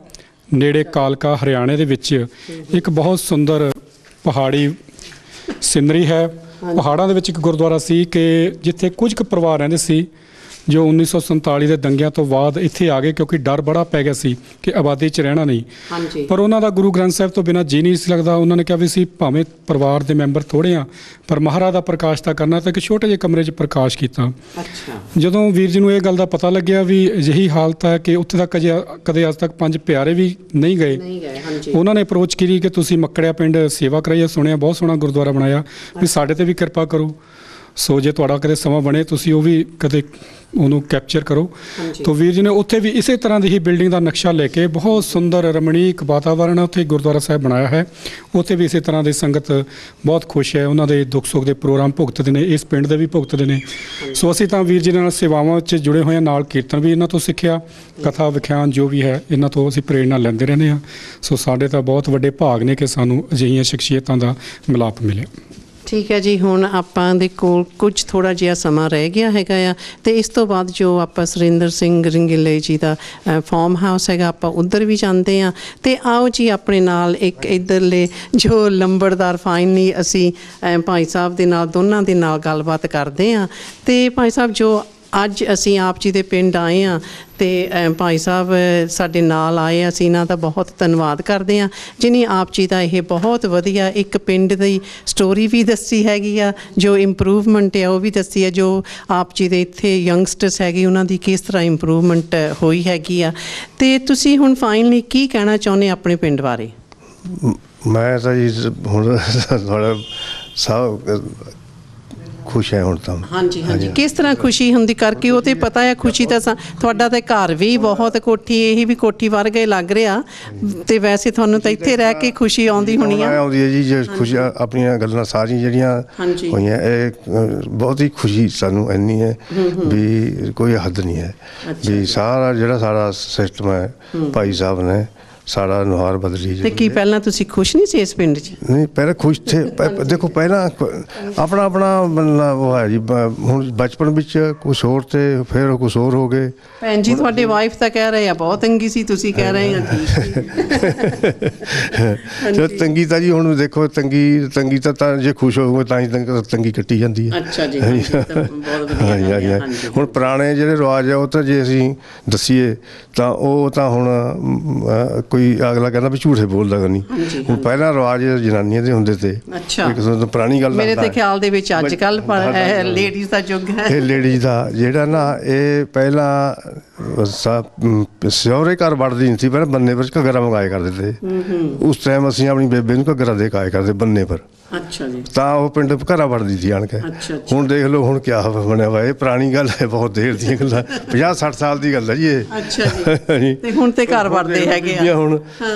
ਨੇੜੇ ਕਾਲਕਾ ਹਰਿਆਣੇ ਦੇ ਵਿੱਚ ਇੱਕ ਬਹੁਤ ਸੁੰਦਰ ਪਹਾੜੀ ਸਿਨਰੀ ਹੈ। ਪਹਾੜਾਂ ਦੇ ਵਿੱਚ ਇੱਕ ਗੁਰਦੁਆਰਾ ਸੀ ਕਿ ਜਿੱਥੇ ਕੁਝ ਕੁ ਪਰਿਵਾਰ ਰਹਿੰਦੇ ਸੀ ਜੋ 1947 ਦੇ ਦੰਗਿਆਂ ਤੋਂ ਬਾਅਦ ਇੱਥੇ ਆ ਗਏ, ਕਿਉਂਕਿ ਡਰ ਬੜਾ ਪੈ ਗਿਆ ਸੀ ਕਿ ਆਬਾਦੀ 'ਚ ਰਹਿਣਾ ਨਹੀਂ। ਪਰ ਉਹਨਾਂ ਦਾ ਗੁਰੂ ਗ੍ਰੰਥ ਸਾਹਿਬ ਤੋਂ ਬਿਨਾਂ ਜੀ ਨਹੀਂ ਸੀ ਲੱਗਦਾ। ਉਹਨਾਂ ਨੇ ਕਿਹਾ ਵੀ ਸੀ ਭਾਵੇਂ ਪਰਿਵਾਰ ਦੇ ਮੈਂਬਰ ਥੋੜ੍ਹੇ ਆ, ਪਰ ਮਹਾਰਾਜ ਦਾ ਪ੍ਰਕਾਸ਼ ਤਾਂ ਕਰਨਾ, ਤਾਂ ਇੱਕ ਛੋਟੇ ਜਿਹੇ ਕਮਰੇ 'ਚ ਪ੍ਰਕਾਸ਼ ਕੀਤਾ। ਜਦੋਂ ਵੀਰ ਜੀ ਨੂੰ ਇਹ ਗੱਲ ਦਾ ਪਤਾ ਲੱਗਿਆ ਵੀ ਅਜਿਹੀ ਹਾਲਤ ਹੈ ਕਿ ਉੱਥੇ ਤੱਕ ਕਦੇ ਅੱਜ ਤੱਕ 5 ਪਿਆਰੇ ਵੀ ਨਹੀਂ ਗਏ, ਉਹਨਾਂ ਨੇ ਅਪਰੋਚ ਕੀਤੀ ਕਿ ਤੁਸੀਂ ਮੱਕੜਿਆ ਪਿੰਡ ਸੇਵਾ ਕਰਾਈਏ, ਸੁਣਿਆ ਬਹੁਤ ਸੋਹਣਾ ਗੁਰਦੁਆਰਾ ਬਣਾਇਆ, ਵੀ ਸਾਡੇ 'ਤੇ ਵੀ ਕਿਰਪਾ ਕਰੋ। ਸੋ ਜੇ ਤੁਹਾਡਾ ਕਦੇ ਸਮਾਂ ਬਣੇ ਤੁਸੀਂ ਉਹ ਵੀ ਕਦੇ ਉਹਨੂੰ ਕੈਪਚਰ ਕਰੋ। ਤਾਂ ਵੀਰ ਜੀ ਨੇ ਉੱਥੇ ਵੀ ਇਸੇ ਤਰ੍ਹਾਂ ਦੀ ਹੀ ਬਿਲਡਿੰਗ ਦਾ ਨਕਸ਼ਾ ਲੈ ਕੇ ਬਹੁਤ ਸੁੰਦਰ ਰਮਣੀਕ ਵਾਤਾਵਰਣ ਉੱਥੇ ਗੁਰਦੁਆਰਾ ਸਾਹਿਬ ਬਣਾਇਆ ਹੈ। ਉੱਥੇ ਵੀ ਇਸੇ ਤਰ੍ਹਾਂ ਦੀ ਸੰਗਤ ਬਹੁਤ ਖੁਸ਼ ਹੈ, ਉਹਨਾਂ ਦੇ ਦੁੱਖ ਸੁੱਖ ਦੇ ਪ੍ਰੋਗਰਾਮ ਭੁਗਤਦੇ ਨੇ, ਇਸ ਪਿੰਡ ਦੇ ਵੀ ਭੁਗਤਦੇ ਨੇ। ਸੋ ਅਸੀਂ ਤਾਂ ਵੀਰ ਜੀ ਨਾਲ ਸੇਵਾਵਾਂ ਵਿੱਚ ਜੁੜੇ ਹੋਏ ਹਾਂ, ਨਾਲ ਕੀਰਤਨ ਵੀ ਇਹਨਾਂ ਤੋਂ ਸਿੱਖਿਆ, ਕਥਾ ਵਿਖਿਆਨ ਜੋ ਵੀ ਹੈ ਇਹਨਾਂ ਤੋਂ ਅਸੀਂ ਪ੍ਰੇਰਨਾ ਲੈਂਦੇ ਰਹਿੰਦੇ ਹਾਂ। ਸੋ ਸਾਡੇ ਤਾਂ ਬਹੁਤ ਵੱਡੇ ਭਾਗ ਨੇ ਕਿ ਸਾਨੂੰ ਅਜਿਹੀਆਂ ਸ਼ਖਸੀਅਤਾਂ ਦਾ ਮਿਲਾਪ ਮਿਲਿਆ। ਠੀਕ ਹੈ ਜੀ, ਹੁਣ ਆਪਾਂ ਦੇ ਕੋਲ ਕੁਝ ਥੋੜ੍ਹਾ ਜਿਹਾ ਸਮਾਂ ਰਹਿ ਗਿਆ ਹੈਗਾ ਆ, ਅਤੇ ਇਸ ਤੋਂ ਬਾਅਦ ਜੋ ਆਪਾਂ ਸੁਰਿੰਦਰ ਸਿੰਘ ਰੰਗੀਲੇ ਜੀ ਦਾ ਫਾਰਮ ਹਾਊਸ ਹੈਗਾ, ਆਪਾਂ ਉੱਧਰ ਵੀ ਜਾਂਦੇ ਹਾਂ। ਅਤੇ ਆਓ ਜੀ ਆਪਣੇ ਨਾਲ ਇੱਕ ਇੱਧਰਲੇ ਜੋ ਲੰਬੜਦਾਰ ਫਾਈਨਲੀ ਅਸੀਂ ਭਾਈ ਸਾਹਿਬ ਦੇ ਨਾਲ ਦੋਨਾਂ ਦੇ ਨਾਲ ਗੱਲਬਾਤ ਕਰਦੇ ਹਾਂ। ਅਤੇ ਭਾਈ ਸਾਹਿਬ ਜੋ ਅੱਜ ਅਸੀਂ ਆਪ ਜੀ ਦੇ ਪਿੰਡ ਆਏ ਹਾਂ ਅਤੇ ਭਾਈ ਸਾਹਿਬ ਸਾਡੇ ਨਾਲ ਆਏ, ਅਸੀਂ ਇਹਨਾਂ ਦਾ ਬਹੁਤ ਧੰਨਵਾਦ ਕਰਦੇ ਹਾਂ ਜਿਨੀ ਆਪ ਜੀ ਦਾ ਇਹ ਬਹੁਤ ਵਧੀਆ ਇੱਕ ਪਿੰਡ ਦੀ ਸਟੋਰੀ ਵੀ ਦੱਸੀ ਹੈਗੀ ਆ, ਜੋ ਇੰਪਰੂਵਮੈਂਟ ਹੈ ਉਹ ਵੀ ਦੱਸੀ ਹੈ, ਜੋ ਆਪ ਜੀ ਦੇ ਇੱਥੇ ਯੰਗਸਟਰਸ ਹੈਗੇ ਉਹਨਾਂ ਦੀ ਕਿਸ ਤਰ੍ਹਾਂ ਇੰਪਰੂਵਮੈਂਟ ਹੋਈ ਹੈਗੀ ਆ। ਅਤੇ ਤੁਸੀਂ ਹੁਣ ਫਾਈਨਲੀ ਕੀ ਕਹਿਣਾ ਚਾਹੁੰਦੇ ਆਪਣੇ ਪਿੰਡ ਬਾਰੇ? ਮੈਂ ਤਾਂ ਜੀ ਹੁਣ ਥੋੜ੍ਹਾ ਸਭ ਖੁਸ਼ ਹੈ ਹੁਣ ਤਾਂ। ਹਾਂਜੀ ਹਾਂਜੀ, ਕਿਸ ਤਰ੍ਹਾਂ ਖੁਸ਼ੀ ਹੁੰਦੀ ਕਰਕੇ ਉਹ ਤਾਂ ਪਤਾ ਹੈ ਖੁਸ਼ੀ ਤਾਂ ਤੁਹਾਡਾ ਤਾਂ ਘਰ ਵੀ ਬਹੁਤ ਕੋਠੀ, ਇਹ ਵੀ ਕੋਠੀ ਵਰਗਾ ਹੀ ਲੱਗ ਰਿਹਾ, ਅਤੇ ਵੈਸੇ ਤੁਹਾਨੂੰ ਤਾਂ ਇੱਥੇ ਰਹਿ ਕੇ ਖੁਸ਼ੀ ਆਉਂਦੀ ਹੋਣੀ ਆ। ਆਉਂਦੀ ਹੈ ਜੀ, ਜੇ ਖੁਸ਼ੀ ਆਪਣੀਆਂ ਗੱਲਾਂ ਸਾਰੀਆਂ ਜਿਹੜੀਆਂ ਹੋਈਆਂ ਇਹ ਬਹੁਤ ਹੀ ਖੁਸ਼ੀ ਸਾਨੂੰ ਇੰਨੀ ਹੈ ਵੀ ਕੋਈ ਹੱਦ ਨਹੀਂ ਹੈ। ਵੀ ਸਾਰਾ ਜਿਹੜਾ ਸਾਡਾ ਸਿਸਟਮ ਹੈ ਭਾਈ ਸਾਹਿਬ ਨੇ ਸਾਡਾ ਨੁਹਾਰ ਬਦਲੀ। ਤੇ ਕੀ ਪਹਿਲਾਂ ਤੁਸੀਂ ਖੁਸ਼ ਨਹੀਂ ਸੀ ਇਸ ਪਿੰਡ 'ਚ? ਨਹੀਂ, ਪਹਿਲਾਂ ਖੁਸ਼ ਥੇ। ਦੇਖੋ ਪਹਿਲਾਂ ਆਪਣਾ ਉਹ ਹੈ ਜੀ, ਹੁਣ ਬਚਪਨ ਵਿੱਚ ਕੁਛ ਹੋਰ ਤੇ ਫਿਰ ਕੁਛ ਹੋਰ ਹੋ ਗਏ। ਭੈਣ ਜੀ ਤੁਹਾਡੇ ਵਾਈਫ ਤਾਂ ਕਹਿ ਰਹੇ ਆ ਬਹੁਤ ਤੰਗੀ ਸੀ, ਤੁਸੀਂ ਕਹਿ ਰਹੇ ਆ ਚਲੋ ਤੰਗੀ ਤਾਂ ਜੀ ਹੁਣ ਦੇਖੋ ਤੰਗੀ ਤਾਂ ਜੇ ਖੁਸ਼ ਹੋਵੇ ਤਾਂ ਹੀ ਤੰਗੀ ਕੱਟੀ ਜਾਂਦੀ ਹੈ। ਅੱਛਾ ਜੀ, ਹੁਣ ਪੁਰਾਣੇ ਜਿਹੜੇ ਰਿਵਾਜ ਆ ਉਹ ਤਾਂ ਜੇ ਅਸੀਂ ਦੱਸੀਏ ਤਾਂ ਉਹ ਤਾਂ ਹੁਣ ਕੋਈ ਅਗਲਾ ਕਹਿੰਦਾ ਵੀ ਝੂਠੇ ਬੋਲਦਾ ਨਹੀਂ। ਹੁਣ ਪਹਿਲਾਂ ਰਿਵਾਜ ਜਨਾਨੀਆਂ ਦੇ ਹੁੰਦੇ ਤੇ, ਇੱਕ ਪੁਰਾਣੀ ਗੱਲ ਮੇਰੇ ਤੇ ਖਿਆਲ ਦੇ ਵਿੱਚ ਅੱਜ ਕੱਲ੍ਹ ਪਰ ਲੇਡੀਜ਼ ਦਾ ਯੁੱਗ ਹੈ। ਇਹ ਲੇਡੀਜ਼ ਦਾ ਜਿਹੜਾ ਨਾ ਇਹ ਪਹਿਲਾਂ ਸਹੁਰੇ ਘਰ ਵੜਦੀ ਨਹੀਂ ਸੀ, ਪਹਿਲਾਂ ਬੰਨੇ ਪਰ ਘੱਗਰਾ ਮੰਗਾਏ ਕਰਦੇ ਤੇ। ਉਸ ਟਾਈਮ ਅਸੀਂ ਆਪਣੀ ਬੇਬੇ ਨੂੰ ਘੱਗਰਾ ਦੇ ਕੇ ਆਏ ਕਰਦੇ ਬੰਨੇ ਪਰ। ਅੱਛਾ ਜੀ, ਤਾਂ ਉਹ ਪਿੰਡ ਘਰਾਂ ਵੜਦੀ ਸੀ ਆਣ ਕੇ। ਹੁਣ ਦੇਖ ਲਓ ਹੁਣ ਕਿਆ ਬਣਿਆ ਵਾ। ਇਹ ਪੁਰਾਣੀ ਗੱਲ ਹੈ, ਬਹੁਤ ਦੇਰ ਦੀਆਂ ਗੱਲਾਂ, 50-60 ਸਾਲ ਦੀ ਗੱਲ ਹੈ ਜੀ ਇਹ। ਅੱਛਾ ਜੀ, ਤੇ ਹੁਣ ਤੇ ਘਰ ਵੜਦੇ ਹੈਗੇ ਆ। ਹੁਣ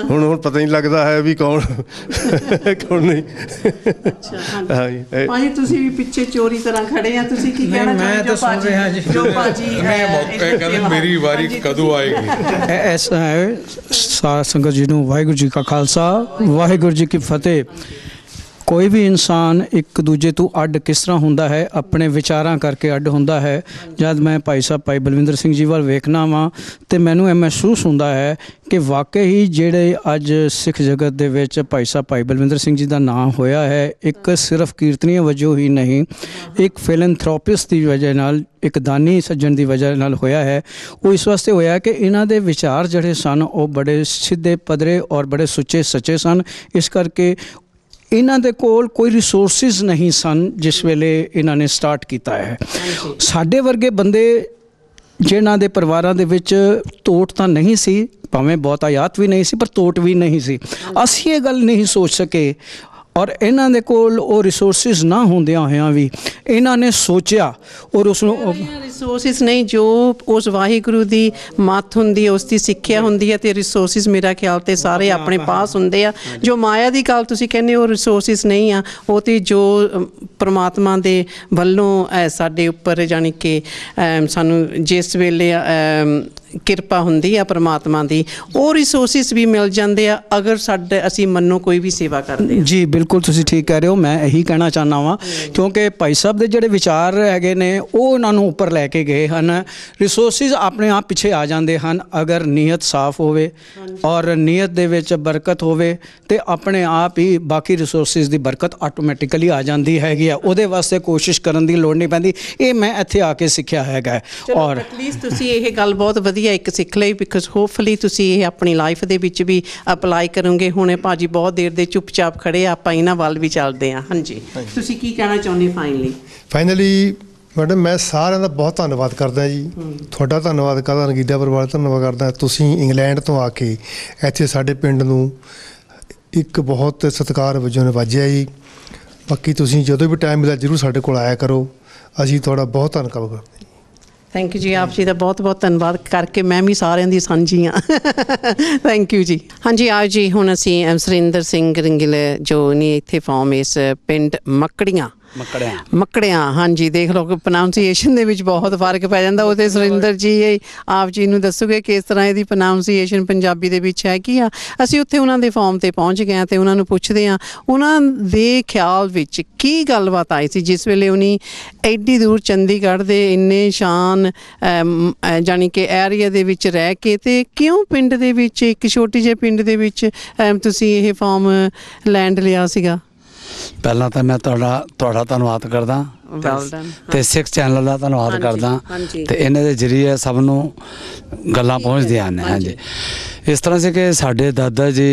ਪਤਾ ਨਹੀਂ ਲੱਗਦਾ ਹੈ ਵੀ ਕੌਣ ਨਹੀਂ। ਭਾਜੀ ਤੁਸੀਂ ਵੀ ਪਿੱਛੇ ਚੋਰੀ ਤਰ੍ਹਾਂ ਖੜੇ ਆ, ਤੁਸੀਂ ਕੀ ਕਹਿਣਾ ਚਾਹੁੰਦੇ ਹੋ? ਜੋ ਭਾਜੀ ਕਹਿੰਦੇ ਮੇਰੀ ਵਾਰੀ ਕਦੋਂ ਆਏਗੀ? ਐਸਾ ਹੈ ਸਾਰਾ ਸੰਗਤ ਜੀ ਨੂੰ ਵਾਹਿਗੁਰੂ ਜੀ ਕਾ ਖਾਲਸਾ, ਵਾਹਿਗੁਰੂ ਜੀ ਕੀ ਫਤਿਹ। ਕੋਈ ਵੀ ਇਨਸਾਨ ਇੱਕ ਦੂਜੇ ਤੋਂ ਅੱਡ ਕਿਸ ਤਰ੍ਹਾਂ ਹੁੰਦਾ ਹੈ, ਆਪਣੇ ਵਿਚਾਰਾਂ ਕਰਕੇ ਅੱਡ ਹੁੰਦਾ ਹੈ। ਜਦ ਮੈਂ ਭਾਈ ਸਾਹਿਬ ਭਾਈ ਬਲਵਿੰਦਰ ਸਿੰਘ ਜੀ ਵੱਲ ਵੇਖਣਾ ਵਾਂ ਅਤੇ ਮੈਨੂੰ ਇਹ ਮਹਿਸੂਸ ਹੁੰਦਾ ਹੈ ਕਿ ਵਾਕਈ ਹੀ ਜਿਹੜੇ ਅੱਜ ਸਿੱਖ ਜਗਤ ਦੇ ਵਿੱਚ ਭਾਈ ਸਾਹਿਬ ਭਾਈ ਬਲਵਿੰਦਰ ਸਿੰਘ ਜੀ ਦਾ ਨਾਮ ਹੋਇਆ ਹੈ, ਇੱਕ ਸਿਰਫ ਕੀਰਤਨੀਏ ਵਜੋਂ ਹੀ ਨਹੀਂ, ਇੱਕ ਫਿਲੈਂਥਰੋਪਿਸਟ ਦੀ ਵਜ੍ਹਾ ਨਾਲ, ਇੱਕ ਦਾਨੀ ਸੱਜਣ ਦੀ ਵਜ੍ਹਾ ਨਾਲ ਹੋਇਆ ਹੈ। ਉਹ ਇਸ ਵਾਸਤੇ ਹੋਇਆ ਕਿ ਇਹਨਾਂ ਦੇ ਵਿਚਾਰ ਜਿਹੜੇ ਸਨ ਉਹ ਬੜੇ ਸਿੱਧੇ ਪੱਧਰੇ ਔਰ ਬੜੇ ਸੁੱਚੇ ਸੱਚੇ ਸਨ। ਇਸ ਕਰਕੇ ਇਹਨਾਂ ਦੇ ਕੋਲ ਕੋਈ ਰਿਸੋਰਸਿਸ ਨਹੀਂ ਸਨ ਜਿਸ ਵੇਲੇ ਇਹਨਾਂ ਨੇ ਸਟਾਰਟ ਕੀਤਾ ਹੈ। ਸਾਡੇ ਵਰਗੇ ਬੰਦੇ ਜਿਨ੍ਹਾਂ ਦੇ ਪਰਿਵਾਰਾਂ ਦੇ ਵਿੱਚ ਤੋਟ ਤਾਂ ਨਹੀਂ ਸੀ, ਭਾਵੇਂ ਬਹੁਤ ਆਯਾਤ ਵੀ ਨਹੀਂ ਸੀ, ਪਰ ਤੋਟ ਵੀ ਨਹੀਂ ਸੀ, ਅਸੀਂ ਇਹ ਗੱਲ ਨਹੀਂ ਸੋਚ ਸਕੇ। ਔਰ ਇਹਨਾਂ ਦੇ ਕੋਲ ਉਹ ਰਿਸੋਰਸਿਸ ਨਾ ਹੁੰਦਿਆਂ ਹੋਇਆਂ ਵੀ ਇਹਨਾਂ ਨੇ ਸੋਚਿਆ ਔਰ ਉਸ ਨੂੰ ਰਿਸੋਰਸਿਸ ਨਹੀਂ, ਜੋ ਉਸ ਵਾਹਿਗੁਰੂ ਦੀ ਮੱਤ ਹੁੰਦੀ ਹੈ, ਉਸ ਦੀ ਸਿੱਖਿਆ ਹੁੰਦੀ ਹੈ, ਅਤੇ ਰਿਸੋਰਸਿਸ ਮੇਰਾ ਖਿਆਲ ਤੇ ਸਾਰੇ ਆਪਣੇ ਪਾਸ ਹੁੰਦੇ ਆ। ਜੋ ਮਾਇਆ ਦੀ ਗੱਲ ਤੁਸੀਂ ਕਹਿੰਦੇ ਹੋ ਰਿਸੋਰਸਿਸ ਨਹੀਂ ਆ, ਉਹ ਤੇ ਜੋ ਪਰਮਾਤਮਾ ਦੇ ਵੱਲੋਂ ਸਾਡੇ ਉੱਪਰ ਜਾਣੀ ਕਿ ਸਾਨੂੰ ਜਿਸ ਵੇਲੇ ਕਿਰਪਾ ਹੁੰਦੀ ਆ ਪ੍ਰਮਾਤਮਾ ਦੀ, ਉਹ ਰਿਸੋਰਸਿਸ ਵੀ ਮਿਲ ਜਾਂਦੇ ਆ ਅਗਰ ਸਾਡੇ ਅਸੀਂ ਮੰਨੋ ਕੋਈ ਵੀ ਸੇਵਾ ਕਰਦੇ ਹਾਂ। ਜੀ ਬਿਲਕੁਲ ਤੁਸੀਂ ਠੀਕ ਕਹਿ ਰਹੇ ਹੋ। ਮੈਂ ਇਹੀ ਕਹਿਣਾ ਚਾਹੁੰਦਾ ਵਾਂ ਕਿਉਂਕਿ ਭਾਈ ਸਾਹਿਬ ਦੇ ਜਿਹੜੇ ਵਿਚਾਰ ਹੈਗੇ ਨੇ ਉਹ ਉਹਨਾਂ ਨੂੰ ਉੱਪਰ ਲੈ ਕੇ ਗਏ ਹਨ। ਰਿਸੋਰਸਿਸ ਆਪਣੇ ਆਪ ਪਿੱਛੇ ਆ ਜਾਂਦੇ ਹਨ ਅਗਰ ਨੀਅਤ ਸਾਫ਼ ਹੋਵੇ ਔਰ ਨੀਅਤ ਦੇ ਵਿੱਚ ਬਰਕਤ ਹੋਵੇ ਤੇ ਆਪਣੇ ਆਪ ਹੀ ਬਾਕੀ ਰਿਸੋਰਸਿਸ ਦੀ ਬਰਕਤ ਆਟੋਮੈਟਿਕਲੀ ਆ ਜਾਂਦੀ ਹੈਗੀ ਆ। ਉਹਦੇ ਵਾਸਤੇ ਕੋਸ਼ਿਸ਼ ਕਰਨ ਦੀ ਲੋੜ ਨਹੀਂ ਪੈਂਦੀ। ਇਹ ਮੈਂ ਇੱਥੇ ਆ ਕੇ ਸਿੱਖਿਆ ਹੈਗਾ। ਔਰ ਐਟਲੀਸਟ ਤੁਸੀਂ ਇਹ ਗੱਲ ਬਹੁਤ ਵਧੀਆ ਇੱਕ ਸਿੱਖ ਲਈ, ਬਿਕਾਜ਼ ਹੋਪਫੁਲੀ ਤੁਸੀਂ ਇਹ ਆਪਣੀ ਲਾਈਫ ਦੇ ਵਿੱਚ ਵੀ ਅਪਲਾਈ ਕਰੋਗੇ। ਹੁਣੇ ਭਾਜੀ ਬਹੁਤ ਦੇਰ ਦੇ ਚੁੱਪਚਾਪ ਖੜੇ ਆ, ਆਪਾਂ ਇਹਨਾਂ ਵੱਲ ਵੀ ਚੱਲਦੇ ਹਾਂ। ਹਾਂਜੀ, ਤੁਸੀਂ ਕੀ ਕਹਿਣਾ ਚਾਹੁੰਦੇ ਫਾਈਨਲੀ? ਮੈਡਮ ਮੈਂ ਸਾਰਿਆਂ ਦਾ ਬਹੁਤ ਧੰਨਵਾਦ ਕਰਦਾ ਜੀ। ਤੁਹਾਡਾ ਧੰਨਵਾਦ ਕਰਦਾ, ਰੰਗੀਲਾ ਪਰਿਵਾਰ ਦਾ ਧੰਨਵਾਦ ਕਰਦਾ। ਤੁਸੀਂ ਇੰਗਲੈਂਡ ਤੋਂ ਆ ਕੇ ਇੱਥੇ ਸਾਡੇ ਪਿੰਡ ਨੂੰ ਇੱਕ ਬਹੁਤ ਸਤਿਕਾਰ ਵਜੋਂ ਨਿਵਾਜਿਆ ਜੀ। ਬਾਕੀ ਤੁਸੀਂ ਜਦੋਂ ਵੀ ਟਾਈਮ ਮਿਲਦਾ ਜ਼ਰੂਰ ਸਾਡੇ ਕੋਲ ਆਇਆ ਕਰੋ। ਅਸੀਂ ਤੁਹਾਡਾ ਬਹੁਤ ਧੰਨਵਾਦ ਕਰਦੇ। ਥੈਂਕ ਯੂ ਜੀ, ਆਪ ਜੀ ਦਾ ਬਹੁਤ ਬਹੁਤ ਧੰਨਵਾਦ ਕਰਕੇ ਮੈਂ ਵੀ ਸਾਰਿਆਂ ਦੀ ਸਾਂਝੀ ਹਾਂ। ਥੈਂਕ ਯੂ ਜੀ। ਹਾਂਜੀ ਆਓ ਜੀ, ਹੁਣ ਅਸੀਂ ਸੁਰਿੰਦਰ ਸਿੰਘ ਰੰਗੀਲੇ ਜੋ ਨੇ ਇੱਥੇ ਫਾਰਮ ਇਸ ਪਿੰਡ ਮੱਕੜਿਆਂ ਹਾਂਜੀ, ਦੇਖ ਲਓ ਪ੍ਰੋਨਾਊਂਸੀਏਸ਼ਨ ਦੇ ਵਿੱਚ ਬਹੁਤ ਫਰਕ ਪੈ ਜਾਂਦਾ। ਉਹ ਤੇ ਸੁਰਿੰਦਰ ਜੀ ਆਪ ਜੀ ਨੂੰ ਦੱਸੋਗੇ ਕਿਸ ਤਰ੍ਹਾਂ ਇਹਦੀ ਪ੍ਰੋਨਾਊਂਸੀਏਸ਼ਨ ਪੰਜਾਬੀ ਦੇ ਵਿੱਚ ਹੈ ਕੀ ਆ। ਅਸੀਂ ਉੱਥੇ ਉਹਨਾਂ ਦੇ ਫਾਰਮ ਤੇ ਪਹੁੰਚ ਗਏ ਅਤੇ ਉਹਨਾਂ ਨੂੰ ਪੁੱਛਦੇ ਹਾਂ ਉਹਨਾਂ ਦੇ ਖਿਆਲ ਵਿੱਚ ਕੀ ਗੱਲਬਾਤ ਆਈ ਸੀ ਜਿਸ ਵੇਲੇ ਉਹਨੀ ਐਡੀ ਦੂਰ ਚੰਡੀਗੜ੍ਹ ਦੇ ਇੰਨੇ ਸ਼ਾਨ ਜਾਣੀ ਕਿ ਏਰੀਆ ਦੇ ਵਿੱਚ ਰਹਿ ਕੇ ਤੇ ਕਿਉਂ ਪਿੰਡ ਦੇ ਵਿੱਚ ਇੱਕ ਛੋਟੀ ਜਿਹੇ ਪਿੰਡ ਦੇ ਵਿੱਚ ਤੁਸੀਂ ਇਹ ਫਾਰਮ ਲੈਂਡ ਲਿਆ ਸੀਗਾ। ਪਹਿਲਾਂ ਤਾਂ ਮੈਂ ਤੁਹਾਡਾ ਧੰਨਵਾਦ ਕਰਦਾ ਤੇ ਸਿੱਖ ਚੈਨਲ ਦਾ ਧੰਨਵਾਦ ਕਰਦਾ ਤੇ ਇਹਨਾਂ ਦੇ ਜ਼ਰੀਏ ਸਭ ਨੂੰ ਗੱਲਾਂ ਪਹੁੰਚਦੀਆਂ ਨੇ। ਹਾਂਜੀ, ਇਸ ਤਰ੍ਹਾਂ ਸੀ ਕਿ ਸਾਡੇ ਦਾਦਾ ਜੀ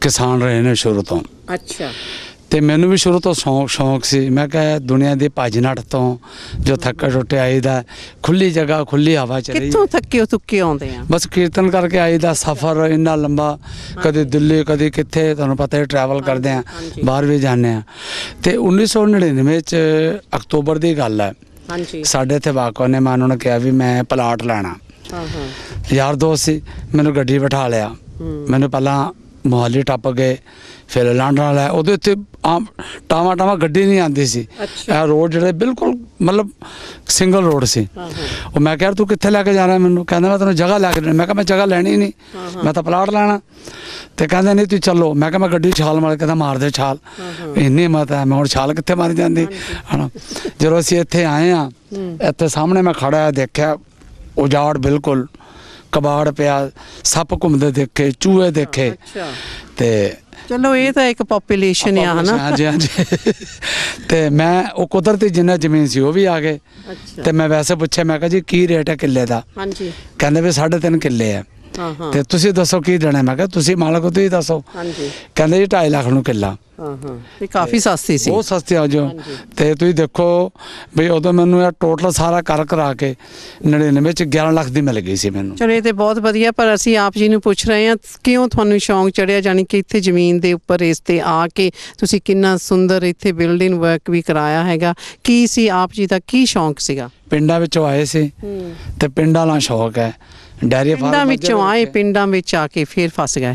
ਕਿਸਾਨ ਰਹੇ ਨੇ ਸ਼ੁਰੂ ਤੋਂ। ਅੱਛਾ। ਤੇ ਮੈਨੂੰ ਵੀ ਸ਼ੁਰੂ ਤੋਂ ਸ਼ੌਂਕ ਸੀ। ਮੈਂ ਕਿਹਾ ਦੁਨੀਆ ਦੀ ਭੱਜ ਨੱਠ ਤੋਂ ਜੋ ਥੱਕੇ ਟੁੱਟੇ ਆਈਦਾ, ਖੁੱਲੀ ਜਗ੍ਹਾ ਖੁੱਲੀ ਹਵਾ ਚਲੀ। ਕਿੱਥੋਂ ਥੱਕੇ ਤੁੱਕੇ ਆਉਂਦੇ ਆ? ਬਸ ਕੀਰਤਨ ਕਰਕੇ ਆਈਦਾ। ਸਫ਼ਰ ਇੰਨਾ ਲੰਬਾ, ਕਦੇ ਦਿੱਲੀ ਕਦੇ ਕਿੱਥੇ, ਤੁਹਾਨੂੰ ਪਤਾ ਹੈ ਟਰੈਵਲ ਕਰਦੇ ਆ, ਬਾਹਰ ਵੀ ਜਾਂਦੇ ਆ। ਤੇ 1999 'ਚ ਅਕਤੂਬਰ ਦੀ ਗੱਲ ਹੈ। ਸਾਡੇ ਇੱਥੇ ਵਾਕੋ ਨੇ, ਮੈਂ ਉਹਨਾਂ ਨੂੰ ਕਿਹਾ ਵੀ ਮੈਂ ਪਲਾਟ ਲੈਣਾ। ਯਾਰ ਦੋਸਤ ਸੀ, ਮੈਨੂੰ ਗੱਡੀ ਬਿਠਾ ਲਿਆ। ਮੈਨੂੰ ਪਹਿਲਾਂ ਮੋਹਾਲੀ ਟੱਪ ਗਏ, ਫਿਰ ਲਾਂਡਰਾ ਲਿਆ। ਉਹਦੇ ਉੱਤੇ ਆਮ ਟਾਵਾਂ ਗੱਡੀ ਨਹੀਂ ਆਉਂਦੀ ਸੀ। ਇਹ ਰੋਡ ਜਿਹੜੇ ਬਿਲਕੁਲ ਮਤਲਬ ਸਿੰਗਲ ਰੋਡ ਸੀ। ਉਹ ਮੈਂ ਕਿਹਾ ਤੂੰ ਕਿੱਥੇ ਲੈ ਕੇ ਜਾਣਾ ਮੈਨੂੰ? ਕਹਿੰਦਾ ਮੈਂ ਤੈਨੂੰ ਜਗ੍ਹਾ ਲੈ ਕੇ ਦੇਣੀ। ਮੈਂ ਕਿਹਾ ਮੈਂ ਜਗ੍ਹਾ ਲੈਣੀ ਨਹੀਂ, ਮੈਂ ਤਾਂ ਪਲਾਟ ਲੈਣਾ। ਤੇ ਕਹਿੰਦੇ ਨਹੀਂ ਤੂੰ ਚੱਲੋ। ਮੈਂ ਕਿਹਾ ਮੈਂ ਗੱਡੀ ਛਾਲ ਮਾਰ, ਕਹਿੰਦਾ ਮਾਰ ਦੇ ਛਾਲ। ਇੰਨੀ ਹਿੰਮਤ ਹੈ, ਮੈਂ ਹੁਣ ਛਾਲ ਕਿੱਥੇ ਮਾਰੀ ਜਾਂਦੀ ਹੈ ਨਾ। ਜਦੋਂ ਅਸੀਂ ਇੱਥੇ ਆਏ ਹਾਂ, ਇੱਥੇ ਸਾਹਮਣੇ ਮੈਂ ਖੜਾ ਦੇਖਿਆ ਉਜਾੜ ਬਿਲਕੁਲ, ਕਬਾੜ ਪਿਆ, ਸੱਪ ਘੁੰਮਦੇ ਦੇਖੇ, ਚੂਹੇ ਦੇਖੇ। ਤੇ ਚਲੋ ਇਹ ਤਾਂ ਇੱਕ ਪਾਪੂਲੇਸ਼ਨ ਆ ਹਨਾ। ਹਾਂਜੀ ਹਾਂਜੀ। ਤੇ ਮੈਂ ਉਹ ਕੁਦਰਤੀ ਜਿੰਨਾ ਜ਼ਮੀਨ ਸੀ ਉਹ ਵੀ ਆ ਗਏ। ਤੇ ਮੈਂ ਵੈਸੇ ਪੁੱਛਿਆ, ਮੈਂ ਕਿਹਾ ਜੀ ਕੀ ਰੇਟ ਹੈ ਕਿੱਲੇ ਦਾ? ਹਾਂਜੀ। ਕਹਿੰਦੇ ਵੀ 3.5 ਕਿੱਲੇ ਹੈ। ਤੇ ਤੁਸੀਂ ਦੱਸੋ ਕੀ ਦੇਣਾ? ਮੈਂ ਕਿਹਾ ਤੁਸੀਂ ਮਾਲਕ ਹੋ, ਤੁਸੀਂ ਦੱਸੋ। ਕਹਿੰਦੇ ਜੀ 2.5 ਲੱਖ ਨੂੰ ਕਿੱਲਾ। ਇਹ ਕਾਫੀ ਸਸਤੀ ਸੀ, ਬਹੁਤ ਸਸਤੀ ਆ ਜੋ। ਤੇ ਤੁਸੀਂ ਦੇਖੋ ਵੀ ਉਦੋਂ ਮੈਨੂੰ ਇਹ ਟੋਟਲ ਸਾਰਾ ਕਰਾ ਕੇ 99 ਚ 11 ਲੱਖ ਦੀ ਮਿਲ ਗਈ ਸੀ ਮੈਨੂੰ। ਚਲੋ ਇਹ ਤੇ ਬਹੁਤ ਵਧੀਆ। ਪਰ ਅਸੀਂ ਆਪ ਜੀ ਨੂੰ ਪੁੱਛ ਰਹੇ ਹਾਂ ਕਿਉਂ ਤੁਹਾਨੂੰ ਸ਼ੌਂਕ ਚੜਿਆ, ਜਾਣੀ ਕਿ ਇੱਥੇ ਜ਼ਮੀਨ ਦੇ ਉੱਪਰ ਇਸ ਤੇ ਆ ਕੇ ਤੁਸੀਂ ਕਿੰਨਾ ਸੁੰਦਰ ਇੱਥੇ ਬਿਲਡਿੰਗ ਵਰਕ ਵੀ ਕਰਾਇਆ ਹੈਗਾ। ਕੀ ਸੀ ਆਪ ਜੀ ਦਾ ਕੀ ਸ਼ੌਂਕ ਸੀਗਾ? ਪਿੰਡਾਂ ਵਿੱਚੋਂ ਆਏ ਸੀ ਤੇ ਪਿੰਡਾਂ ਨਾਲ ਸ਼ੌਕ ਹੈ। ਡੈਰੀ ਫਾਰਮ ਪਿੰਡਾਂ ਵਿੱਚੋਂ ਆਏ, ਪਿੰਡਾਂ ਵਿੱਚ ਆ ਕੇ ਫਿਰ ਫਸ ਗਏ।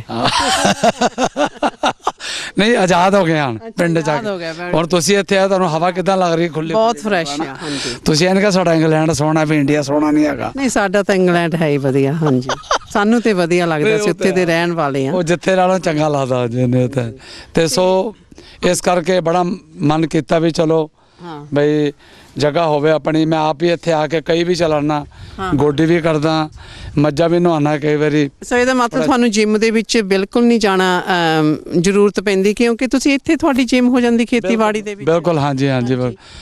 ਨਹੀਂ, ਆਜ਼ਾਦ ਹੋ ਗਏ ਹੁਣ ਪਿੰਡ ਚ ਆ ਕੇ। ਹੁਣ ਤੁਸੀਂ ਇੱਥੇ ਆ, ਤੁਹਾਨੂੰ ਹਵਾ ਕਿੱਦਾਂ ਲੱਗ ਰਹੀ? ਖੁੱਲੀ, ਬਹੁਤ ਫਰੈਸ਼ ਆ। ਹਾਂਜੀ, ਤੁਸੀਂ ਇਹਨੇ ਕਿਹਾ ਸਾਡਾ ਇੰਗਲੈਂਡ ਸੋਹਣਾ ਵੀ ਇੰਡੀਆ ਸੋਹਣਾ ਨਹੀਂ ਹੈਗਾ। ਨਹੀਂ, ਸਾਡਾ ਤਾਂ ਇੰਗਲੈਂਡ ਹੈ ਹੀ ਵਧੀਆ। ਹਾਂਜੀ, ਸਾਨੂੰ ਤੇ ਵਧੀਆ ਲੱਗਦਾ ਸੀ, ਉੱਥੇ ਦੇ ਰਹਿਣ ਵਾਲੇ ਆ। ਉਹ ਜਿੱਥੇ ਨਾਲੋਂ ਚੰਗਾ ਲੱਗਦਾ ਜਿਹਨੇ ਉੱਥੇ। ਤੇ ਸੋ ਇਸ ਕਰਕੇ ਬੜਾ ਮਨ ਕੀਤਾ ਵੀ ਚਲੋ ਬਈ ਜਗ੍ਹਾ ਹੋਵੇ ਆਪਣੀ। ਮੈਂ ਆਪ ਹੀ ਇੱਥੇ ਆ ਕੇ ਕਈ ਵੀ ਚਲਾਉਣਾ, ਗੋਡੀ ਵੀ ਕਰਦਾ, ਮੱਝਾਂ ਵੀ ਨਹਾਉਣਾ ਕਈ ਵਾਰੀ। ਸੋ ਇਹਦਾ ਮਤਲਬ ਤੁਹਾਨੂੰ ਜਿਮ ਦੇ ਵਿੱਚ ਬਿਲਕੁਲ ਨਹੀਂ ਜਾਣਾ ਜ਼ਰੂਰਤ ਪੈਂਦੀ ਕਿਉਂਕਿ ਤੁਸੀਂ ਇੱਥੇ ਤੁਹਾਡੀ ਜਿਮ ਹੋ ਜਾਂਦੀ ਖੇਤੀਬਾੜੀ ਦੇ ਵਿੱਚ। ਬਿਲਕੁਲ, ਹਾਂਜੀ ਹਾਂਜੀ।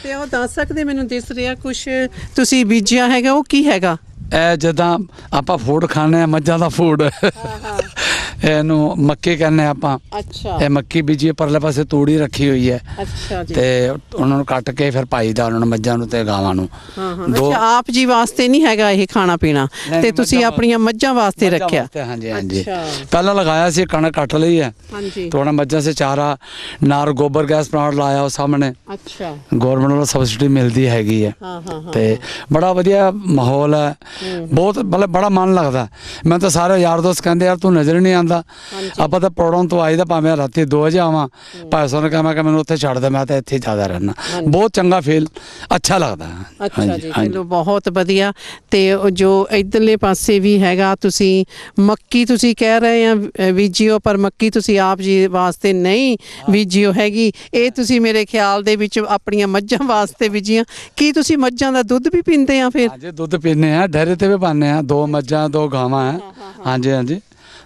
ਤੇ ਉਹ ਦੱਸ ਸਕਦੇ ਮੈਨੂੰ ਦਿਸ ਰਿਹਾ ਕੁਛ ਤੁਸੀਂ ਬੀਜਿਆ ਹੈਗਾ, ਉਹ ਕੀ ਹੈਗਾ? ਇਹ ਜਿੱਦਾਂ ਆਪਾਂ ਫੂਡ ਖਾਂਦੇ ਆ, ਮੱਝਾਂ ਦਾ ਫੂਡ, ਇਹਨੂੰ ਮੱਕੀ ਕਹਿੰਦੇ ਆਪਾਂ। ਅੱਛਾ। ਇਹ ਮੱਕੀ ਬੀਜੀ, ਪਰਲੇ ਪਾਸੇ ਤੂੜੀ ਰੱਖੀ ਹੋਈ ਹੈ। ਅੱਛਾ ਜੀ। ਤੇ ਉਹਨਾਂ ਨੂੰ ਕੱਟ ਕੇ ਫਿਰ ਪਾਈਦਾ ਉਹਨਾਂ ਨੂੰ, ਮੱਝਾਂ ਨੂੰ ਤੇ ਗਾਵਾਂ ਨੂੰ। ਅੱਛਾ, ਆਪ ਜੀ ਵਾਸਤੇ ਨਹੀਂ ਹੈਗਾ ਇਹ ਖਾਣਾ ਪੀਣਾ, ਤੇ ਤੁਸੀਂ ਆਪਣੀਆਂ ਮੱਝਾਂ ਵਾਸਤੇ ਰੱਖਿਆ? ਹਾਂਜੀ ਹਾਂਜੀ। ਪਹਿਲਾਂ ਲਗਾਇਆ ਸੀ, ਕਣਕ ਕੱਟ ਲਈ ਹੈ। ਥੋੜਾ ਮੱਝਾਂ ਸੇ ਚਾਰਾ ਨਾਰ ਗੋਬਰ ਗੈਸ ਪਲਾਂਟ ਲਾਇਆ ਉਹ ਸਾਹਮਣੇ। ਅੱਛਾ। ਗਵਰਨਮੈਂਟ ਵੱਲੋਂ ਸਬਸਿਡੀ ਮਿਲਦੀ ਹੈਗੀ ਹੈ। ਤੇ ਬੜਾ ਵਧੀਆ ਮਾਹੌਲ ਹੈ, ਬਹੁਤ ਮਤਲਬ ਬੜਾ ਮਨ ਲੱਗਦਾ। ਮੈਂ ਤਾਂ ਸਾਰੇ ਯਾਰ ਦੋਸਤ ਕਹਿੰਦੇ ਯਾਰ ਤੂੰ ਨਜ਼ਰ ਨਹੀਂ ਆਉਂਦਾ ਜਾਂਦਾ ਆਪਾਂ ਤਾਂ ਪੌੜੋਂ ਤੋਂ ਆਈਦਾ ਭਾਵੇਂ ਰਾਤੀ 2 ਵਜੇ ਆਵਾਂ ਭਾਵੇਂ ਸਾਨੂੰ ਕਹਾਂ ਮੈਂ ਕਿ ਮੈਨੂੰ ਉੱਥੇ ਛੱਡ ਦੇ ਮੈਂ ਤਾਂ ਇੱਥੇ ਜ਼ਿਆਦਾ ਰਹਿਣਾ ਬਹੁਤ ਚੰਗਾ ਫੀਲ ਅੱਛਾ ਲੱਗਦਾ। ਅੱਛਾ ਜੀ ਚਲੋ ਬਹੁਤ ਵਧੀਆ। ਤੇ ਜੋ ਇਧਰਲੇ ਪਾਸੇ ਵੀ ਹੈਗਾ ਤੁਸੀਂ ਮੱਕੀ ਤੁਸੀਂ ਕਹਿ ਰਹੇ ਆ ਬੀਜੀਓ ਪਰ ਮੱਕੀ ਤੁਸੀਂ ਆਪ ਜੀ ਵਾਸਤੇ ਨਹੀਂ ਬੀਜੀਓ ਹੈਗੀ, ਇਹ ਤੁਸੀਂ ਮੇਰੇ ਖਿਆਲ ਦੇ ਵਿੱਚ ਆਪਣੀਆਂ ਮੱਝਾਂ ਵਾਸਤੇ ਬੀਜੀਆਂ। ਕੀ ਤੁਸੀਂ ਮੱਝਾਂ ਦਾ ਦੁੱਧ ਵੀ ਪੀਂਦੇ ਆ ਫਿਰ? ਹਾਂਜੀ ਦੁੱਧ ਪੀਂਦੇ ਆ, ਡੇਰੇ ਤੇ ਵੀ ਪਾਉਂਦੇ ਆ, 2 ਮੱਝਾਂ 2 ਗਾਵਾਂ ਹੈ। ਹਾਂਜੀ ਹਾਂਜੀ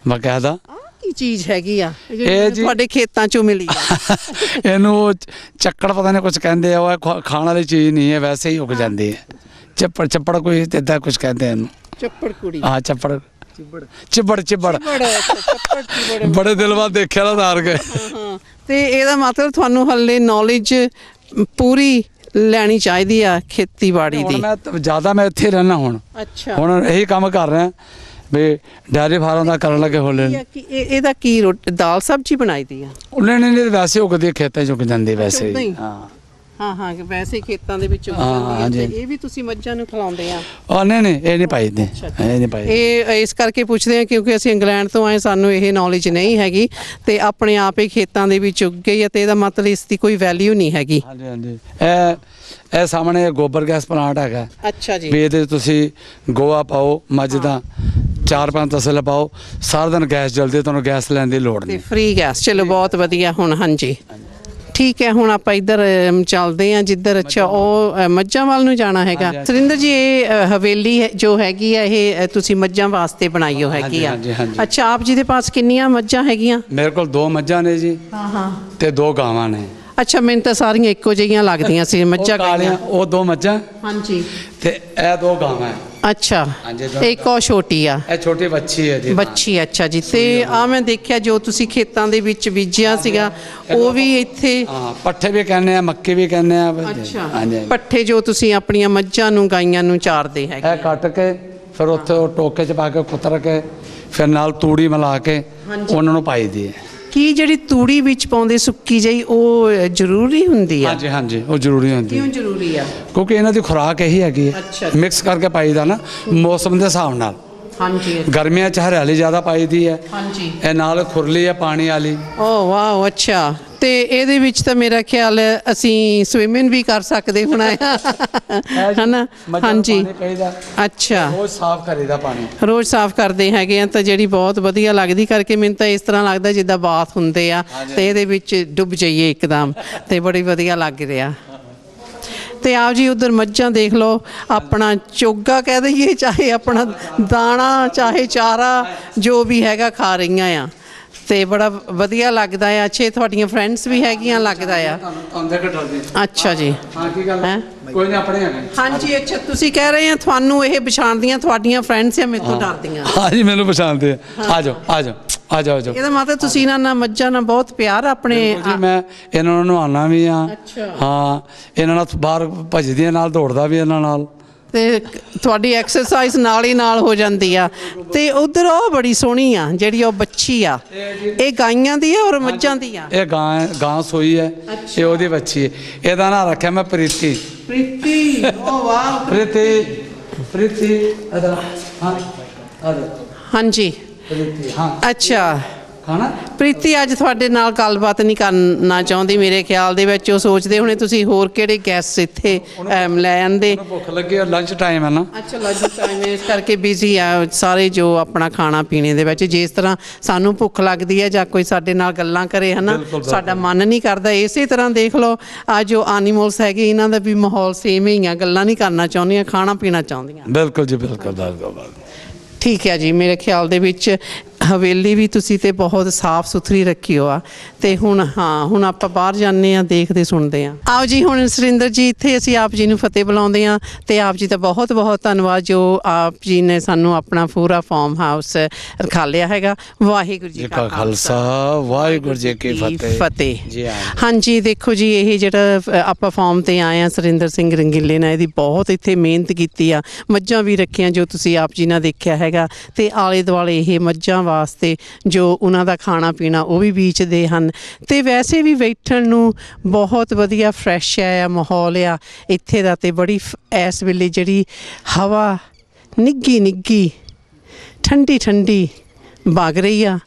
ਬਕਾਇਦਾ। ਕੀ ਚੀਜ਼ ਹੈਗੀ ਆ ਇਹ ਤੁਹਾਡੇ ਖੇਤਾਂ ਚੋਂ ਮਿਲੀ ਇਹਨੂੰ ਚੱਕੜ ਪਤਾ ਨਹੀਂ ਕੁਝ ਕਹਿੰਦੇ ਆ, ਉਹ ਖਾਣ ਵਾਲੀ ਚੀਜ਼ ਨਹੀਂ ਹੈ, ਵੈਸੇ ਹੀ ਉੱਗ ਜਾਂਦੀ ਹੈ। ਚੱਪੜ ਕੋਈ ਇੱਦਾਂ ਕੁਝ ਕਹਿੰਦੇ ਇਹਨੂੰ। ਚੱਪੜ ਕੁੜੀ? ਹਾਂ ਚੱਪੜ ਚਿੱਬੜ ਬੜੇ ਦਿਲ ਬਾਅਦ ਦੇਖਿਆ ਨਾ ਤਾਰ ਕੇ। ਤੇ ਇਹਦਾ ਮਤਲਬ ਤੁਹਾਨੂੰ ਹੱਲੇ ਨੌਲੇਜ ਪੂਰੀ ਲੈਣੀ ਚਾਹੀਦੀ ਆ ਖੇਤੀਬਾੜੀ ਦੀ। ਮੈਂ ਜ਼ਿਆਦਾ ਮੈਂ ਇੱਥੇ ਰਹਿਣਾ ਹੁਣ। ਅੱਛਾ ਹੁਣ ਇਹੀ ਕੰਮ ਕਰ ਰਿਹਾ ਵੀ ਡੈਰੀ ਫਾਰਮ ਦਾ ਕਰਨ ਲੱਗੇ ਹੋਲੇ। ਇਹਦਾ ਕੀ ਦਾਲ ਸਬਜ਼ੀ ਬਣਾਈ ਦੀ ਆ? ਉਹਨੇ ਨਹੀਂ ਵੈਸੇ ਉਗਦੀ ਖੇਤਾਂ 'ਚ ਉਗ ਜਾਂਦੀ ਵੈਸੇ ਹੀ। ਹਾਂ ਵੈਸੇ ਖੇਤਾਂ ਦੇ ਵਿੱਚ ਇਹ ਵੀ ਤੁਸੀਂ ਮੱਝਾਂ ਨੂੰ ਖਿਲਾਉਂਦੇ ਆ? ਨਹੀਂ ਇਹ ਨਹੀਂ ਪਾਈਦੇ, ਇਹ ਨਹੀਂ ਪਾਈਦੇ। ਇਹ ਇਸ ਕਰਕੇ ਪੁੱਛਦੇ ਆ ਕਿਉਂਕਿ ਅਸੀਂ ਇੰਗਲੈਂਡ ਤੋਂ ਆਏ, ਸਾਨੂੰ ਇਹ ਨੌਲੇਜ ਨਹੀਂ ਹੈਗੀ ਤੇ ਆਪਣੇ ਆਪ ਹੀ ਖੇਤਾਂ ਦੇ ਵਿੱਚ ਉੱਗ ਗਈ ਹੈ ਤੇ ਇਹਦਾ ਮਤਲਬ ਇਸ ਦੀ ਕੋਈ ਵੈਲਿਊ ਨਹੀਂ ਹੈਗੀ। ਹਾਂਜੀ ਹਾਂਜੀ ਇਹ ਸਾਹਮਣੇ ਗੋਬਰ ਗੈਸ ਪਲਾਂਟ ਹੈਗਾ। ਅੱਛਾ ਜੀ। ਵੀ ਇਹਦੇ ਤੁਸੀਂ ਗੋਆ ਪਾਓ ਮੱਝ ਦਾ, 4-5 ਤਸਲੇ ਪਾਓ, ਸਾਰਾ ਦਿਨ ਗੈਸ ਜਲਦੀ, ਤੁਹਾਨੂੰ ਗੈਸ ਲੈਣ ਦੀ ਲੋੜ ਨਹੀਂ, ਫ੍ਰੀ ਗੈਸ। ਚਲੋ ਬਹੁਤ ਵਧੀਆ। ਹੁਣ ਹਾਂਜੀ ਠੀਕ ਹੈ, ਹੁਣ ਆਪਾਂ ਇੱਧਰ ਚੱਲਦੇ ਹਾਂ ਜਿੱਧਰ ਅੱਛਾ ਉਹ ਮੱਝਾਂ ਵੱਲ ਨੂੰ ਜਾਣਾ ਹੈਗਾ। ਸੁਰਿੰਦਰ ਜੀ ਇਹ ਹਵੇਲੀ ਜੋ ਹੈਗੀ ਆ ਇਹ ਤੁਸੀਂ ਮੱਝਾਂ ਵਾਸਤੇ ਬਣਾਈ ਹੋ ਹੈਗੀ ਆ? ਅੱਛਾ ਆਪ ਜੀ ਦੇ ਪਾਸ ਕਿੰਨੀਆਂ ਮੱਝਾਂ ਹੈਗੀਆਂ? ਮੇਰੇ ਕੋਲ 2 ਮੱਝਾਂ ਨੇ ਜੀ ਤੇ 2 ਗਾਵਾਂ ਨੇ। ਅੱਛਾ ਮੈਨੂੰ ਤਾਂ ਸਾਰੀਆਂ ਇੱਕੋ ਜਿਹੀਆਂ ਲੱਗਦੀਆਂ ਸੀ ਮੱਝਾਂ ਕਾਲੀਆਂ। ਉਹ 2 ਮੱਝਾਂ ਹਾਂਜੀ ਤੇ ਇਹ 2 ਗਾਵਾਂ। ਅੱਛਾ ਇੱਕ ਉਹ ਛੋਟੀ ਆ? ਇਹ ਛੋਟੀ ਬੱਚੀ ਹੈ ਜੀ। ਬੱਚੀ ਅੱਛਾ ਜੀ। ਤੇ ਆ ਮੈਂ ਦੇਖਿਆ ਜੋ ਤੁਸੀਂ ਖੇਤਾਂ ਦੇ ਵਿੱਚ ਬੀਜਿਆ ਸੀਗਾ ਉਹ ਵੀ ਇੱਥੇ ਪੱਠੇ ਵੀ ਕਹਿੰਦੇ ਆ, ਮੱਕੀ ਵੀ ਕਹਿੰਦੇ ਆ। ਅੱਛਾ ਪੱਠੇ ਜੋ ਤੁਸੀਂ ਆਪਣੀਆਂ ਮੱਝਾਂ ਨੂੰ ਗਾਈਆਂ ਨੂੰ ਚਾਰਦੇ ਹੈਗੇ? ਇਹ ਕੱਟ ਕੇ ਫਿਰ ਉੱਥੇ ਉਹ ਟੋਕੇ 'ਚ ਪਾ ਕੇ ਕੁਤਰ ਕੇ ਫਿਰ ਨਾਲ ਤੂੜੀ ਮਿਲਾ ਕੇ ਉਹਨਾਂ ਨੂੰ ਪਾਈ ਦੀ ਹੈ। ਕੀ ਜਿਹੜੀ ਤੂੜੀ ਵਿੱਚ ਪਾਉਂਦੇ ਸੁੱਕੀ ਜਿਹੀ ਉਹ ਜ਼ਰੂਰੀ ਹੁੰਦੀ ਆ? ਹਾਂਜੀ ਹਾਂਜੀ ਉਹ ਜ਼ਰੂਰੀ ਹੁੰਦੀ ਹੈ। ਕਿਉਂ ਜ਼ਰੂਰੀ ਆ? ਕਿਉਂਕਿ ਇਹਨਾਂ ਦੀ ਖੁਰਾਕ ਇਹੀ ਹੈਗੀ ਹੈ, ਮਿਕਸ ਕਰਕੇ ਪਾਈਦਾ ਨਾ ਮੌਸਮ ਦੇ ਹਿਸਾਬ ਨਾਲ। ਹਾਂਜੀ ਗਰਮੀਆਂ 'ਚ ਹਰਿਆਲੀ ਜ਼ਿਆਦਾ ਪਾਈ ਦੀ ਹੈ। ਹਾਂਜੀ ਇਹ ਨਾਲ ਖੁਰਲੀ ਹੈ ਪਾਣੀ ਵਾਲੀ। ਓ ਵਾਓ ਅੱਛਾ। ਤੇ ਇਹਦੇ ਵਿੱਚ ਤਾਂ ਮੇਰਾ ਖਿਆਲ ਅਸੀਂ ਸਵਿਮਿੰਗ ਵੀ ਕਰ ਸਕਦੇ ਹੁਣ ਹਨਾ? ਹਾਂਜੀ ਅੱਛਾ ਰੋਜ਼ ਸਾਫ਼ ਕਰੀਦਾ ਪਾਣੀ, ਰੋਜ਼ ਸਾਫ਼ ਕਰਦੇ ਹੈਗੇ ਆ ਤਾਂ ਜਿਹੜੀ ਬਹੁਤ ਵਧੀਆ ਲੱਗਦੀ ਕਰਕੇ ਮੈਨੂੰ ਤਾਂ ਇਸ ਤਰ੍ਹਾਂ ਲੱਗਦਾ ਜਿੱਦਾਂ ਬਾਥ ਹੁੰਦੇ ਆ ਤੇ ਇਹਦੇ ਵਿੱਚ ਡੁੱਬ ਜਾਈਏ ਇੱਕਦਮ ਤੇ ਬੜੀ ਵਧੀਆ ਲੱਗ ਰਿਹਾ। ਤੇ ਆਓ ਜੀ ਉਧਰ ਮੱਝਾਂ ਦੇਖ ਲਓ, ਆਪਣਾ ਚੋਗਾ ਕਹਿ ਦਈਏ ਚਾਹੇ ਆਪਣਾ ਦਾਣਾ ਚਾਹੇ ਚਾਰਾ ਜੋ ਵੀ ਹੈਗਾ ਖਾ ਰਹੀਆਂ ਆ ਤੇ ਬੜਾ ਵਧੀਆ ਲੱਗਦਾ ਆ। ਅੱਛੇ ਤੁਹਾਡੀਆਂ ਫਰੈਂਡਸ ਵੀ ਹੈਗੀਆਂ ਲੱਗਦਾ ਆ? ਅੱਛਾ ਜੀ ਕੋਈ ਨਹੀਂ ਆਪਣੇ ਹੈਗੇ। ਹਾਂਜੀ ਅੱਛਾ ਤੁਸੀਂ ਕਹਿ ਰਹੇ ਆ ਤੁਹਾਨੂੰ ਇਹ ਪਛਾਣਦੀਆਂ ਤੁਹਾਡੀਆਂ ਫਰੈਂਡਸ ਆ ਮੇਰੇ ਤੋਂ ਡਰਦੀਆਂ? ਹਾਂਜੀ ਮੈਨੂੰ ਪਛਾਣਦੇ ਆ। ਆ ਜਾਓ ਆ ਜਾਓ ਆ ਜਾਓ। ਇਹਦਾ ਮਤਲਬ ਤੁਸੀਂ ਇਹਨਾਂ ਨਾਲ ਮੱਝਾਂ ਨਾਲ ਬਹੁਤ ਪਿਆਰ ਆਪਣੇ? ਮੈਂ ਇਹਨਾਂ ਨੂੰ ਨਹਾਉਣਾ ਵੀ ਆ। ਹਾਂ ਇਹਨਾਂ ਨਾਲ ਬਾਹਰ ਭੱਜਦੀਆਂ ਨਾਲ ਦੌੜਦਾ ਵੀ ਇਹਨਾਂ ਨਾਲ ਤੇ ਤੁਹਾਡੀ ਐਕਸਰਸਾਈਜ਼ ਨਾਲ ਹੀ ਨਾਲ ਹੋ ਜਾਂਦੀ ਆ। ਤੇ ਉਧਰ ਉਹ ਬੜੀ ਸੋਹਣੀ ਆ ਜਿਹੜੀ ਉਹ ਬੱਚੀ ਆ, ਇਹ ਗਾਈਆਂ ਦੀ ਆ ਔਰ ਮੱਝਾਂ ਦੀ ਆ? ਇਹ ਗਾਂ ਸੋਈ ਹੈ, ਇਹ ਉਹਦੀ ਬੱਚੀ ਹੈ। ਇਹਦਾ ਨਾਂ ਰੱਖਿਆ ਮੈਂ ਪ੍ਰੀਤੀ। ਪ੍ਰੀਤੀ ਓ ਵਾਹ ਪ੍ਰੀਤੀ ਹਾਂਜੀ ਹਾਂ ਅੱਛਾ ਖਾਣਾ। ਪ੍ਰੀਤੀ ਅੱਜ ਤੁਹਾਡੇ ਨਾਲ ਗੱਲਬਾਤ ਨਹੀਂ ਕਰਨਾ ਚਾਹੁੰਦੀ ਮੇਰੇ ਖਿਆਲ ਦੇ ਵਿੱਚ। ਉਹ ਸੋਚਦੇ ਹੋਣੇ ਤੁਸੀਂ ਹੋਰ ਕਿਹੜੇ ਗੈਸਟ ਇੱਥੇ ਲੈ ਆਂਦੇ। ਭੁੱਖ ਲੱਗੀ ਔਰ ਲੰਚ ਟਾਈਮ ਹੈ ਨਾ। ਅੱਛਾ ਲੰਚ ਟਾਈਮ ਇਸ ਕਰਕੇ ਬਿਜ਼ੀ ਆ ਸਾਰੇ ਜੋ ਆਪਣਾ ਖਾਣਾ ਪੀਣੇ ਦੇ ਵਿੱਚ। ਜਿਸ ਤਰ੍ਹਾਂ ਸਾਨੂੰ ਭੁੱਖ ਲੱਗਦੀ ਹੈ ਜਾਂ ਕੋਈ ਸਾਡੇ ਨਾਲ ਗੱਲਾਂ ਕਰੇ ਹੈ ਨਾ, ਸਾਡਾ ਮਨ ਨਹੀਂ ਕਰਦਾ। ਇਸੇ ਤਰ੍ਹਾਂ ਦੇਖ ਲਓ ਆ ਜੋ ਐਨੀਮਲਸ ਹੈਗੇ ਇਹਨਾਂ ਦਾ ਵੀ ਮਾਹੌਲ ਸੇਮ ਹੀ ਆ, ਗੱਲਾਂ ਨਹੀਂ ਕਰਨਾ ਚਾਹੁੰਦੀਆਂ, ਖਾਣਾ ਪੀਣਾ ਚਾਹੁੰਦੀਆਂ। ਬਿਲਕੁਲ ਜੀ ਬਿਲਕੁਲ। ਠੀਕ ਹੈ ਜੀ ਮੇਰੇ ਖਿਆਲ ਦੇ ਵਿੱਚ ਹਵੇਲੀ ਵੀ ਤੁਸੀਂ ਤੇ ਬਹੁਤ ਸਾਫ਼ ਸੁਥਰੀ ਰੱਖੀ ਹੋ ਆ। ਤੇ ਹੁਣ ਹੁਣ ਆਪਾਂ ਬਾਹਰ ਜਾਂਦੇ ਆ, ਦੇਖਦੇ ਸੁਣਦੇ ਆ। ਆਓ ਜੀ ਹੁਣ ਸੁਰਿੰਦਰ ਜੀ ਇੱਥੇ ਅਸੀਂ ਆਪ ਜੀ ਨੂੰ ਫਤਿਹ ਬੁਲਾਉਂਦੇ ਆ ਤੇ ਆਪ ਜੀ ਦਾ ਬਹੁਤ ਬਹੁਤ ਧੰਨਵਾਦ ਜੋ ਆਪ ਜੀ ਨੇ ਸਾਨੂੰ ਆਪਣਾ ਪੂਰਾ ਫਾਰਮ ਹਾਊਸ ਰਖਾ ਲਿਆ ਹੈਗਾ। ਵਾਹਿਗੁਰੂ ਜੀ ਕਾ ਖਾਲਸਾ ਵਾਹਿਗੁਰੂ ਜੀ ਕੀ ਫਤਿਹ ਜੀ। ਹਾਂਜੀ ਦੇਖੋ ਜੀ ਇਹ ਜਿਹੜਾ ਆਪਾਂ ਫਾਰਮ ਤੇ ਆਏ ਆ ਸੁਰਿੰਦਰ ਸਿੰਘ ਰੰਗੀਲੇ ਨੇ ਇਹਦੀ ਬਹੁਤ ਇੱਥੇ ਮਿਹਨਤ ਕੀਤੀ ਆ। ਮੱਝਾਂ ਵੀ ਰੱਖੀਆਂ ਜੋ ਤੁਸੀਂ ਆਪ ਜੀ ਨਾਲ ਦੇਖਿਆ ਹੈਗਾ ਤੇ ਆਲੇ ਦੁਆਲੇ ਇਹ ਮੱਝਾਂ ਵਾਸਤੇ ਜੋ ਉਹਨਾਂ ਦਾ ਖਾਣਾ ਪੀਣਾ ਉਹ ਵੀ ਵੇਚਦੇ ਹਨ। ਤੇ ਵੈਸੇ ਵੀ ਬੈਠਣ ਨੂੰ ਬਹੁਤ ਵਧੀਆ ਫਰੈਸ਼ ਆ ਮਾਹੌਲ ਆ ਇੱਥੇ ਦਾ। ਤੇ ਬੜੀ ਇਸ ਵੇਲੇ ਜਿਹੜੀ ਹਵਾ ਨਿੱਘੀ ਨਿੱਘੀ ਠੰਡੀ ਠੰਡੀ ਵਗ ਰਹੀ ਆ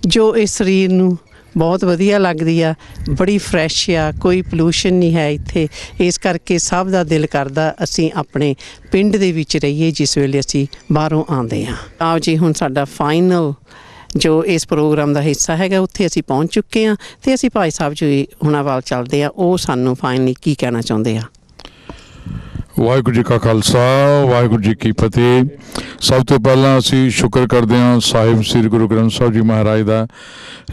ਜੋ ਇਸ ਸਰੀਰ ਨੂੰ ਬਹੁਤ ਵਧੀਆ ਲੱਗਦੀ ਆ, ਬੜੀ ਫਰੈਸ਼ ਆ, ਕੋਈ ਪੋਲੂਸ਼ਨ ਨਹੀਂ ਹੈ ਇੱਥੇ। ਇਸ ਕਰਕੇ ਸਭ ਦਾ ਦਿਲ ਕਰਦਾ ਅਸੀਂ ਆਪਣੇ ਪਿੰਡ ਦੇ ਵਿੱਚ ਰਹੀਏ ਜਿਸ ਵੇਲੇ ਅਸੀਂ ਬਾਹਰੋਂ ਆਉਂਦੇ ਹਾਂ। ਆਓ ਜੀ, ਹੁਣ ਸਾਡਾ ਫਾਈਨਲ ਜੋ ਇਸ ਪ੍ਰੋਗਰਾਮ ਦਾ ਹਿੱਸਾ ਹੈਗਾ ਉੱਥੇ ਅਸੀਂ ਪਹੁੰਚ ਚੁੱਕੇ ਹਾਂ ਤੇ ਅਸੀਂ ਭਾਈ ਸਾਹਿਬ ਜੀ ਹੁਣਾਂ ਵੱਲ ਚੱਲਦੇ ਆ, ਉਹ ਸਾਨੂੰ ਫਾਈਨਲੀ ਕੀ ਕਹਿਣਾ ਚਾਹੁੰਦੇ ਆ। ਵਾਹਿਗੁਰੂ ਜੀ ਕਾ ਖਾਲਸਾ, ਵਾਹਿਗੁਰੂ ਜੀ ਕੀ ਫਤਿਹ। ਸਭ ਤੋਂ ਪਹਿਲਾਂ ਅਸੀਂ ਸ਼ੁਕਰ ਕਰਦੇ ਹਾਂ ਸਾਹਿਬ ਸ੍ਰੀ ਗੁਰੂ ਗ੍ਰੰਥ ਸਾਹਿਬ ਜੀ ਮਹਾਰਾਜ ਦਾ,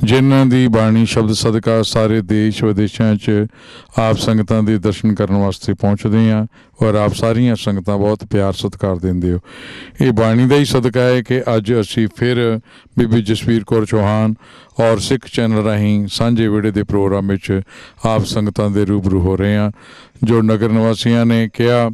ਜਿਨ੍ਹਾਂ ਦੀ ਬਾਣੀ ਸ਼ਬਦ ਸਦਕਾ ਸਾਰੇ ਦੇਸ਼ ਵਿਦੇਸ਼ਾਂ 'ਚ ਆਪ ਸੰਗਤਾਂ ਦੇ ਦਰਸ਼ਨ ਕਰਨ ਵਾਸਤੇ ਪਹੁੰਚਦੇ ਹਾਂ ਔਰ ਆਪ ਸਾਰੀਆਂ ਸੰਗਤਾਂ ਬਹੁਤ ਪਿਆਰ ਸਤਿਕਾਰ ਦਿੰਦੇ ਹੋ। ਇਹ ਬਾਣੀ ਦਾ ਹੀ ਸਦਕਾ ਹੈ ਕਿ ਅੱਜ ਅਸੀਂ ਫਿਰ ਬੀਬੀ ਜਸਵੀਰ ਕੌਰ ਚੌਹਾਨ ਔਰ ਸਿੱਖ ਚੈਨਲ ਰਾਹੀਂ ਸਾਂਝੇ ਵਿਹੜੇ ਦੇ ਪ੍ਰੋਗਰਾਮ ਵਿੱਚ ਆਪ ਸੰਗਤਾਂ ਦੇ ਰੂਬਰੂ ਹੋ ਰਹੇ ਹਾਂ। ਜੋ ਨਗਰ ਨਿਵਾਸੀਆਂ ਨੇ ਕਿਹਾ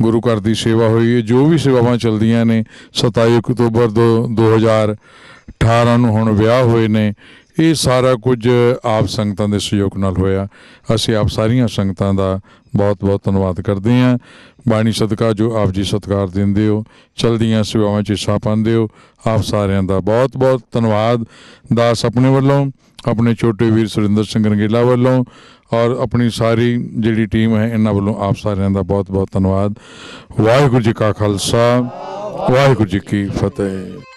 ਗੁਰੂ ਘਰ ਦੀ ਸੇਵਾ ਹੋਈ ਹੈ, ਜੋ ਵੀ ਸੇਵਾਵਾਂ ਚੱਲਦੀਆਂ ਨੇ, 27 ਅਕਤੂਬਰ 2018 ਨੂੰ ਹੁਣ ਵਿਆਹ ਹੋਏ ਨੇ, ਇਹ ਸਾਰਾ ਕੁਝ ਆਪ ਸੰਗਤਾਂ ਦੇ ਸਹਿਯੋਗ ਨਾਲ ਹੋਇਆ। ਅਸੀਂ ਆਪ ਸਾਰੀਆਂ ਸੰਗਤਾਂ ਦਾ ਬਹੁਤ ਬਹੁਤ ਧੰਨਵਾਦ ਕਰਦੇ ਹਾਂ। ਬਾਣੀ ਸਦਕਾ ਜੋ ਆਪ ਜੀ ਸਤਿਕਾਰ ਦਿੰਦੇ ਹੋ, ਚਲਦੀਆਂ ਸੇਵਾਵਾਂ 'ਚ ਹਿੱਸਾ ਪਾਉਂਦੇ ਹੋ, ਆਪ ਸਾਰਿਆਂ ਦਾ ਬਹੁਤ ਬਹੁਤ ਧੰਨਵਾਦ। ਦਾਸ ਆਪਣੇ ਵੱਲੋਂ, ਆਪਣੇ ਛੋਟੇ ਵੀਰ ਸੁਰਿੰਦਰ ਸਿੰਘ ਰੰਗੀਲਾ ਵੱਲੋਂ ਔਰ ਆਪਣੀ ਸਾਰੀ ਜਿਹੜੀ ਟੀਮ ਹੈ ਇਹਨਾਂ ਵੱਲੋਂ ਆਪ ਸਾਰਿਆਂ ਦਾ ਬਹੁਤ ਬਹੁਤ ਧੰਨਵਾਦ। ਵਾਹਿਗੁਰੂ ਜੀ ਕਾ ਖਾਲਸਾ, ਵਾਹਿਗੁਰੂ ਜੀ ਕੀ ਫਤਿਹ।